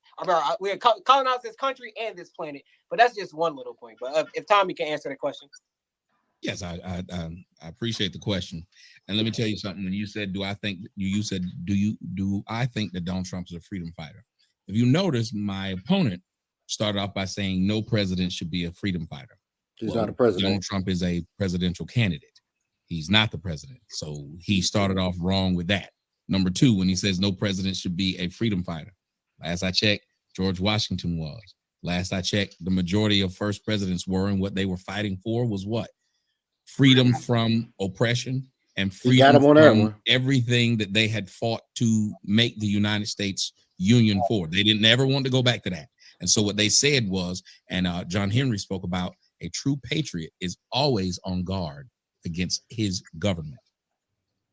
S21: we colonize this country and this planet, but that's just one little point. But if Tommy can answer that question.
S19: Yes, I appreciate the question. And let me tell you something. When you said, do I think that Donald Trump is a freedom fighter? If you notice, my opponent started off by saying no president should be a freedom fighter.
S12: He's not a president.
S19: Donald Trump is a presidential candidate. He's not the president. So he started off wrong with that. Number 2, when he says no president should be a freedom fighter. Last I checked, George Washington was. Last I checked, the majority of first presidents were, and what they were fighting for was what? Freedom from oppression and freedom from everything that they had fought to make the United States Union for. They didn't ever want to go back to that. And so what they said was, and John Henry spoke about, a true patriot is always on guard against his government.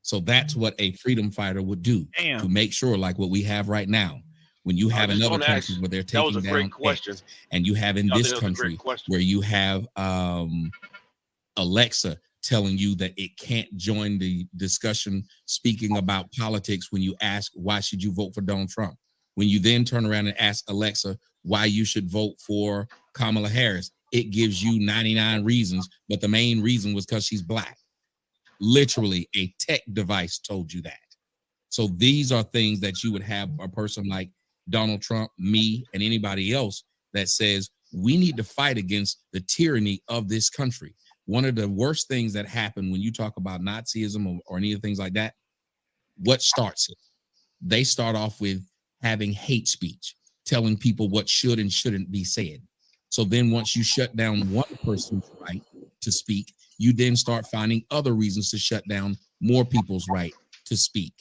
S19: So that's what a freedom fighter would do to make sure, like what we have right now, when you have another country where they're taking down X, and you have in this country where you have Alexa telling you that it can't join the discussion speaking about politics when you ask, why should you vote for Donald Trump? When you then turn around and ask Alexa why you should vote for Kamala Harris, it gives you 99 reasons, but the main reason was because she's Black. Literally, a tech device told you that. So these are things that you would have a person like Donald Trump, me, and anybody else that says we need to fight against the tyranny of this country. One of the worst things that happen when you talk about Nazism or any of the things like that, what starts it? They start off with having hate speech, telling people what should and shouldn't be said. So then once you shut down one person's right to speak, you then start finding other reasons to shut down more people's right to speak.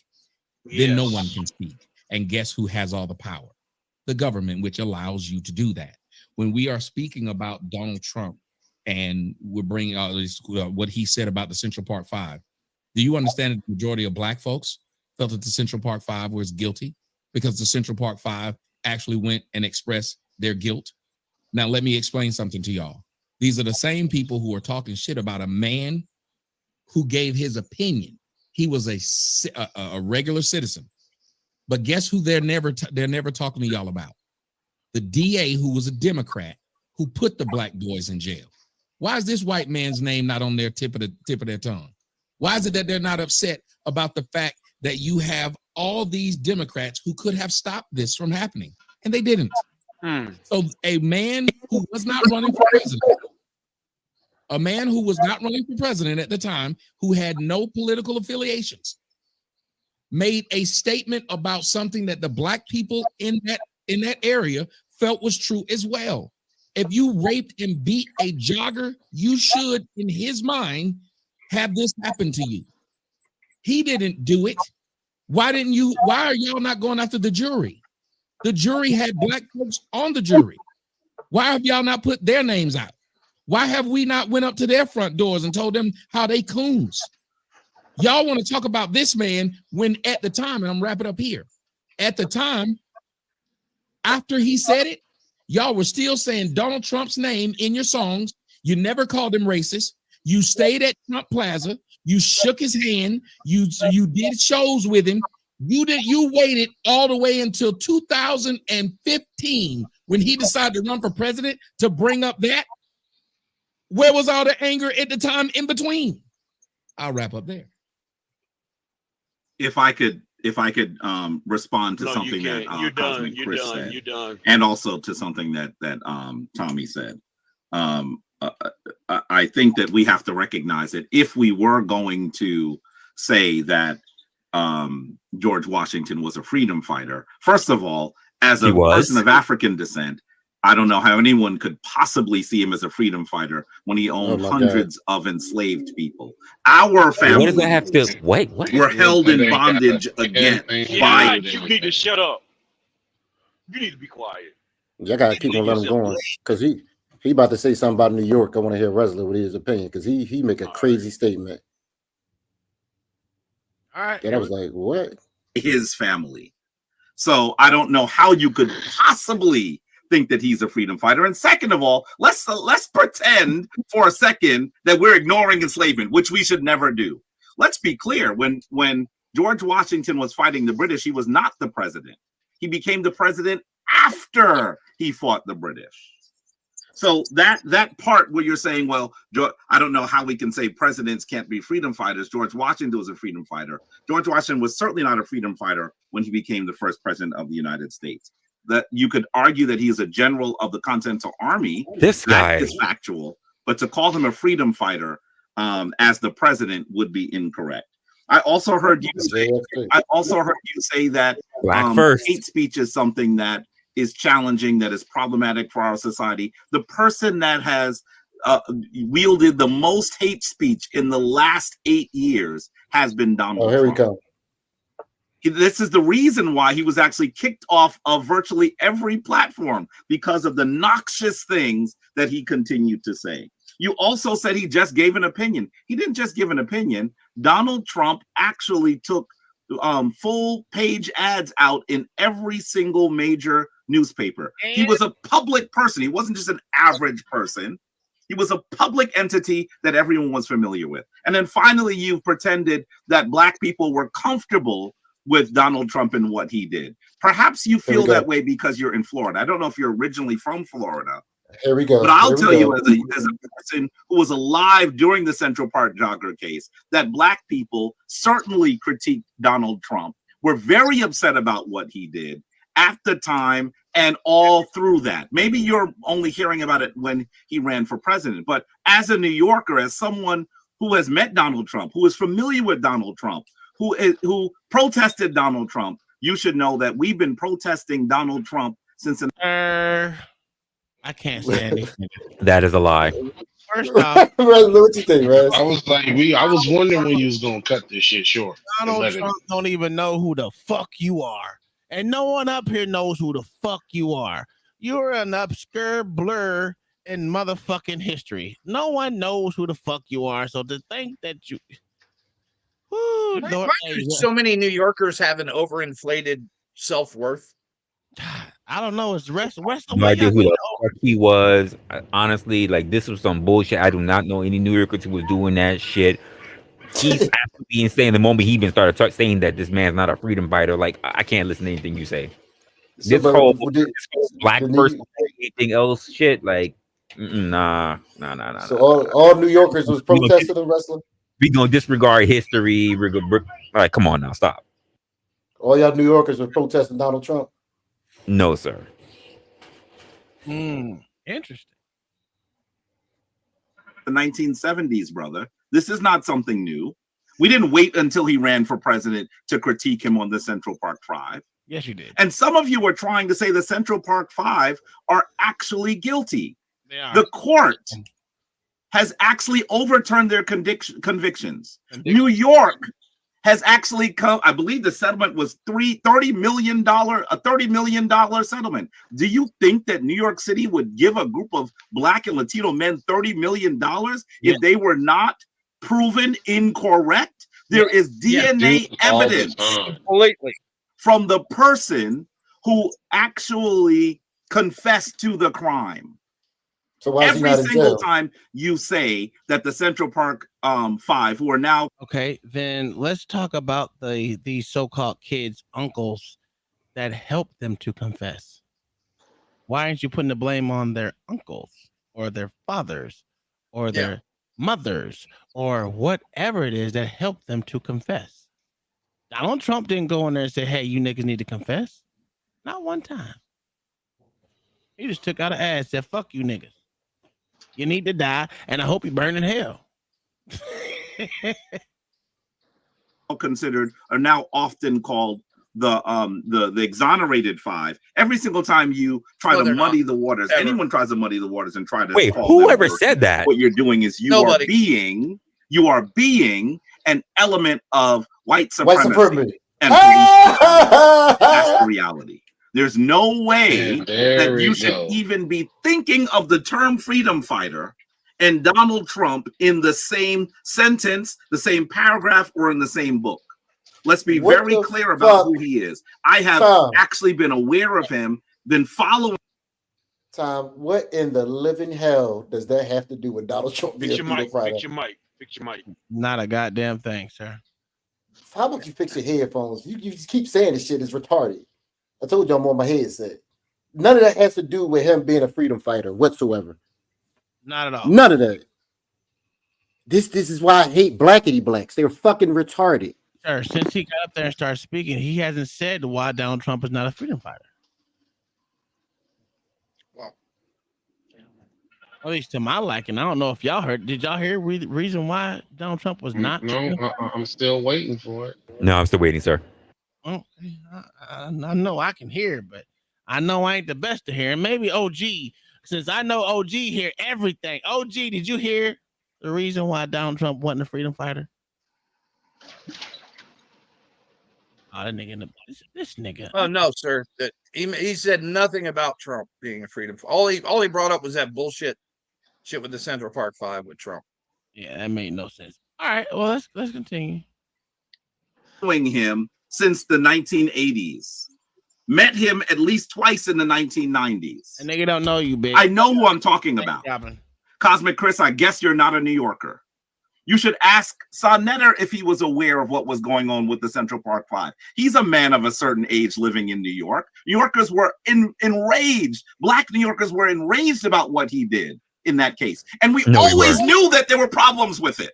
S19: Then no one can speak. And guess who has all the power? The government, which allows you to do that. When we are speaking about Donald Trump and we're bringing out what he said about the Central Park Five, do you understand that the majority of Black folks felt that the Central Park Five was guilty because the Central Park Five actually went and expressed their guilt? Now, let me explain something to y'all. These are the same people who are talking shit about a man who gave his opinion. He was a regular citizen. But guess who they're never talking to y'all about? The DA, who was a Democrat, who put the Black boys in jail. Why is this white man's name not on their tip of their tongue? Why is it that they're not upset about the fact that you have all these Democrats who could have stopped this from happening, and they didn't? So a man who was not running for president, at the time, who had no political affiliations, made a statement about something that the Black people in that area felt was true as well. If you raped and beat a jogger, you should, in his mind, have this happen to you. He didn't do it. Why are y'all not going after the jury? The jury had Black folks on the jury. Why have y'all not put their names out? Why have we not went up to their front doors and told them how they coons? Y'all want to talk about this man when at the time, and I'm wrapping up here, at the time, after he said it, y'all were still saying Donald Trump's name in your songs. You never called him racist. You stayed at Trump Plaza. You shook his hand. You did shows with him. You waited all the way until 2015 when he decided to run for president to bring up that. Where was all the anger at the time in between? I'll wrap up there.
S20: If I could respond to something that Cosmic Chris said, and also to something that Tommy said. I think that we have to recognize that if we were going to say that George Washington was a freedom fighter, first of all, as a person of African descent, I don't know how anyone could possibly see him as a freedom fighter when he owned hundreds of enslaved people. Our family,
S8: what does that have to wait? What?
S20: Were held in bondage again by.
S5: You need to shut up. You need to be quiet.
S12: Y'all gotta keep on letting him going because he about to say something about New York. I want to hear Resler with his opinion because he make a crazy statement.
S1: All right.
S12: And I was like, what?
S20: His family. So I don't know how you could possibly think that he's a freedom fighter. And second of all, let's pretend for a second that we're ignoring enslavement, which we should never do. Let's be clear. When George Washington was fighting the British, he was not the president. He became the president after he fought the British. So that part where you're saying, well, I don't know how we can say presidents can't be freedom fighters. George Washington was a freedom fighter. George Washington was certainly not a freedom fighter when he became the first president of the United States. That you could argue that he is a general of the Continental Army.
S8: This guy
S20: is factual, but to call him a freedom fighter as the president would be incorrect. I also heard you say that hate speech is something that is challenging, that is problematic for our society. The person that has wielded the most hate speech in the last 8 years has been Donald Trump.
S12: Here we go.
S20: This is the reason why he was actually kicked off of virtually every platform, because of the noxious things that he continued to say. You also said he just gave an opinion. He didn't just give an opinion. Donald Trump actually took full page ads out in every single major newspaper. He was a public person. He wasn't just an average person. He was a public entity that everyone was familiar with. And then finally, you've pretended that Black people were comfortable with Donald Trump and what he did. Perhaps you feel that way because you're in Florida. I don't know if you're originally from Florida.
S12: Here we go.
S20: But I'll tell you, as a person who was alive during the Central Park jogger case, that Black people certainly critiqued Donald Trump, were very upset about what he did at the time and all through that. Maybe you're only hearing about it when he ran for president, but as a New Yorker, as someone who has met Donald Trump, who is familiar with Donald Trump, who protested Donald Trump, you should know that we've been protesting Donald Trump since
S1: I can't say anything.
S8: That is a lie.
S1: First off,
S12: what you think, Russ?
S9: I was wondering when you was gonna cut this shit short.
S1: Donald Trump don't even know who the fuck you are. And no one up here knows who the fuck you are. You're an obscure blur in motherfucking history. No one knows who the fuck you are. So to think that you
S7: Why do so many New Yorkers have an overinflated self-worth?
S1: I don't know. It's the rest of
S8: No idea who the fuck he was. Honestly, like, this was some bullshit. I do not know any New Yorkers who was doing that shit. He's absolutely insane. The moment he even started saying that this man's not a freedom fighter, like, I can't listen to anything you say. This whole Black person, anything else shit, like, nah.
S12: So all New Yorkers was protesting and wrestling?
S8: We gonna disregard history. Like, come on now, stop.
S12: All y'all New Yorkers were protesting Donald Trump?
S8: No, sir.
S1: Interesting.
S20: The 1970s, brother. This is not something new. We didn't wait until he ran for president to critique him on the Central Park Five.
S1: Yes, you did.
S20: And some of you were trying to say the Central Park Five are actually guilty.
S1: They are.
S20: The court has actually overturned their convictions. New York has actually come. I believe the settlement was $30 million settlement. Do you think that New York City would give a group of Black and Latino men $30 million if they were not proven incorrect? There is DNA evidence from the person who actually confessed to the crime.
S12: So why is he
S20: every
S12: not in
S20: single
S12: jail?
S20: time you say that the Central Park Five, who are now
S1: Okay, then let's talk about these so-called kids' uncles that helped them to confess. Why aren't you putting the blame on their uncles or their fathers or their mothers or whatever it is that helped them to confess? Donald Trump didn't go in there and say, "Hey, you niggas need to confess." Not one time. He just took out an ad, said, "Fuck you niggas. You need to die, and I hope you burn in hell."
S20: considered are now often called the exonerated five. Every single time you try to muddy the waters, anyone tries to muddy the waters and try to
S8: Wait,
S20: call
S8: whoever
S20: them
S8: said that?
S20: What you're doing is you are being an element of white supremacy. And that's the reality. There's no way that you should even be thinking of the term freedom fighter and Donald Trump in the same sentence, the same paragraph, or in the same book. Let's be very clear about who he is. I have actually been aware of him, been following.
S12: Tom, what in the living hell does that have to do with Donald Trump being a freedom fighter?
S5: Fix your mic.
S1: Not a goddamn thing, sir.
S12: How about you fix your headphones? You just keep saying this shit is retarded. I told you I'm on my headset. None of that has to do with him being a freedom fighter whatsoever.
S1: Not at all.
S12: None of that. This is why I hate blackity blacks. They're fucking retarded.
S1: Sir, since he got up there and started speaking, he hasn't said why Donald Trump is not a freedom fighter. At least to my liking. I don't know if y'all heard. Did y'all hear the reason why Donald Trump was not?
S9: No, I'm still waiting for it.
S8: No, I'm still waiting, sir.
S1: Well, I know I can hear, but I know I ain't the best to hear. And maybe OG, since I know OG hear everything. OG, did you hear the reason why Donald Trump wasn't a freedom fighter? Oh, that nigga, this nigga.
S7: Oh no, sir. He said nothing about Trump being a freedom. All he brought up was that bullshit shit with the Central Park 5 with Trump.
S1: Yeah, that made no sense. All right, well let's continue.
S20: Following him since the 1980s. Met him at least twice in the 1990s.
S1: And nigga don't know you, bitch.
S20: I know who I'm talking about. Cosmic Chris, I guess you're not a New Yorker. You should ask Sonnetter if he was aware of what was going on with the Central Park 5. He's a man of a certain age living in New York. New Yorkers were enraged. Black New Yorkers were enraged about what he did in that case. And we always knew that there were problems with it.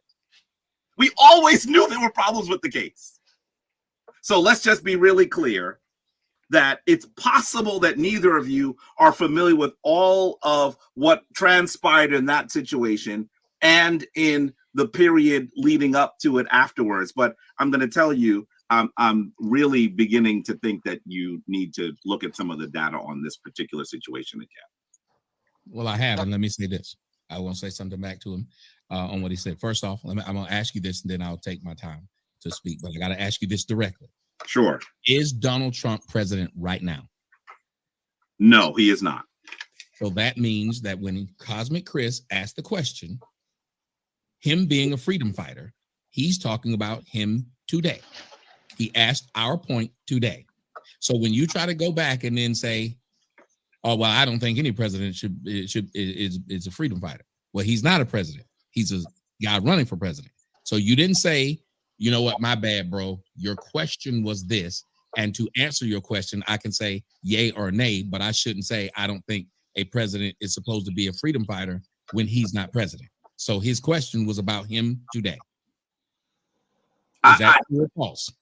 S20: We always knew there were problems with the case. So let's just be really clear that it's possible that neither of you are familiar with all of what transpired in that situation and in the period leading up to it afterwards. But I'm going to tell you, I'm really beginning to think that you need to look at some of the data on this particular situation again.
S19: Well, I have, and let me say this. I want to say something back to him on what he said. First off, I'm going to ask you this, and then I'll take my time to speak. But I got to ask you this directly.
S20: Sure.
S19: Is Donald Trump president right now?
S20: No, he is not.
S19: So that means that when Cosmic Chris asked the question, him being a freedom fighter, he's talking about him today. He asked our point today. So when you try to go back and then say, oh, well, I don't think any president is a freedom fighter. Well, he's not a president. He's a guy running for president. So you didn't say, you know what, my bad, bro. Your question was this. And to answer your question, I can say yay or nay, but I shouldn't say I don't think a president is supposed to be a freedom fighter when he's not president. So his question was about him today. Is that true or false?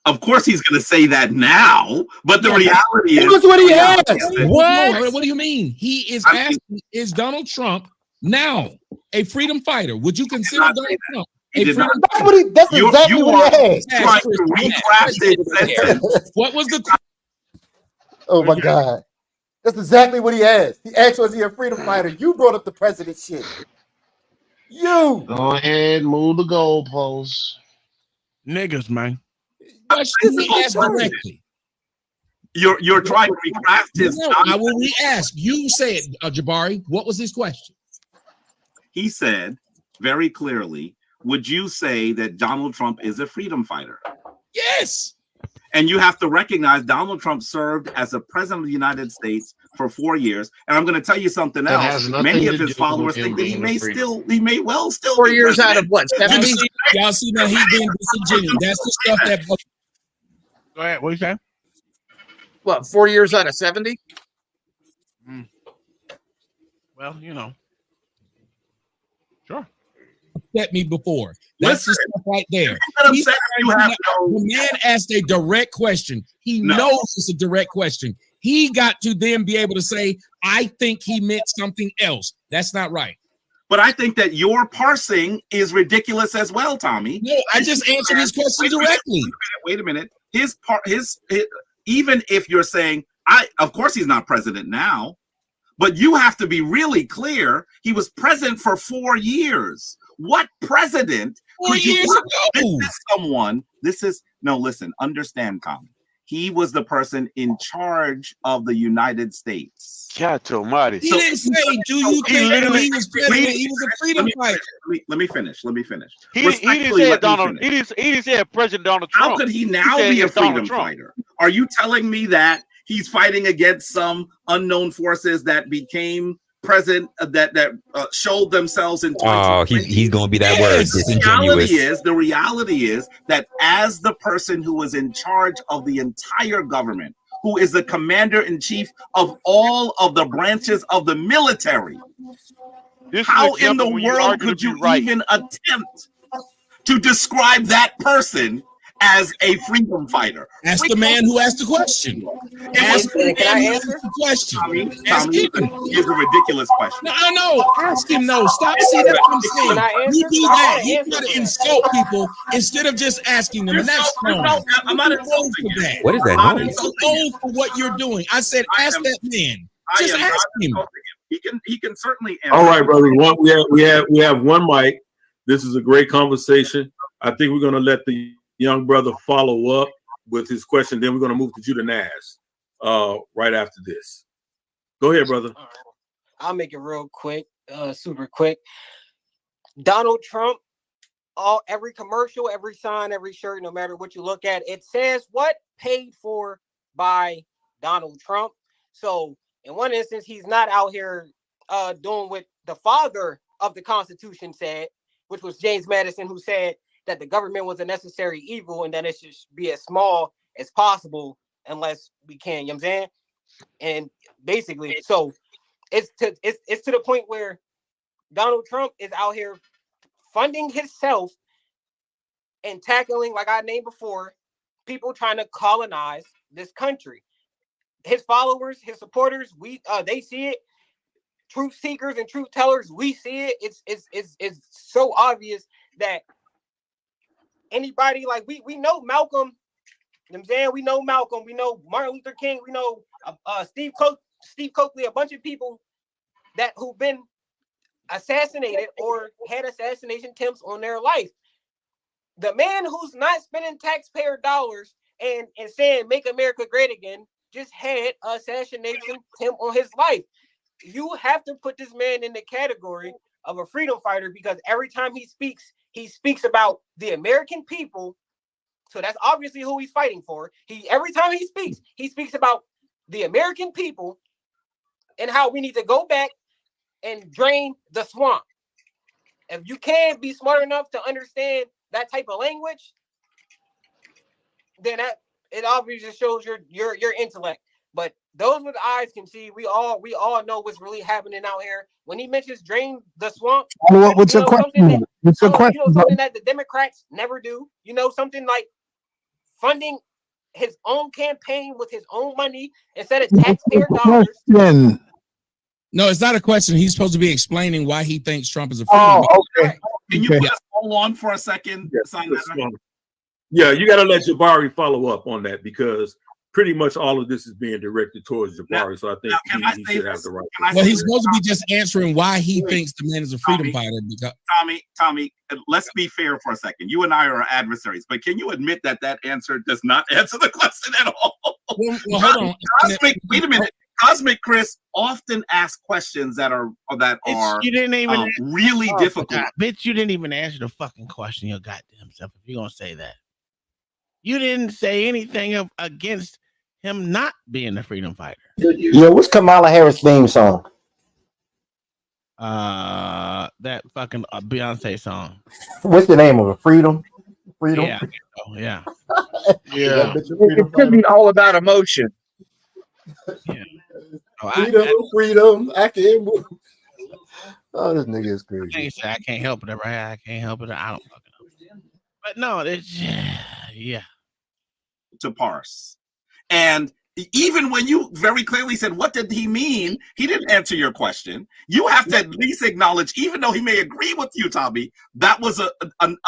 S20: Of course he's going to say that now, but the reality is...
S12: That's what he asked.
S19: What do you mean? He is asking, is Donald Trump now a freedom fighter? Would you consider Donald Trump?
S12: That's exactly what he asked.
S20: Trying to recraft it.
S19: What was the?
S12: Oh my God, that's exactly what he asked. He asked, "Was he a freedom fighter?" You brought up the president shit. You
S9: go ahead, move the goalposts,
S1: niggas, man.
S20: You're trying to recraft his.
S19: No, I will re-ask. You said, Jabari, what was his question?
S20: He said very clearly, would you say that Donald Trump is a freedom fighter?
S19: Yes.
S20: And you have to recognize Donald Trump served as a president of the United States for 4 years. And I'm going to tell you something else. Many of his followers think that he may well still
S7: 4 years out of what? 70?
S19: Y'all see that he's being disingenuous. That's the stuff that.
S1: Go ahead. What you saying?
S7: What, 4 years out of 70?
S1: Well, you know. Sure.
S19: Upset me before. That's the stuff right there. The man asked a direct question. He knows it's a direct question. He got to then be able to say, I think he meant something else. That's not right.
S20: But I think that your parsing is ridiculous as well, Tommy.
S19: No, I just answered his question directly.
S20: Wait a minute. His even if you're saying, of course he's not president now, but you have to be really clear. He was president for 4 years. What president?
S19: 4 years ago.
S20: Listen, understand, Colin. He was the person in charge of the United States.
S5: God almighty.
S19: He didn't say, do you think he was president? He was a freedom fighter.
S20: Let me finish.
S5: He didn't say Donald. He didn't say President Donald Trump.
S20: How could he now be a freedom fighter? Are you telling me that he's fighting against some unknown forces that became president that showed themselves in 2020?
S8: He's going to be that word, disingenuous.
S20: The reality is that as the person who is in charge of the entire government, who is the commander-in-chief of all of the branches of the military, how in the world could you even attempt to describe that person as a freedom fighter?
S19: Ask the man who asked the question. Ask the man who asked the question.
S20: Here's a ridiculous question.
S19: No. Ask him. No, stop. See, that's what I'm saying. You do that. You try to insult people instead of just asking them. And that's wrong.
S20: I'm not insulting
S19: that.
S8: What is that
S19: I'm
S8: noise?
S19: so old for what you're doing. I said, ask that man. Just ask him.
S20: He can certainly answer.
S18: All right, brother. We have one mic. This is a great conversation. I think we're going to let the young brother follow up. with his question. Then we're going to move to Judah Naz right after this. Go ahead, brother.
S21: I'll make it real quick, super quick. Donald Trump, every commercial, every sign, every shirt, no matter what you look at, it says what? Paid for by Donald Trump. So in one instance, he's not out here doing what the father of the Constitution said, which was James Madison, who said that the government was a necessary evil and that it should be as small as possible unless we can, you know what I'm saying? And basically, so it's to the point where Donald Trump is out here funding himself and tackling, like I named before, people trying to colonize this country. His followers, his supporters, they see it. Truth seekers and truth tellers, we see it. It's so obvious that anybody, like we know Malcolm, you know what I'm saying? We know Malcolm, we know Martin Luther King, we know Steve Coakley, a bunch of people who've been assassinated or had assassination attempts on their life. The man who's not spending taxpayer dollars and saying make America great again just had an assassination attempt on his life. You have to put this man in the category of a freedom fighter, because every time he speaks about the American people. So that's obviously who he's fighting for. Every time he speaks about the American people and how we need to go back and drain the swamp. If you can't be smart enough to understand that type of language, then it obviously shows your intellect. But those with eyes can see. We all know what's really happening out here. When he mentions drain the swamp,
S17: what's your question? What's your question?
S21: You know something that the Democrats never do. You know, something like funding his own campaign with his own money instead of taxpayer dollars.
S19: No, it's not a question. He's supposed to be explaining why he thinks Trump is a freedom fighter.
S17: Okay.
S20: Can you just hold on for a second?
S18: Yeah, you got to let Jabari follow up on that, because pretty much all of this is being directed towards Jabari. So I think he should have the right.
S19: Well, he's supposed to be just answering why he thinks the man is a freedom fighter. Because
S20: Tommy, let's be fair for a second. You and I are adversaries, but can you admit that answer does not answer the question at all?
S19: Well, hold on.
S20: Wait a minute. Cosmic Chris often asks questions that are
S1: you didn't even
S20: really difficult.
S1: Bitch, you didn't even answer the fucking question your goddamn self. If you're gonna say that, you didn't say anything against him not being a freedom fighter.
S12: Yo, what's Kamala Harris' theme song?
S1: That fucking Beyonce song.
S12: What's the name of it? Freedom.
S1: Yeah. Yeah.
S12: Yeah.
S7: It could be all about emotion.
S1: Yeah.
S12: Freedom. I can't move. Oh, this nigga is crazy.
S1: I can't help it, right? I can't help it. I don't fucking know. But no, it's yeah.
S20: To parse. And even when you very clearly said, what did he mean? He didn't answer your question. You have to at least acknowledge, even though he may agree with you, Tommy, that was a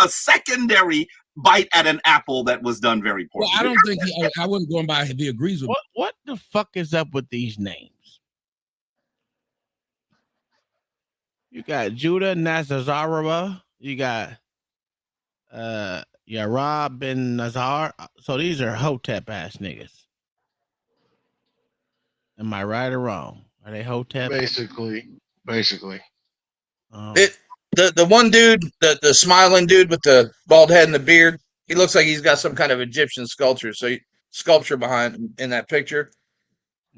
S20: secondary bite at an apple that was done very poorly.
S19: Well, I don't think I wasn't going by if he agrees with me.
S1: What the fuck is up with these names? You got Judah Nazarova. You got Yarab bin Nazar. So these are Hotep ass niggas. Am I right or wrong? Are they Hotep?
S7: Basically.
S1: Oh.
S7: The one dude, the smiling dude with the bald head and the beard, he looks like he's got some kind of Egyptian sculpture behind in that picture.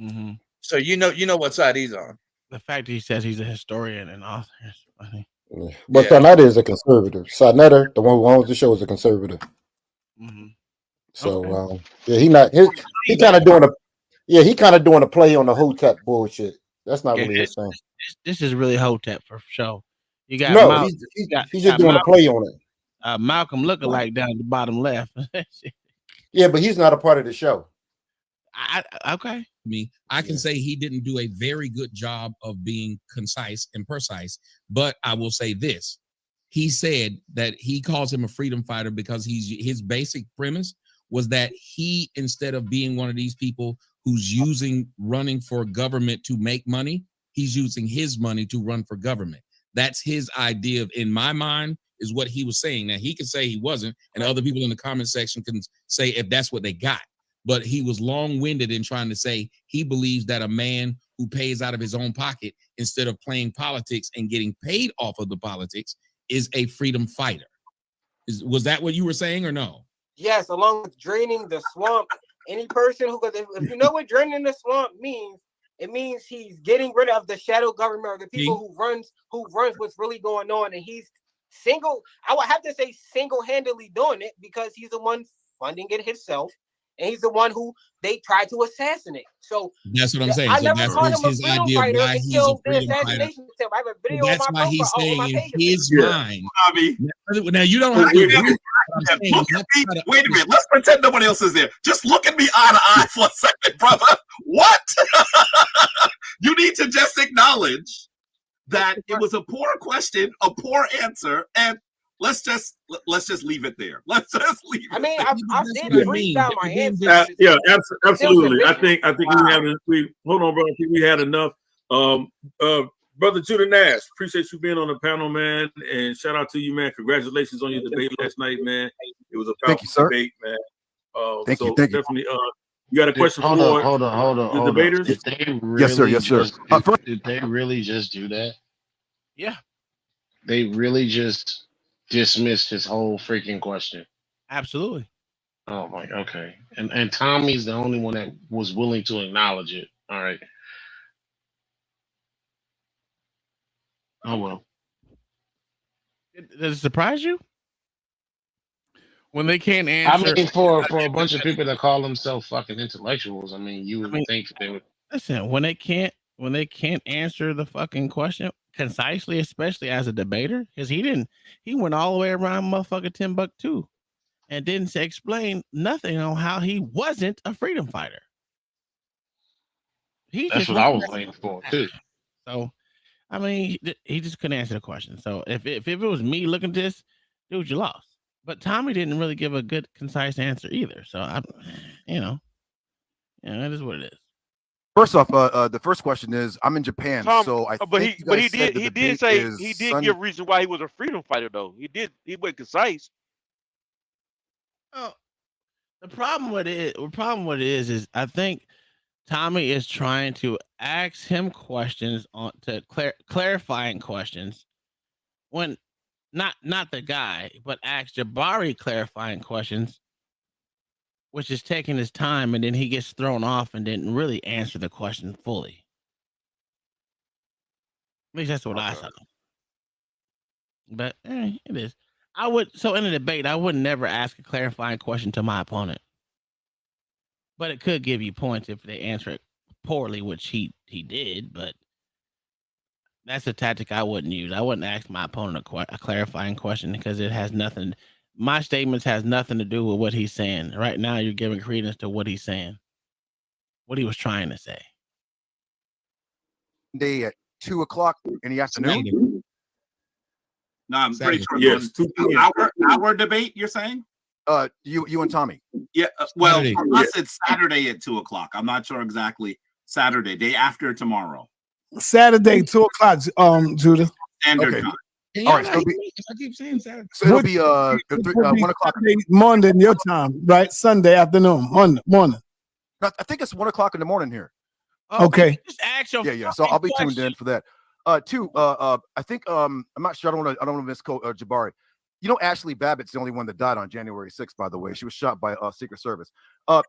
S1: Mm-hmm.
S7: So you know what side he's on.
S1: The fact that he says he's a historian and author is funny.
S12: But Sarnetta is a conservative. Sarnetta, the one who owns the show, is a conservative.
S1: Mm-hmm.
S12: So he kind of doing a play on the Hotep bullshit. That's not really his thing.
S1: This is really Hotep for sure. You got
S12: he's just doing a play on it.
S1: Malcolm lookalike down at the bottom left.
S12: Yeah, but he's not a part of the show.
S1: Okay.
S19: I can say he didn't do a very good job of being concise and precise, but I will say this. He said that he calls him a freedom fighter because his basic premise was that he, instead of being one of these people who's running for government to make money, he's using his money to run for government. That's his idea of, in my mind, is what he was saying. Now he can say he wasn't, and other people in the comment section can say if that's what they got. But he was long-winded in trying to say he believes that a man who pays out of his own pocket instead of playing politics and getting paid off of the politics is a freedom fighter. Was that what you were saying or no?
S21: Yes, along with draining the swamp. Any person who, because if you know what draining the swamp means, it means he's getting rid of the shadow government or the people who runs what's really going on, and he's I would have to say single-handedly doing it because he's the one funding it himself. And he's the one who they tried to assassinate. So
S19: that's what I'm saying.
S21: I
S19: So
S21: never
S19: that's
S21: called him a
S19: his
S21: freedom
S19: idea
S21: fighter
S19: why he's a
S21: until the
S19: freedom fighter.
S21: assassination attempt. I have a video
S19: That's
S21: on my
S19: why he's
S21: profile, on
S19: saying
S21: my
S19: in
S21: page.
S19: his mind. Now you don't have to agree.
S20: Look at me. Wait a minute. Let's pretend nobody else is there. Just look at me eye to eye for a second, brother. What? You need to just acknowledge that it was a poor question, a poor answer, and let's just leave it there. Let's just leave it.
S21: I mean,
S20: there.
S21: I did freeze down my answer.
S18: Absolutely. I think we hold on, bro. I think we had enough. Brother Judah Nash, appreciate you being on the panel, man, and shout out to you, man. Congratulations on your debate last night, man. It was a powerful debate, man.
S16: Thank you.
S18: Definitely. You got a question for
S16: hold on.
S18: the debaters?
S16: Did they really yes, sir. Did they really just do that?
S1: Yeah.
S16: They really just dismissed his whole freaking question.
S1: Absolutely.
S16: Oh my, okay. And Tommy's the only one that was willing to acknowledge it. All right. Oh well.
S1: Does it surprise you? When they can't answer.
S16: I mean, for a bunch of people that call themselves fucking intellectuals, I mean, you would think they would.
S1: Listen, when they can't answer the fucking question concisely, especially as a debater, because he went all the way around motherfucking Timbuktu and didn't explain nothing on how he wasn't a freedom fighter.
S16: That's what I was waiting for too.
S1: So, I mean, he just couldn't answer the question. So if it was me looking at this, dude, you lost. But Tommy didn't really give a good, concise answer either. So it is what it is.
S16: First off, the first question is, I'm in Japan, so I think
S5: he did give reason why he was a freedom fighter though. He went concise.
S1: Oh, the problem with it is I think Tommy is trying to ask him questions clarifying questions when not the guy, but ask Jabari clarifying questions, which is taking his time, and then he gets thrown off and didn't really answer the question fully. At least that's what I saw. But it is. In a debate, I would never ask a clarifying question to my opponent. But it could give you points if they answer it poorly, which he did, but that's a tactic I wouldn't use. I wouldn't ask my opponent a clarifying question because it has nothing. My statements has nothing to do with what he's saying. Right now, you're giving credence to what he's saying, what he was trying to say.
S16: Day at 2:00 in the afternoon.
S20: No, I'm pretty sure.
S18: Yes, 2 p.m.
S20: Our debate. You're saying?
S16: You and Tommy.
S20: Yeah. Well,
S16: Saturday.
S20: for us, it's Saturday at 2:00. I'm not sure exactly. Saturday, day after tomorrow.
S17: Saturday, 2:00. Judah.
S20: Standard time.
S16: All right, so
S19: I keep saying Saturday.
S16: So it'll be 1:00
S17: Monday your time, right? Sunday afternoon, Monday morning.
S16: I think it's 1:00 in the morning here.
S17: Okay.
S1: Just ask your
S16: Yeah. So I'll be tuned in for that. I think I'm not sure. I don't want to miss Jabari. You know, Ashley Babbitt's the only one that died on January 6th, by the way. She was shot by Secret Service.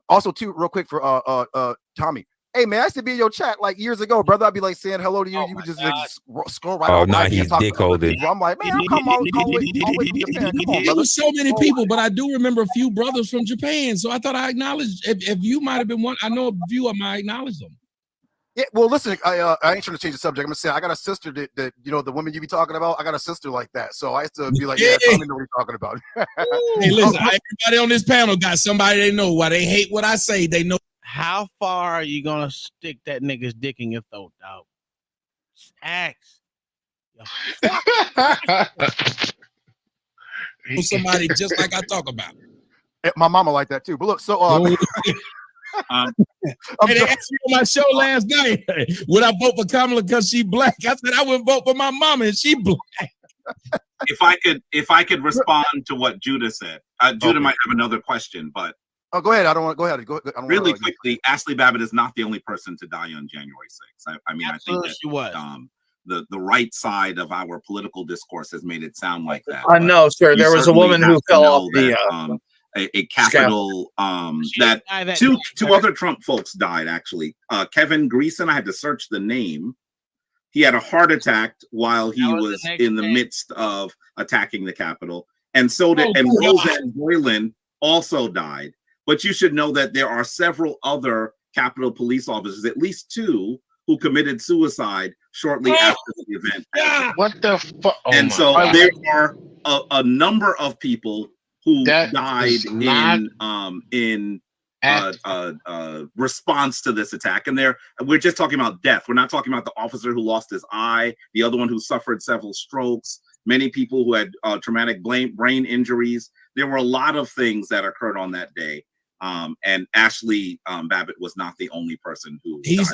S16: Also, too, real quick for Tommy. Hey man, I used to be in your chat like years ago, brother. I'd be like saying hello to you. You would just scroll right.
S8: Oh no, he's dick holding.
S16: I'm like, man, come on, Japan. Come on,
S19: There was so many people, but I do remember a few brothers from Japan. So I thought I acknowledged. If you might have been one, I know a few of them. I acknowledged them.
S16: Yeah, well, listen, I ain't trying to change the subject. I'm gonna say I got a sister that you know the women you be talking about. I got a sister like that, so I used to be like, yeah, I don't know what you're talking about.
S19: Hey, listen, everybody on this panel got somebody they know. Why they hate what I say, they know.
S1: How far are you gonna stick that nigga's dick in your throat, dog? Just ask.
S19: Somebody just like I talk about.
S16: My mama like that too. But look, so
S19: hey, they asked me on my show last night, would I vote for Kamala because she black? I said I would vote for my mama and she black.
S20: If I could respond to what Judah said, Judah might have another question, but
S16: go ahead. I don't want to go ahead. I don't
S20: really
S16: wanna,
S20: quickly. Ashley Babbitt is not the only person to die on January 6th. I mean,
S1: Absolutely
S20: I think that
S1: she was.
S20: The right side of our political discourse has made it sound like that.
S7: No, sir. There was a woman who fell off the.
S20: A Capitol that two other Trump folks died actually. Kevin Greason, I had to search the name. He had a heart attack while he was in the midst of attacking the Capitol, and so did Roseanne Boylan also died. But you should know that there are several other Capitol police officers, at least 2, who committed suicide shortly after the event.
S10: What the fuck?
S20: And so there are a number of people who died in response to this attack, and we're just talking about death. We're not talking about the officer who lost his eye, the other one who suffered several strokes, many people who had traumatic brain injuries. There were a lot of things that occurred on that day, and Ashley Babbitt was not the only person who.
S19: He's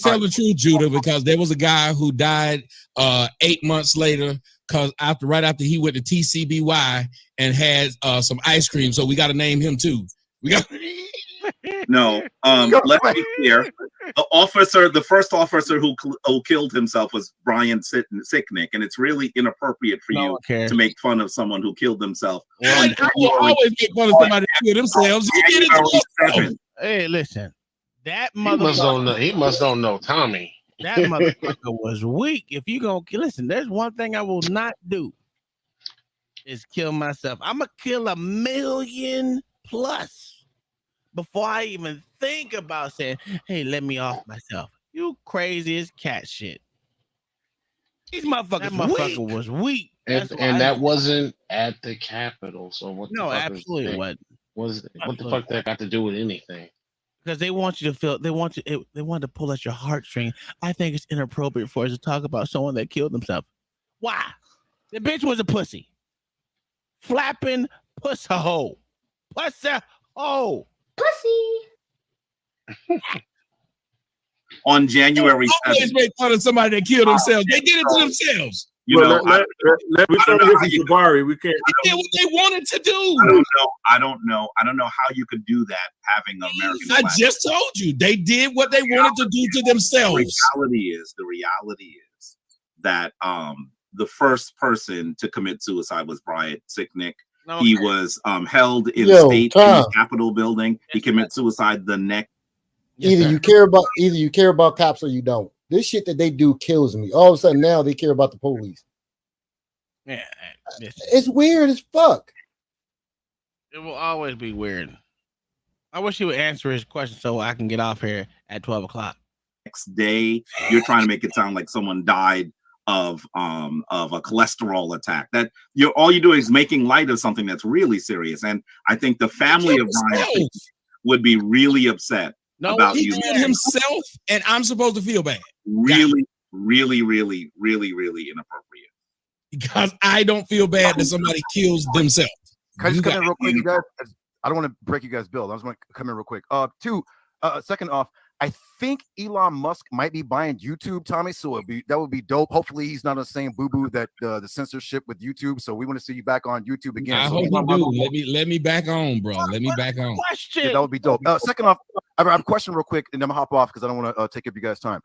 S19: telling the truth, Judah, because there was a guy who died 8 months later. Because right after he went to TCBY and had some ice cream, so we got to name him too. We got.
S20: No, let's be clear. The first officer who killed himself was Brian Sicknick, and it's really inappropriate for you to make fun of someone who killed himself.
S19: I will always make fun of somebody who killed themselves.
S1: Hey, listen, that
S10: motherfucker. He must don't know Tommy.
S1: That motherfucker was weak. If you gonna listen, there's one thing I will not do is kill myself. I'm gonna kill 1 million plus before I even think about saying, "Hey, let me off myself." You crazy as cat shit. That motherfucker was weak.
S10: And that wasn't at the Capitol. So what?
S1: No, absolutely what
S10: the fuck that got to do with anything?
S1: Because they want you to feel, they want to pull at your heartstring. I think it's inappropriate for us to talk about someone that killed themselves. Why? The bitch was a pussy. Flapping pussy hole. Pussy hole.
S20: Pussy. On January 7th.
S19: Always make fun of somebody that killed themselves. They did it to themselves.
S18: You know, we can't hear from Jabari. We can't.
S19: They did what they wanted to do.
S20: I don't know how you could do that having American.
S19: I just told you they did what they wanted to do to themselves.
S20: The reality is that the first person to commit suicide was Brian Sicknick. Okay. He was held in state in the Capitol building. He committed suicide the next.
S12: Either you care about cops or you don't. This shit that they do kills me. All of a sudden now they care about the police.
S1: Yeah,
S12: it's weird as fuck.
S1: It will always be weird. I wish he would answer his question so I can get off here at 12 o'clock.
S20: Next day, you're trying to make it sound like someone died of a cholesterol attack. That all you're doing is making light of something that's really serious. And I think the family of Brian would be really upset.
S19: No, he killed himself, and I'm supposed to feel bad.
S20: Really inappropriate.
S19: Because I don't feel bad that somebody kills themselves.
S16: Can I just come in real quick, you guys? I don't want to break you guys' bill. I just want to come in real quick. Second off, I think Elon Musk might be buying YouTube, Tommy. So that would be dope. Hopefully, he's not on the same boo-boo that the censorship with YouTube. So we want to see you back on YouTube again.
S19: I hope you do. Let me back on, bro. Let me back on.
S16: Yeah, that would be dope. Second off, I have a question real quick, and then I'm gonna hop off because I don't want to take up you guys' time.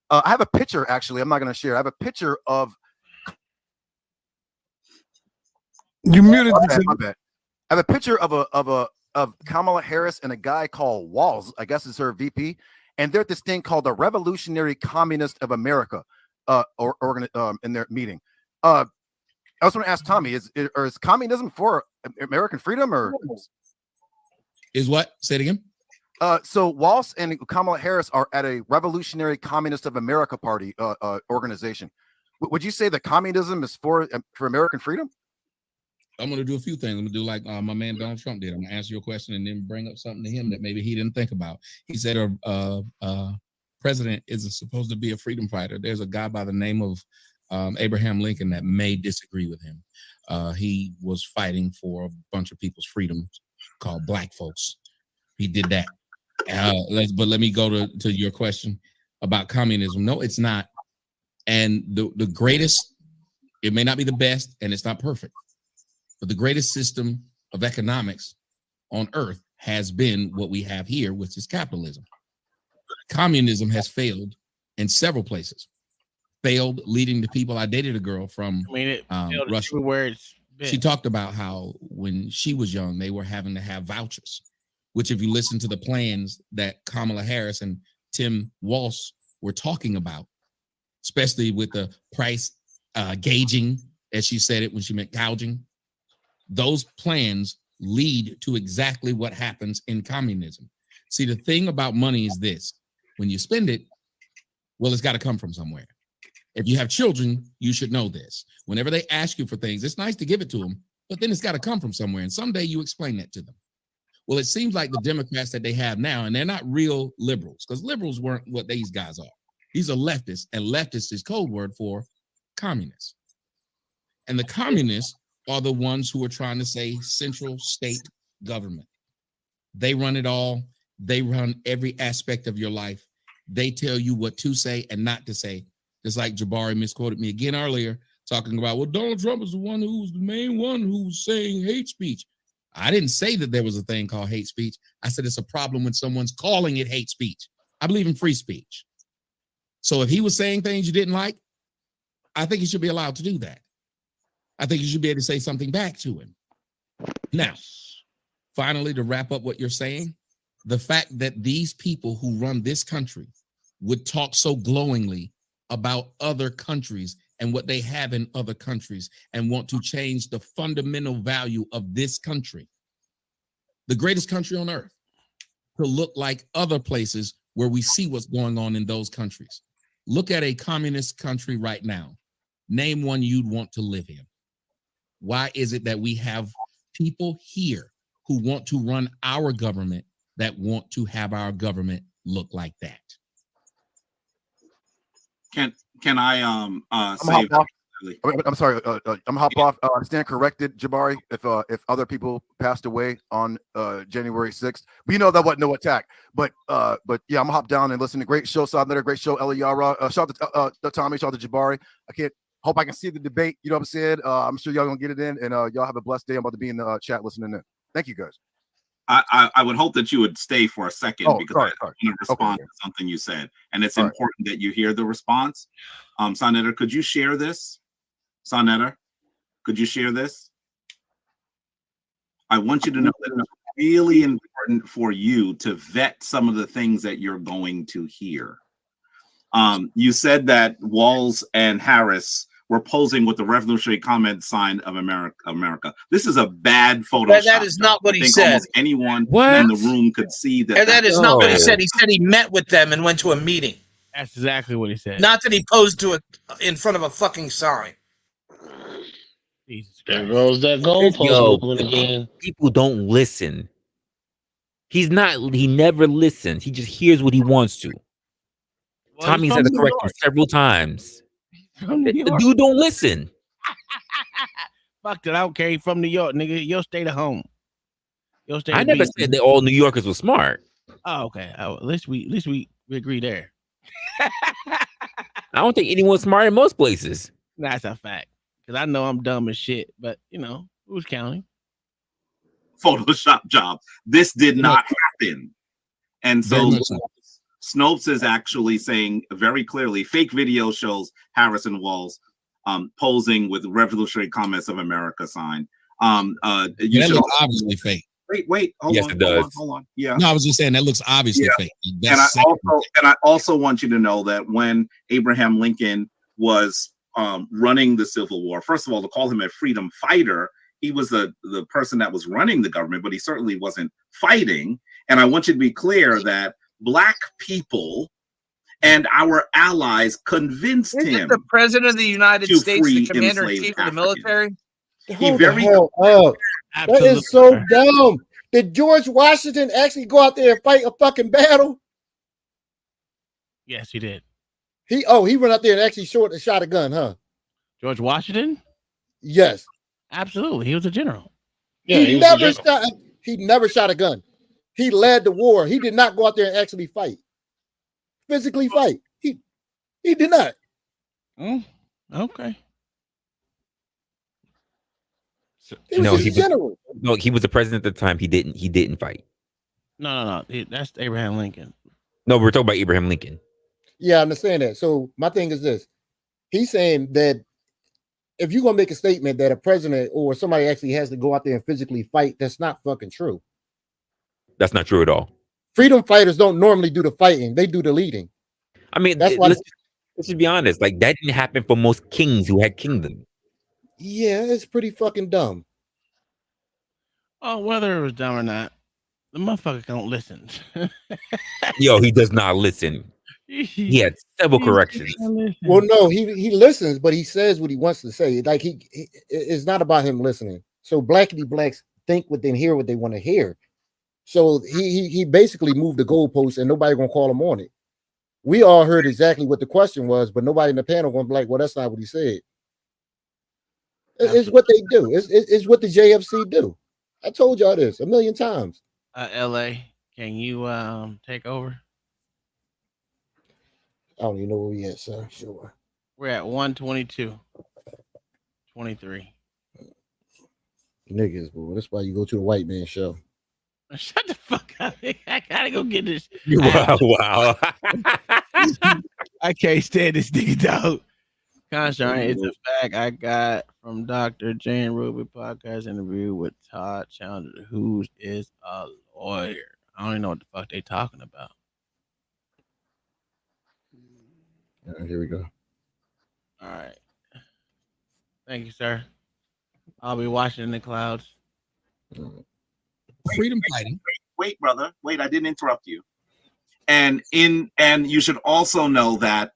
S16: I have a picture. Actually, I'm not gonna share. I have a picture of.
S17: You muted.
S16: My bad. I have a picture of Kamala Harris and a guy called Walz. I guess is her VP. And they're at this thing called the Revolutionary Communist of America, in their meeting. I was going to ask Tommy: is communism for American freedom, or
S19: is what? Say it again.
S16: So Walz and Kamala Harris are at a Revolutionary Communist of America party organization. Would you say that communism is for American freedom?
S19: I'm going to do a few things. I'm going to do like my man Donald Trump did. I'm going to answer your question and then bring up something to him that maybe he didn't think about. He said a president is supposed to be a freedom fighter. There's a guy by the name of Abraham Lincoln that may disagree with him. He was fighting for a bunch of people's freedoms called black folks. He did that. But let me go to your question about communism. No, it's not. And the greatest It may not be the best and it's not perfect, but the greatest system of economics on earth has been what we have here, which is capitalism. Communism has failed in several places. Failed leading to people. I dated a girl from Russia. She talked about how when she was young, they were having to have vouchers, which if you listen to the plans that Kamala Harris and Tim Walz were talking about, especially with the price gauging, as she said it when she meant gouging, those plans lead to exactly what happens in communism. See, the thing about money is this: when you spend it, well, it's got to come from somewhere. If you have children, you should know this. Whenever they ask you for things, it's nice to give it to them, but then it's got to come from somewhere. And someday you explain that to them. Well, it seems like the Democrats that they have now, and they're not real liberals, because liberals weren't what these guys are. These are leftists, and leftist is code word for communists. And the communists are the ones who are trying to say central state government. They run it all. They run every aspect of your life. They tell you what to say and not to say. Just like Jabari misquoted me again earlier, talking about, well, Donald Trump is the one who's the main one who's saying hate speech. I didn't say that there was a thing called hate speech. I said it's a problem when someone's calling it hate speech. I believe in free speech. So if he was saying things you didn't like, I think he should be allowed to do that. I think you should be able to say something back to him. Now, finally, to wrap up what you're saying, the fact that these people who run this country would talk so glowingly about other countries and what they have in other countries and want to change the fundamental value of this country, the greatest country on earth, to look like other places where we see what's going on in those countries. Look at a communist country right now. Name one you'd want to live in. Why is it that we have people here who want to run our government that want to have our government look like that?
S20: Can I say?
S16: I'm sorry. I'm gonna hop off. I stand corrected, Jabari. If other people passed away on January 6th, we know that wasn't no attack. But yeah, I'm gonna hop down and listen to great show. Saw another great show, Eliara. Shout out to Tommy. Shout out to Jabari. Hope I can see the debate. You know what I'm saying? I'm sure y'all gonna get it in, and y'all have a blessed day. I'm about to be in the chat listening in. Thank you, guys.
S20: I would hope that you would stay for a second because I want to respond to something you said, and it's important that you hear the response. Sonetta, could you share this? Sonetta, could you share this? I want you to know that it's really important for you to vet some of the things that you're going to hear. You said that Walz and Harris were posing with the revolutionary comment sign of America. This is a bad photo.
S7: That is not what he said.
S20: Anyone in the room could see that.
S7: And that is not what he said. He said he met with them and went to a meeting.
S1: That's exactly what he said.
S7: Not that he posed to it in front of a fucking sign.
S10: There goes that goalpost again.
S8: People don't listen. He never listens. He just hears what he wants to.
S1: Well,
S8: Tommy's had to correct him several times. The dude don't listen.
S1: Fuck it, I don't care. He's from New York, nigga. Your state of home. Your state.
S8: I never said that all New Yorkers were smart.
S1: Oh, okay. At least we agree there.
S8: I don't think anyone's smart in most places.
S1: That's a fact. Because I know I'm dumb as shit, but who's counting?
S20: Photoshop jobs. This did not happen. And so Snopes is actually saying very clearly, fake video shows Harris and Walz posing with revolutionary comments of America sign.
S19: That looks obviously fake.
S20: Wait. Hold on. Yeah.
S19: No, I was just saying that looks obviously fake.
S20: And I also want you to know that when Abraham Lincoln was running the Civil War, first of all, to call him a freedom fighter, he was the person that was running the government, but he certainly wasn't fighting. And I want you to be clear that Black people and our allies convinced him.
S7: The president of the United States, the commander in chief of the military.
S12: That is so dumb. Did George Washington actually go out there and fight a fucking battle?
S1: Yes, he did.
S12: He went out there and actually shot a gun, huh?
S1: George Washington?
S12: Yes.
S1: Absolutely. He was a general.
S12: Yeah, he never shot a gun. He led the war. He did not go out there and actually fight. Physically fight. He did not.
S1: Okay.
S8: No, he was no, he was the president at the time. He didn't fight.
S1: No. That's Abraham Lincoln.
S8: No, we're talking about Abraham Lincoln.
S12: Yeah, I understand that. So my thing is this: he's saying that if you're gonna make a statement that a president or somebody actually has to go out there and physically fight, that's not fucking true.
S8: That's not true at all.
S12: Freedom fighters don't normally do the fighting; they do the leading.
S8: I mean,
S12: that's why.
S8: Let's just be honest. Like that didn't happen for most kings who had kingdoms.
S12: Yeah, it's pretty fucking dumb.
S1: Oh, whether it was dumb or not, the motherfucker don't listen.
S8: Yo, he does not listen. He had several corrections.
S12: Well, no, he listens, but he says what he wants to say. Like he it's not about him listening. So blackity blacks think what they hear, what they want to hear. So he basically moved the goalpost, and nobody gonna call him on it. We all heard exactly what the question was, but nobody in the panel gonna be like, "Well, that's not what he said." It's what they do. It's what the JFC do. I told y'all this a million times.
S1: LA, can you take over?
S12: I don't even know where we at, sir. Sure.
S1: We're at 122. 23.
S12: Niggas, boy. That's why you go to the white man show.
S1: Shut the fuck up. I gotta go get this.
S8: Wow.
S1: I can't stand this nigga, dog. Conshine, it's a fact I got from Dr. Jane Ruby podcast interview with Todd Challenger, who is a lawyer. I don't even know what the fuck they talking about.
S12: Here we go.
S1: All right. Thank you, sir. I'll be watching in the clouds.
S19: Freedom fighting.
S20: Wait, brother. Wait, I didn't interrupt you. And you should also know that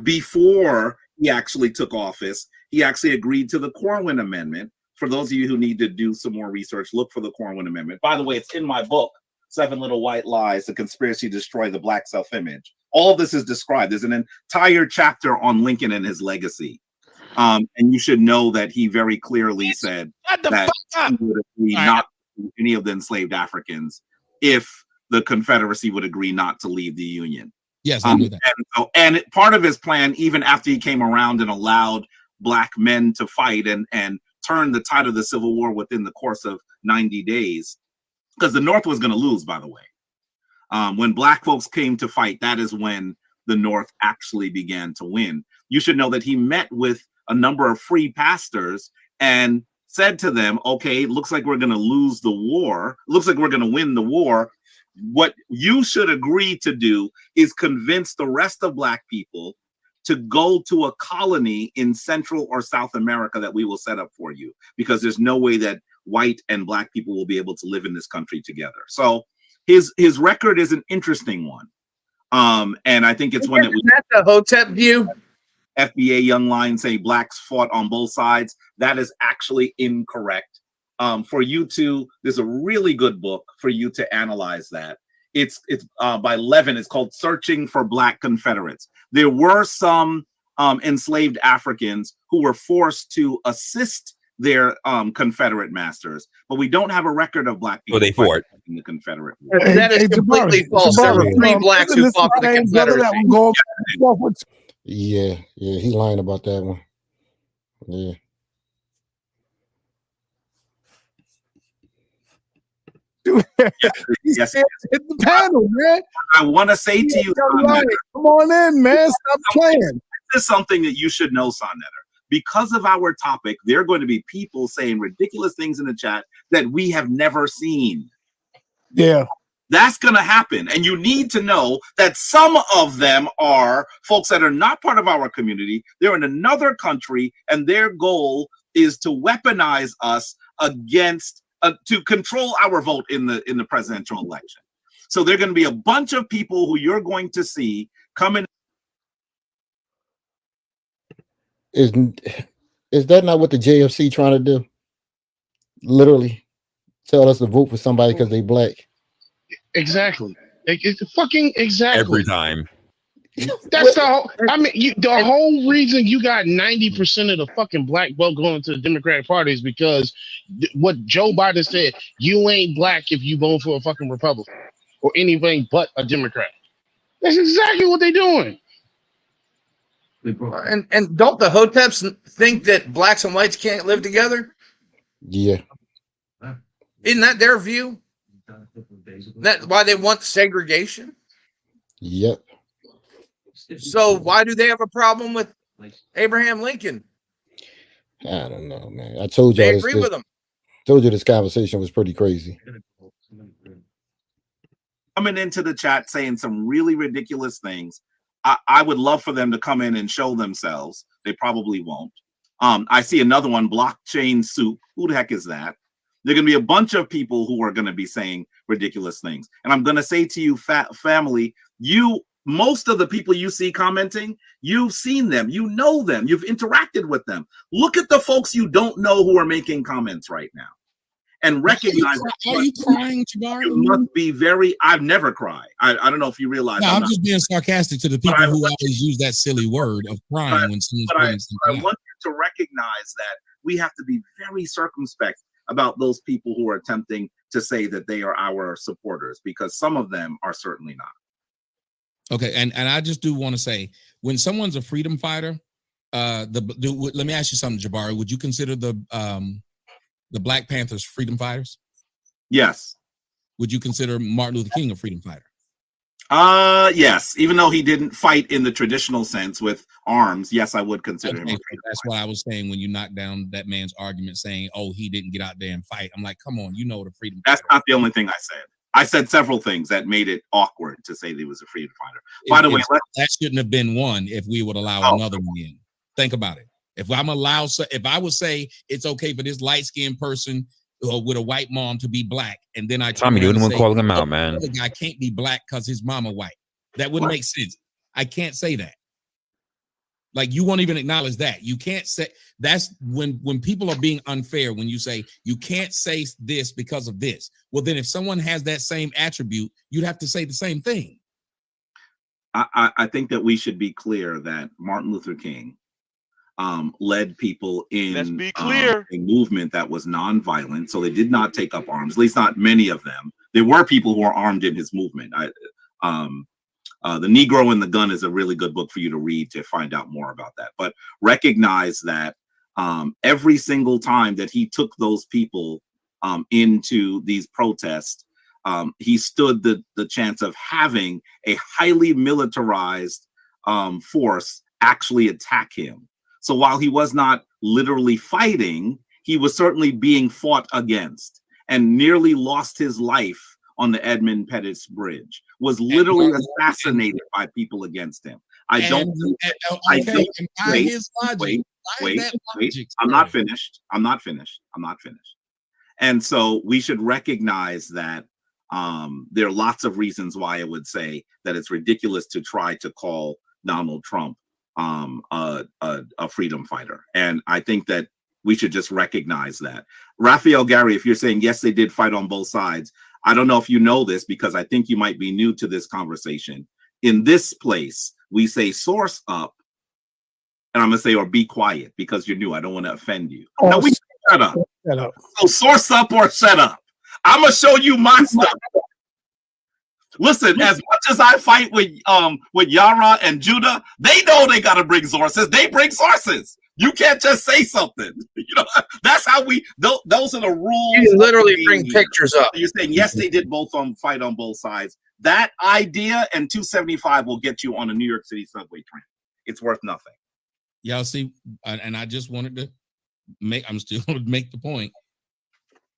S20: before he actually took office, he actually agreed to the Corwin Amendment. For those of you who need to do some more research, look for the Corwin Amendment. By the way, it's in my book, 7 Little White Lies, The Conspiracy to Destroy the Black Self-Image. All of this is described. There's an entire chapter on Lincoln and his legacy. And you should know that he very clearly said that he would agree not to any of the enslaved Africans if the Confederacy would agree not to leave the Union.
S19: Yes, I knew that.
S20: And part of his plan, even after he came around and allowed Black men to fight and turn the tide of the Civil War within the course of 90 days, because the North was going to lose, by the way. When Black folks came to fight, that is when the North actually began to win. You should know that he met with a number of free pastors and said to them, okay, it looks like we're going to lose the war. It looks like we're going to win the war. What you should agree to do is convince the rest of Black people to go to a colony in Central or South America that we will set up for you, because there's no way that white and Black people will be able to live in this country together. So his record is an interesting one. And I think it's one that we—
S7: That's the Hotep view.
S20: FBA Young Line say Blacks fought on both sides. That is actually incorrect. For you to, there's a really good book for you to analyze that. It's by Levin. It's called Searching for Black Confederates. There were some enslaved Africans who were forced to assist their Confederate masters, but we don't have a record of Black people
S8: fought
S20: in the Confederate War.
S7: That is completely false. There were 3 Blacks who fought for the Confederacy.
S12: Yeah, he lying about that one. Yeah.
S20: Yes.
S17: Hit the panel, man.
S20: I want to say to you,
S17: Right. Come on in, man. Stop playing.
S20: This is something that you should know, Sonnetter. Because of our topic, there are going to be people saying ridiculous things in the chat that we have never seen.
S17: Yeah.
S20: That's going to happen. And you need to know that some of them are folks that are not part of our community. They're in another country, and their goal is to weaponize us against to control our vote in the presidential election. So there are going to be a bunch of people who you're going to see coming.
S12: Is that not what the JFC trying to do? Literally tell us to vote for somebody because they Black.
S10: Exactly. It's fucking exactly.
S8: Every time.
S10: That's the whole. I mean, the whole reason you got 90% of the fucking Black vote going to the Democratic Party is because what Joe Biden said: you ain't Black if you vote for a fucking Republican or anything but a Democrat. That's exactly what they're doing.
S7: And don't the Hoteps think that Blacks and whites can't live together?
S12: Yeah.
S7: Isn't that their view? That's why they want segregation.
S12: Yep.
S7: So why do they have a problem with Abraham Lincoln?
S12: I don't know, man. I told
S7: They
S12: y'all
S7: agree with him.
S12: Told you this conversation was pretty crazy.
S20: Coming into the chat saying some really ridiculous things. I would love for them to come in and show themselves. They probably won't. I see another one, Blockchain Soup. Who the heck is that? There are going to be a bunch of people who are going to be saying ridiculous things. And I'm going to say to you, family, most of the people you see commenting, you've seen them, you know them, you've interacted with them. Look at the folks you don't know who are making comments right now. And recognize
S19: are you crying, Jabari?
S20: You must be very. I've never cried. I don't know if you realize.
S19: No, I'm just being sarcastic to the people who always use that silly word of crying when someone's pointing something out.
S20: I want you to recognize that we have to be very circumspect about those people who are attempting to say that they are our supporters, because some of them are certainly not.
S19: Okay, and I just do want to say, when someone's a freedom fighter, let me ask you something, Jabari. Would you consider the Black Panthers freedom fighters?
S20: Yes.
S19: Would you consider Martin Luther King a freedom fighter?
S20: Yes. Even though he didn't fight in the traditional sense with arms, yes, I would consider him.
S19: That's why I was saying when you knocked down that man's argument saying, "Oh, he didn't get out there and fight." I'm like, come on, you know the freedom.
S20: That's not the only thing I said. I said several things that made it awkward to say that he was a freedom fighter. By the way,
S19: that shouldn't have been one if we would allow another one in. Think about it. If I would say it's okay for this light-skinned person with a white mom to be black, and then
S8: Tommy, you're the one calling him out, man.
S19: The guy can't be black because his mama white. That wouldn't make sense. I can't say that. Like, you won't even acknowledge that. You can't say that's when people are being unfair. When you say you can't say this because of this, well, then if someone has that same attribute, you'd have to say the same thing.
S20: I think that we should be clear that Martin Luther King led people in
S5: Let's be clear.
S20: A movement that was nonviolent. So they did not take up arms, at least not many of them. There were people who were armed in his movement. The Negro and the Gun is a really good book for you to read to find out more about that. But recognize that every single time that he took those people into these protests, he stood the chance of having a highly militarized force actually attack him. So while he was not literally fighting, he was certainly being fought against, and nearly lost his life on the Edmund Pettus Bridge, was literally assassinated by people against him. Wait. I'm not finished. And so we should recognize that there are lots of reasons why I would say that it's ridiculous to try to call Donald Trump a freedom fighter. And I think that we should just recognize that. Raphael Gary, if you're saying, yes, they did fight on both sides, I don't know if you know this, because I think you might be new to this conversation. In this place, we say source up, and I'm going to say, or be quiet, because you're new. I don't want to offend you. No, we shut up.
S17: Shut up.
S20: So source up or shut up. I'm going to show you my stuff. Listen, as much as I fight with Yara and Judah, they know they got to bring sources. They bring sources. You can't just say something. You know, that's how those are the rules.
S7: You literally bring pictures up.
S20: You're saying, yes, they did fight on both sides. That idea and 275 will get you on a New York City subway train. It's worth nothing.
S19: Y'all see, and I just wanted to I'm still going to make the point.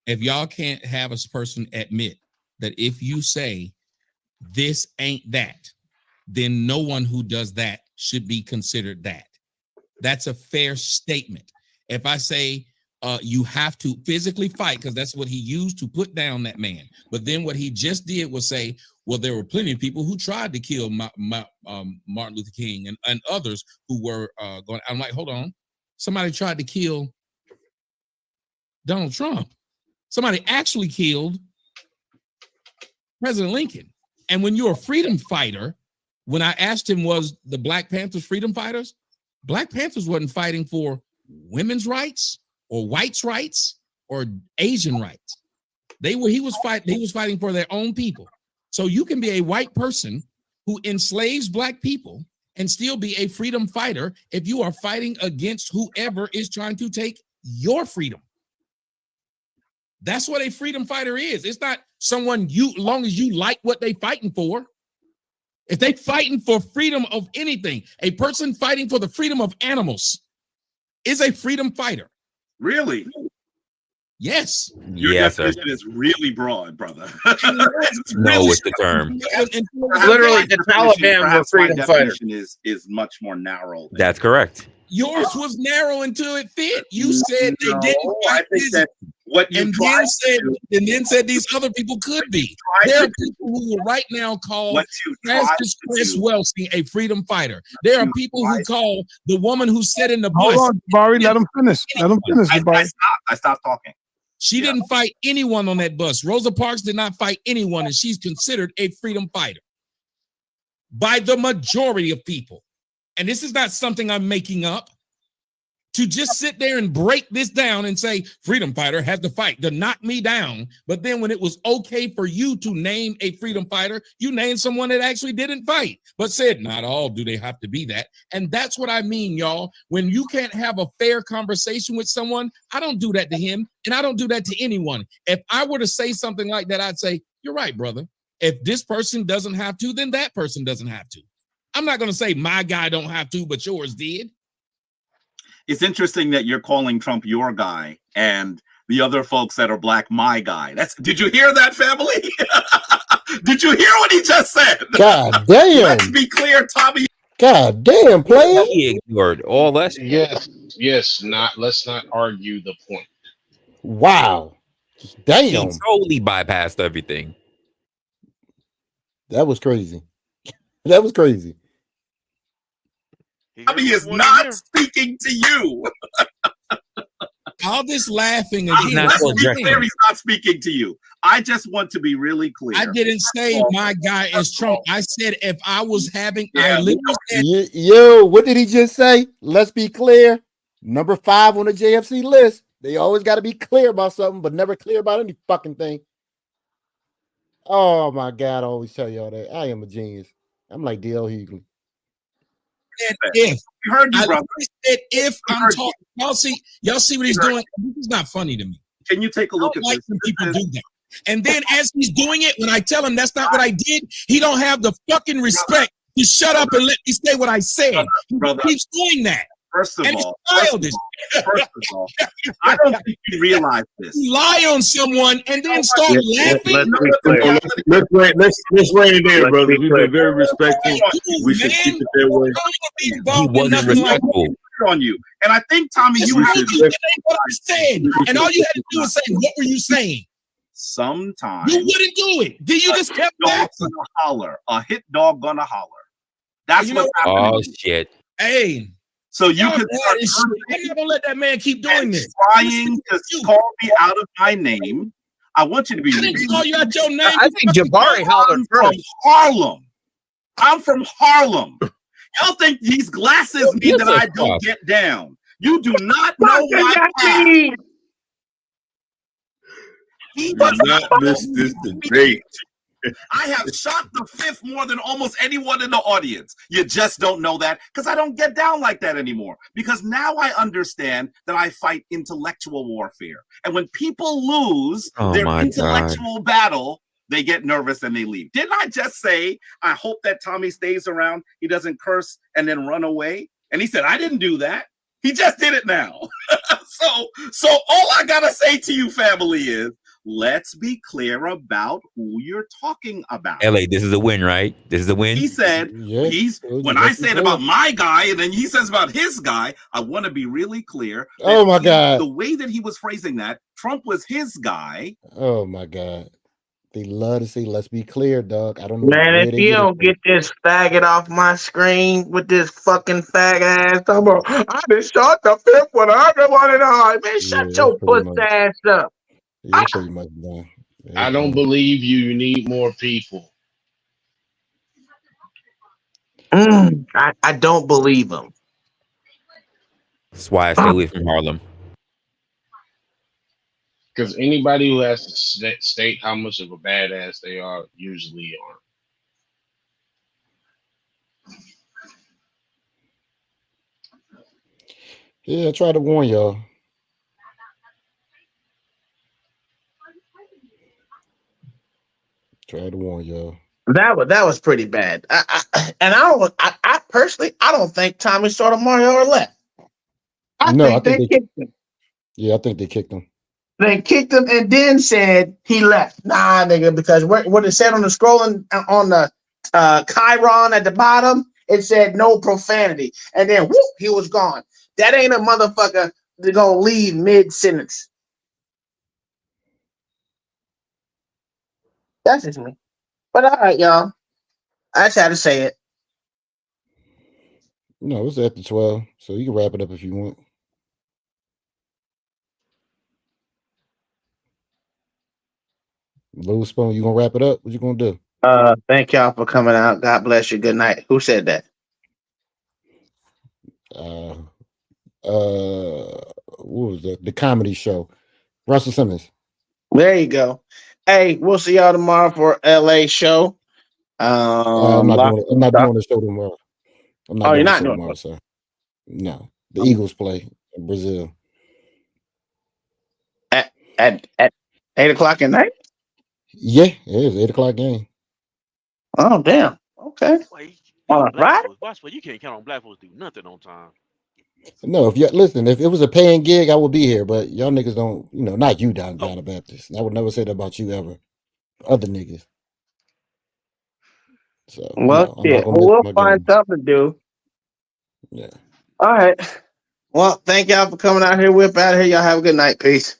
S19: If y'all can't have a person admit that if you say this ain't that, then no one who does that should be considered that. That's a fair statement. If I say you have to physically fight, because that's what he used to put down that man. But then what he just did was say, well, there were plenty of people who tried to kill Martin Luther King and others who were going. I'm like, hold on. Somebody tried to kill Donald Trump. Somebody actually killed President Lincoln. And when you're a freedom fighter, when I asked him, was the Black Panthers freedom fighters? Black Panthers wasn't fighting for women's rights or whites' rights or Asian rights. He was fighting for their own people. So you can be a white person who enslaves Black people and still be a freedom fighter if you are fighting against whoever is trying to take your freedom. That's what a freedom fighter is. It's not someone long as you like what they fighting for. If they fighting for freedom of anything, a person fighting for the freedom of animals is a freedom fighter.
S20: Really?
S19: Yes.
S20: Your
S8: Yes, sir.
S20: definition is really broad, brother.
S8: No, it's the term.
S7: Literally, the Taliban were freedom fighters.
S20: Is much more narrow.
S8: That's correct.
S19: Yours was narrow until it fit. You said they didn't
S20: I
S19: fight
S20: think
S19: this,
S20: that what you
S19: and
S20: tried
S19: then said these other people could be. There are people who will right now call Francis Chris Welsing a freedom fighter. There are people who call the woman who sat in the bus.
S17: Hold on, Jabari. Let him finish. Let him finish, Jabari.
S20: I stopped talking.
S19: She didn't fight anyone on that bus. Rosa Parks did not fight anyone, and she's considered a freedom fighter by the majority of people. And this is not something I'm making up. To just sit there and break this down and say freedom fighter has to fight to knock me down, but then when it was okay for you to name a freedom fighter, you named someone that actually didn't fight, but said not all do they have to be that. And that's what I mean, y'all. When you can't have a fair conversation with someone, I don't do that to him, and I don't do that to anyone. If I were to say something like that, I'd say, you're right, brother. If this person doesn't have to, then that person doesn't have to. I'm not going to say my guy don't have to, but yours did.
S20: It's interesting that you're calling Trump your guy and the other folks that are black my guy. Did you hear that, family? Did you hear what he just said?
S12: God damn.
S20: Let's be clear, Tommy.
S12: God damn, player.
S8: He ignored all that.
S10: Yes. Let's not argue the point.
S12: Wow. Damn.
S8: He totally bypassed everything.
S12: That was crazy. That was crazy.
S20: Tommy is not speaking to you.
S19: All this laughing
S20: Let's
S19: again.
S20: be clear, he's not speaking to you. I just want to be really clear.
S19: I didn't say my guy is Trump. I said if I was having, I literally said,
S12: Yo, what did he just say? Let's be clear. Number 5 on the JFC list. They always got to be clear about something, but never clear about any fucking thing. Oh my God, I always tell y'all that. I am a genius. I'm like D.L. Hughley.
S19: If
S20: we heard you, brother.
S19: Said if I'm talking, y'all see what he's doing. This is not funny to me.
S20: Can you take a look
S19: I
S20: at
S19: don't like
S20: this?
S19: when people do that. And then as he's doing it, when I tell him that's not what I did, he don't have the fucking respect to shut up and let me say what I said. He keeps doing that.
S20: First of
S19: And
S20: all,
S19: it's childish.
S20: I don't think you realize this.
S19: You lie on someone and then start laughing.
S18: Let's rein it in, brother. We've been very respectful. We should keep it that way.
S8: He wasn't respectful.
S20: On you, and I think Tommy,
S19: Just
S20: you have
S19: read it. That ain't what I said, and all you had to do was say, "What were you saying?"
S20: Sometimes
S19: you wouldn't do it. Did you just kept laughing?
S20: Holler, a hit dog gonna holler. That's what's happening.
S8: Oh shit!
S20: Hey, so you could start.
S19: I'm not gonna let that man keep doing this.
S20: Trying to call me out of my name. I want you to be.
S19: I didn't call you out your name.
S7: I think Jabari hollered
S20: from
S7: first.
S20: Harlem. I'm from Harlem. Y'all think these glasses mean that I don't get down? You do not know my path. He
S18: Do
S20: does
S18: not miss this debate.
S20: I have shot the fifth more than almost anyone in the audience. You just don't know that because I don't get down like that anymore. Because now I understand that I fight intellectual warfare. And when people lose their intellectual battle, they get nervous and they leave. Didn't I just say, I hope that Tommy stays around, he doesn't curse and then run away? And he said, I didn't do that. He just did it now. So all I gotta say to you, family, is let's be clear about who you're talking about.
S8: LA, this is a win, right? This is a win.
S20: He said, when I said about my guy, and then he says about his guy, I want to be really clear.
S12: Oh my God.
S20: The way that he was phrasing that, Trump was his guy.
S12: Oh my God. They love to say, let's be clear, dog. I don't know.
S7: Man, if you don't get this faggot off my screen with this fucking fag ass, I'm a, I just shot the fifth one. I got one in the eye. Man, shut your pussy ass up.
S12: Yeah, pretty much done.
S10: I don't believe you. You need more people.
S7: I don't believe him.
S8: That's why I stay away from Harlem.
S10: Because anybody who has to state how much of a badass they are usually aren't.
S12: Yeah, I try to warn y'all. Try to warn y'all.
S7: That was pretty bad. I personally don't think Tommy Sotomayor left. I think they kicked him.
S12: Yeah, I think they kicked him.
S7: They kicked him and then said he left. Nah, nigga, because what it said on the scrolling on the Chiron at the bottom, it said no profanity, and then whoop, he was gone. That ain't a motherfucker that's gonna leave mid sentence. That's just me. But all right, y'all. I just had to say it.
S12: No, it's after 12, so you can wrap it up if you want. Lil Spoon, you gonna wrap it up? What you gonna do?
S7: Thank y'all for coming out. God bless you. Good night. Who said that?
S12: What was that? The comedy show. Russell Simmons.
S7: There you go. Hey, we'll see y'all tomorrow for LA show.
S12: I'm not doing the show tomorrow.
S7: You're not doing
S12: tomorrow, sir. No, the Eagles play in Brazil
S7: at 8:00 at night.
S12: Yeah, it is 8:00 game.
S7: Oh damn. Okay. On a Friday?
S5: You can't count on black folks do nothing on time.
S12: No, if it was a paying gig, I would be here. But y'all niggas don't, not you, John the Baptist. I would never say that about you ever. Other niggas. So
S7: we'll find something to do.
S12: Yeah.
S7: All right. Well, thank y'all for coming out here. We're out of here. Y'all have a good night. Peace.